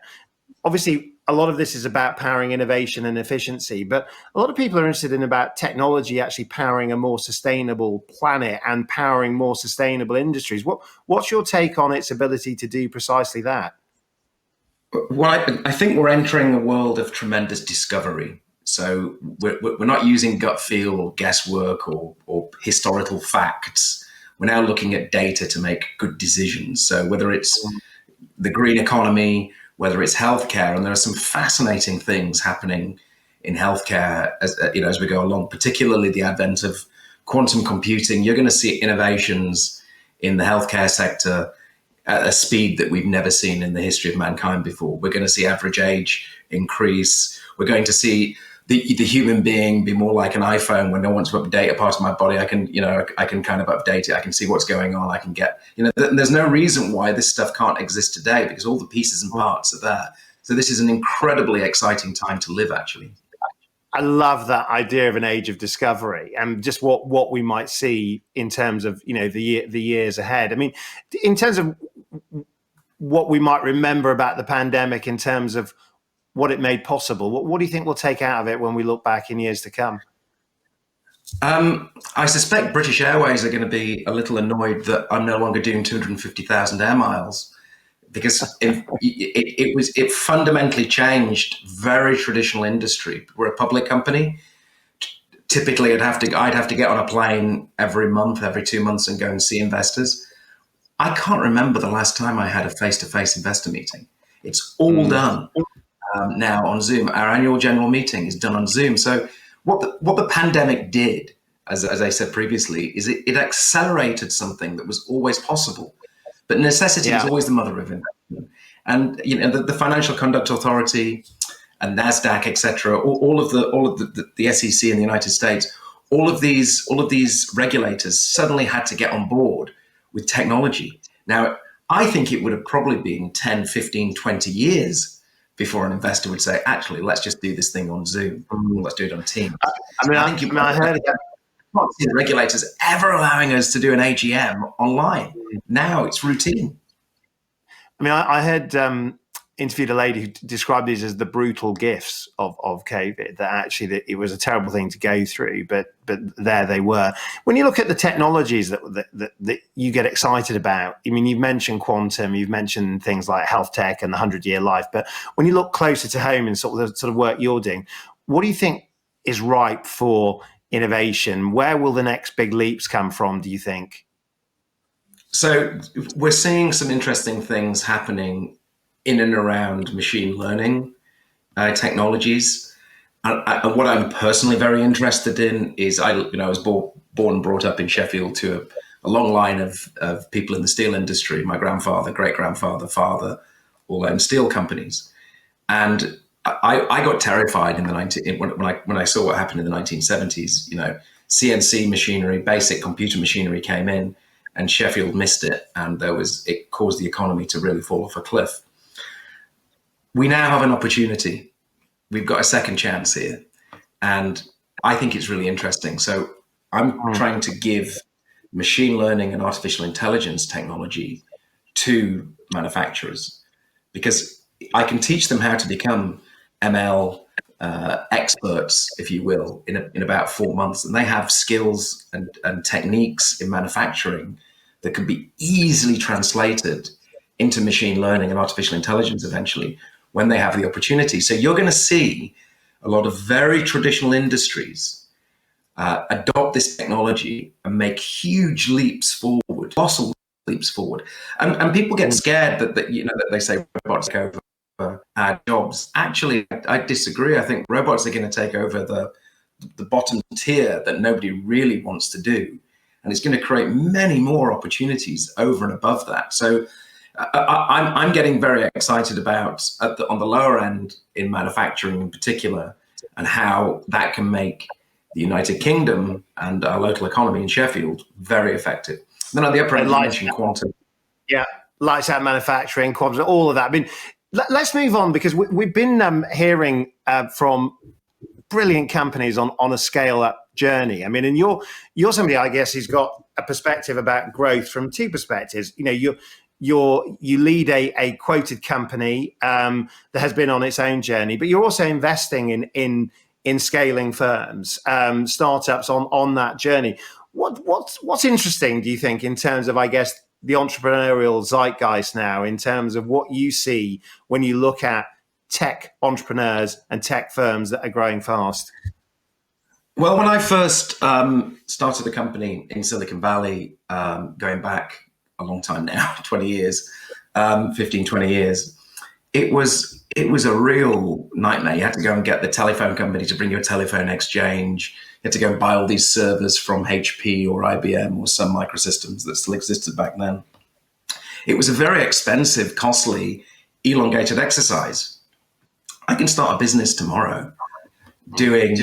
Speaker 2: obviously, a lot of this is about powering innovation and efficiency, but a lot of people are interested in about technology actually powering a more sustainable planet and powering more sustainable industries. What's your take on its ability to do precisely that?
Speaker 1: Well, I think we're entering a world of tremendous discovery. So we're not using gut feel or guesswork or historical facts. We're now looking at data to make good decisions. So whether it's the green economy, whether it's healthcare, and there are some fascinating things happening in healthcare as we go along, particularly the advent of quantum computing. You're going to see innovations in the healthcare sector at a speed that we've never seen in the history of mankind before. We're going to see average age increase. We're going to see the human being be more like an iPhone. When I want to update a part of my body, I can kind of update it. I can see what's going on. I can get, there's no reason why this stuff can't exist today, because all the pieces and parts are there. So this is an incredibly exciting time to live, actually.
Speaker 2: I love that idea of an age of discovery and just what we might see in terms of, the years ahead. I mean, in terms of what we might remember about the pandemic in terms of what it made possible, what do you think we'll take out of it when we look back in years to come?
Speaker 1: I suspect British Airways are going to be a little annoyed that I'm no longer doing 250,000 air miles, because it fundamentally changed very traditional industry. We're a public company. Typically, I'd have to get on a plane every month, every 2 months, and go and see investors. I can't remember the last time I had a face-to-face investor meeting. It's all done now on Zoom. Our annual general meeting is done on Zoom. So what the pandemic did, as I said previously, is it accelerated something that was always possible. But necessity is always the mother of invention. And the Financial Conduct Authority and NASDAQ, etc., all of the SEC in the United States, all of these regulators suddenly had to get on board with technology. Now, I think it would have probably been 10, 15, 20 years before an investor would say, actually, let's just do this thing on Zoom. Let's do it on Teams.
Speaker 2: I heard that.
Speaker 1: Not see the regulators ever allowing us to do an AGM online. Now it's routine.
Speaker 2: I mean, I had interviewed a lady who described these as the brutal gifts of COVID, that actually that it was a terrible thing to go through, but there they were. When you look at the technologies that you get excited about, I mean, you've mentioned quantum, you've mentioned things like health tech and the 100-year life, but when you look closer to home and sort of the sort of work you're doing, what do you think is ripe for innovation? Where will the next big leaps come from, do you think?
Speaker 1: So we're seeing some interesting things happening in and around machine learning technologies. And what I'm personally very interested in is, I was born and brought up in Sheffield to a long line of people in the steel industry. My grandfather, great-grandfather, father, all owned steel companies. And I got terrified when I saw what happened in the 1970s. CNC machinery, basic computer machinery came in, and Sheffield missed it, and it caused the economy to really fall off a cliff. We now have an opportunity. We've got a second chance here, and I think it's really interesting. So I'm trying to give machine learning and artificial intelligence technology to manufacturers, because I can teach them how to become ML experts, if you will, in about 4 months. And they have skills and techniques in manufacturing that can be easily translated into machine learning and artificial intelligence eventually, when they have the opportunity. So you're going to see a lot of very traditional industries adopt this technology and make huge leaps forward, colossal leaps forward. And people get scared that they say robots take over our jobs. Actually, I disagree. I think robots are going to take over the bottom tier that nobody really wants to do. And it's going to create many more opportunities over and above that. So I'm getting very excited about on the lower end in manufacturing in particular, and how that can make the United Kingdom and our local economy in Sheffield very effective. Then on the upper end, you mentioned quantum.
Speaker 2: Yeah, lights out manufacturing, quantum, all of that. I mean, let's move on, because we've been hearing from brilliant companies on a scale-up journey. I mean, and you're somebody, I guess, who's got a perspective about growth from two perspectives. You lead a quoted company that has been on its own journey, but you're also investing in scaling firms, startups on that journey. What's interesting, do you think, in terms of, I guess, the entrepreneurial zeitgeist now, in terms of what you see when you look at tech entrepreneurs and tech firms that are growing fast?
Speaker 1: Well, when I first started a company in Silicon Valley, going back a long time now, 20 years, 15, 20 years, it was a real nightmare. You had to go and get the telephone company to bring you a telephone exchange. You had to go and buy all these servers from HP or IBM or Sun Microsystems that still existed back then. It was a very expensive, costly, elongated exercise. I can start a business tomorrow doing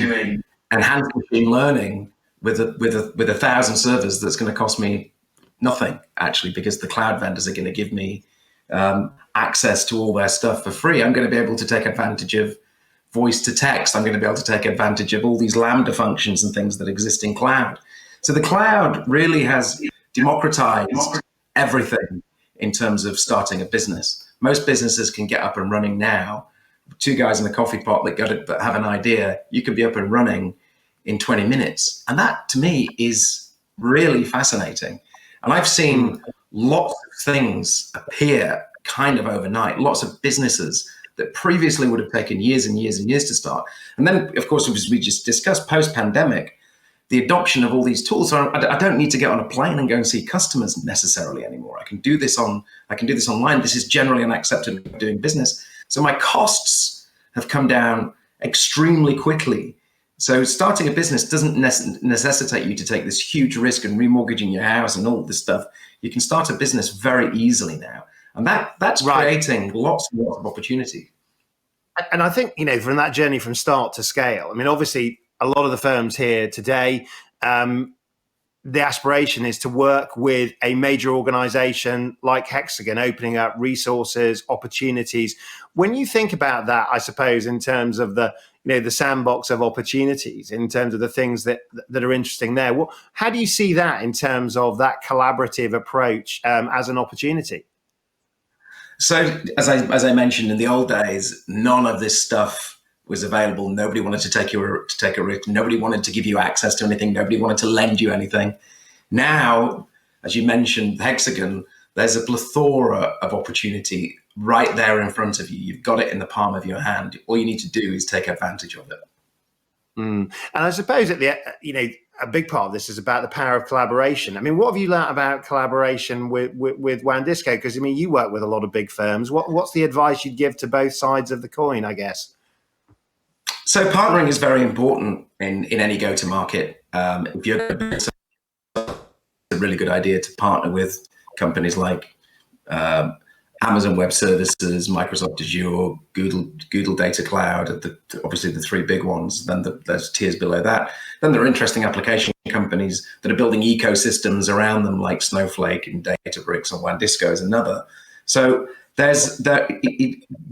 Speaker 1: enhanced machine learning with 1,000 servers that's going to cost me nothing, actually, because the cloud vendors are going to give me access to all their stuff for free. I'm going to be able to take advantage of voice to text. I'm going to be able to take advantage of all these Lambda functions and things that exist in cloud. So the cloud really has democratized everything in terms of starting a business. Most businesses can get up and running now. Two guys in a coffee pot that have an idea, you could be up and running in 20 minutes. And that, to me, is really fascinating. And I've seen lots of things appear kind of overnight, lots of businesses that previously would have taken years and years and years to start. And then, of course, as we just discussed, post-pandemic, the adoption of all these tools. So I don't need to get on a plane and go and see customers necessarily anymore. I can do this online. This is generally an accepted way of doing business. So my costs have come down extremely quickly. So starting a business doesn't necessitate you to take this huge risk and remortgaging your house and all this stuff. You can start a business very easily now. And that's creating lots and lots of opportunity.
Speaker 2: And I think, from that journey from start to scale, I mean, obviously, a lot of the firms here today, the aspiration is to work with a major organization like Hexagon, opening up resources, opportunities. When you think about that, I suppose, in terms of the sandbox of opportunities, in terms of the things that are interesting there, how do you see that in terms of that collaborative approach as an opportunity?
Speaker 1: So as I mentioned, in the old days, none of this stuff was available. Nobody wanted to take a risk. Nobody wanted to give you access to anything. Nobody wanted to lend you anything. Now, as you mentioned, Hexagon, there's a plethora of opportunity right there in front of you. You've got it in the palm of your hand. All you need to do is take advantage of it.
Speaker 2: And I suppose a big part of this is about the power of collaboration. I mean, what have you learned about collaboration with WANdisco? Because, I mean, you work with a lot of big firms. What's the advice you'd give to both sides of the coin, I guess?
Speaker 1: So partnering is very important in any go-to-market. If you're going to build something, it's a really good idea to partner with companies like Amazon Web Services, Microsoft Azure, Google Data Cloud, obviously the three big ones. Then there's tiers below that. Then there are interesting application companies that are building ecosystems around them, like Snowflake and Databricks, and WANdisco is another. So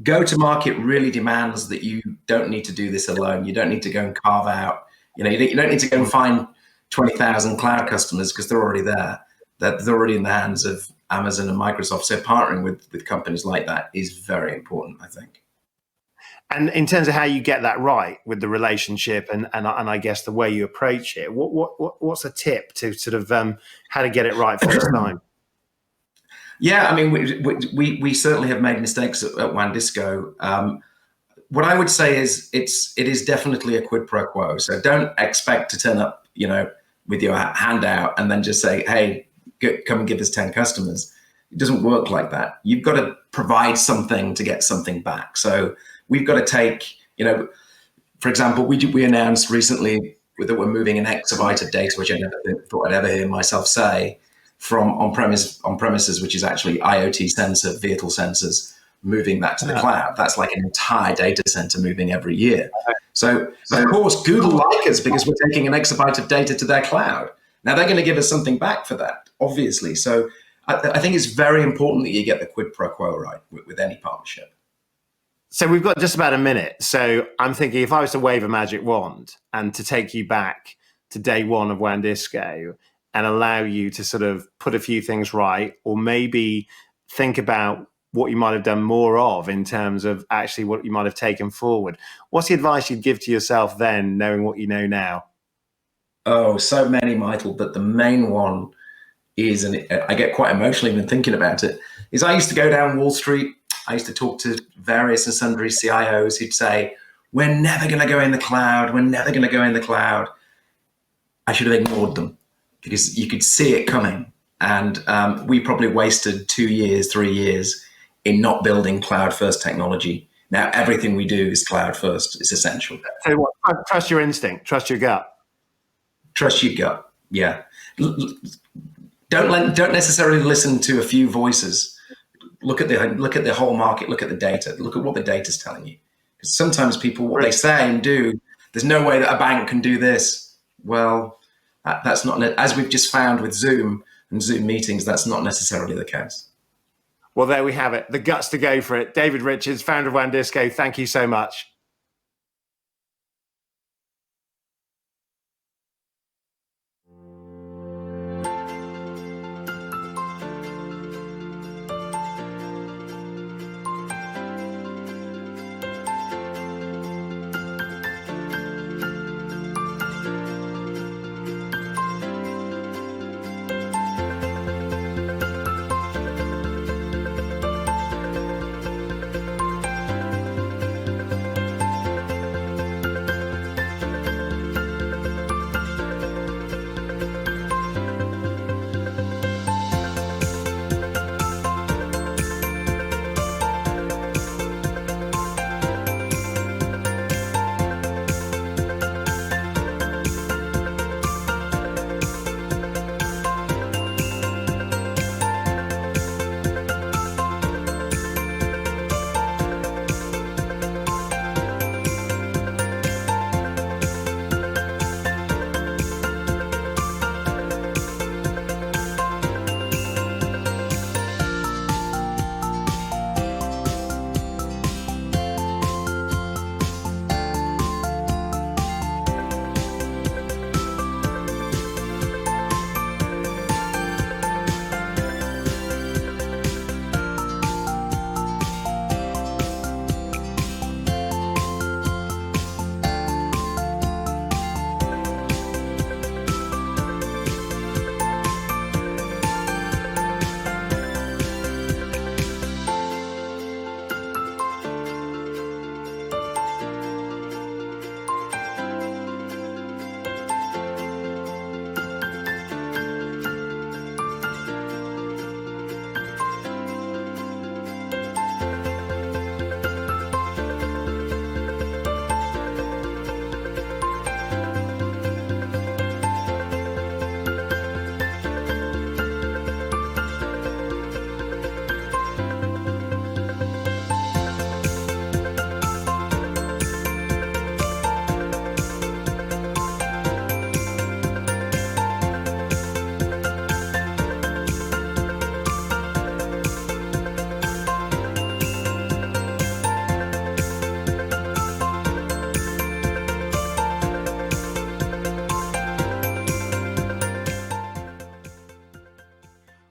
Speaker 1: go-to-market really demands that you don't need to do this alone. You don't need to go and carve out, you don't need to go and find 20,000 cloud customers, because they're already there. They're already in the hands of Amazon and Microsoft. So partnering with companies like that is very important, I think.
Speaker 2: And in terms of how you get that right with the relationship and I guess the way you approach it, what's a tip to sort of how to get it right first time?
Speaker 1: Yeah, I mean, we certainly have made mistakes at WANdisco. What I would say is it is definitely a quid pro quo. So don't expect to turn up, with your hand out and then just say, hey, come and give us 10 customers. It doesn't work like that. You've got to provide something to get something back. So we've got to take, for example, we announced recently that we're moving an exabyte of data, which I never thought I'd ever hear myself say, from on-premises, which is actually IoT sensor, vehicle sensors, moving that to the cloud. That's like an entire data center moving every year. So of course, Google like us because we're taking an exabyte of data to their cloud. Now they're going to give us something back for that, obviously. So I think it's very important that you get the quid pro quo right with any partnership.
Speaker 2: So we've got just about a minute. So I'm thinking if I was to wave a magic wand and to take you back to day one of WANdisco and allow you to sort of put a few things right, or maybe think about what you might have done more of in terms of actually what you might have taken forward, what's the advice you'd give to yourself then, knowing what you know now?
Speaker 1: Oh, so many, Michael, but the main one is, and I get quite emotional even thinking about it, is I used to go down Wall Street. I used to talk to various and sundry CIOs who'd say, we're never going to go in the cloud. We're never going to go in the cloud. I should have ignored them because you could see it coming. And we probably wasted 2 years, 3 years in not building cloud-first technology. Now, everything we do is cloud-first. It's essential.
Speaker 2: So what? Trust your instinct. Trust your gut.
Speaker 1: Trust your gut, yeah. Don't necessarily listen to a few voices. Look at the whole market. Look at the data. Look at what the data's telling you. Because sometimes people, what they say and do, there's no way that a bank can do this. Well, that's not, as we've just found with Zoom and Zoom meetings, that's not necessarily the case.
Speaker 2: Well, there we have it. The guts to go for it. David Richards, founder of WANdisco, thank you so much.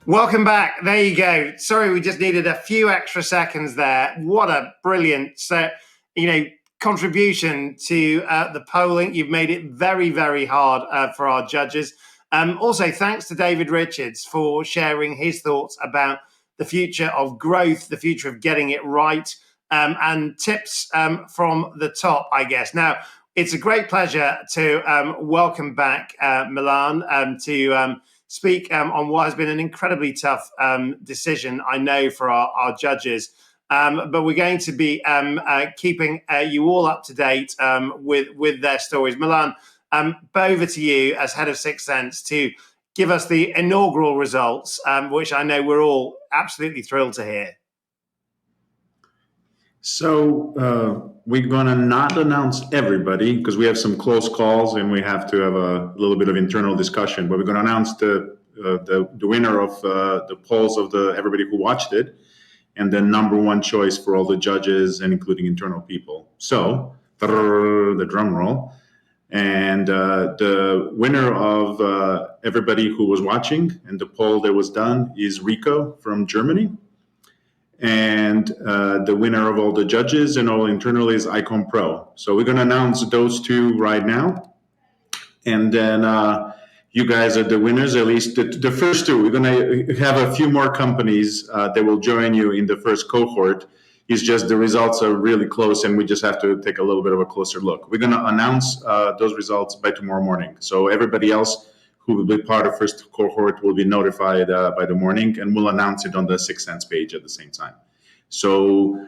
Speaker 2: Welcome back. There you go. Sorry, we just needed a few extra seconds there. What a brilliant contribution to the polling. You've made it very, very hard for our judges. Also, thanks to David Richards for sharing his thoughts about the future of growth, the future of getting it right, and tips from the top, I guess. Now, it's a great pleasure to welcome back Milan to speak on what has been an incredibly tough decision, I know, for our judges. But we're going to be keeping you all up to date with their stories. Milan, over to you as head of Sixth Sense to give us the inaugural results, which I know we're all absolutely thrilled to hear.
Speaker 4: So we're going to not announce everybody because we have some close calls and we have to have a little bit of internal discussion. But we're going to announce the winner of the polls of everybody who watched it, and then number one choice for all the judges and including internal people. So the drum roll. And the winner of everybody who was watching and the poll that was done is Rico from Germany. And the winner of all the judges and all internal is Icon Pro. So we're going to announce those two right now. And then you guys are the winners, at least the first two. We're going to have a few more companies that will join you in the first cohort. It's just the results are really close and we just have to take a little bit of a closer look. We're going to announce those results by tomorrow morning. So everybody else who will be part of first cohort will be notified by the morning, and we'll announce it on the Sixth Sense page at the same time. So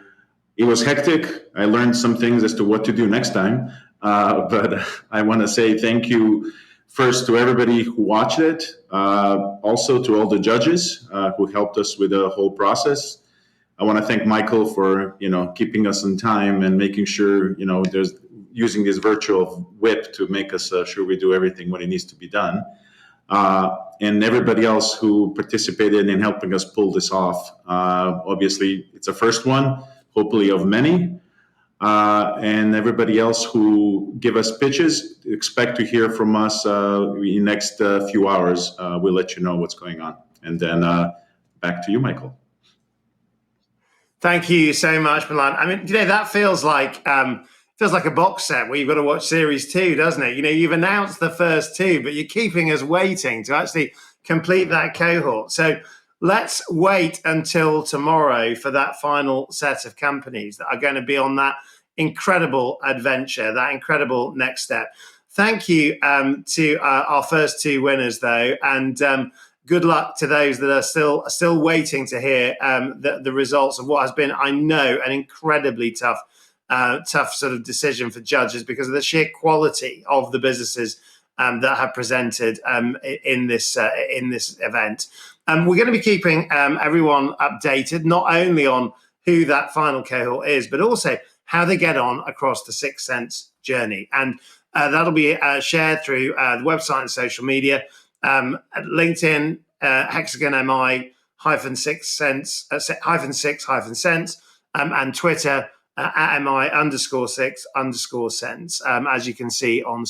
Speaker 4: it was hectic. I learned some things as to what to do next time. But I want to say thank you first to everybody who watched it, also to all the judges who helped us with the whole process. I want to thank Michael for keeping us in time and making sure there's using this virtual whip to make us sure we do everything when it needs to be done. And everybody else who participated in helping us pull this off. Obviously, it's a first one, hopefully of many. And everybody else who give us pitches, expect to hear from us in the next few hours. We'll let you know what's going on. And then back to you, Michael.
Speaker 2: Thank you so much, Milan. I mean, that feels like a box set where you've got to watch series 2, doesn't it? You've announced the first 2, but you're keeping us waiting to actually complete that cohort. So let's wait until tomorrow for that final set of companies that are going to be on that incredible adventure, that incredible next step. Thank you to our first 2 winners, though, and good luck to those that are still waiting to hear the results of what has been, I know, an incredibly tough sort of decision for judges because of the sheer quality of the businesses that have presented in this event. We're going to be keeping everyone updated, not only on who that final cohort is, but also how they get on across the Sixth Sense journey. And that'll be shared through the website and social media, LinkedIn, Hexagon MI -6 Sense, -6 and Twitter at MI_6_sense, as you can see on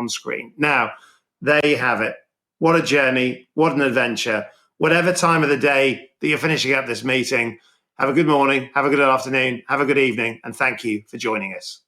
Speaker 2: screen. Now, there you have it. What a journey, what an adventure. Whatever time of the day that you're finishing up this meeting, have a good morning, have a good afternoon, have a good evening, and thank you for joining us.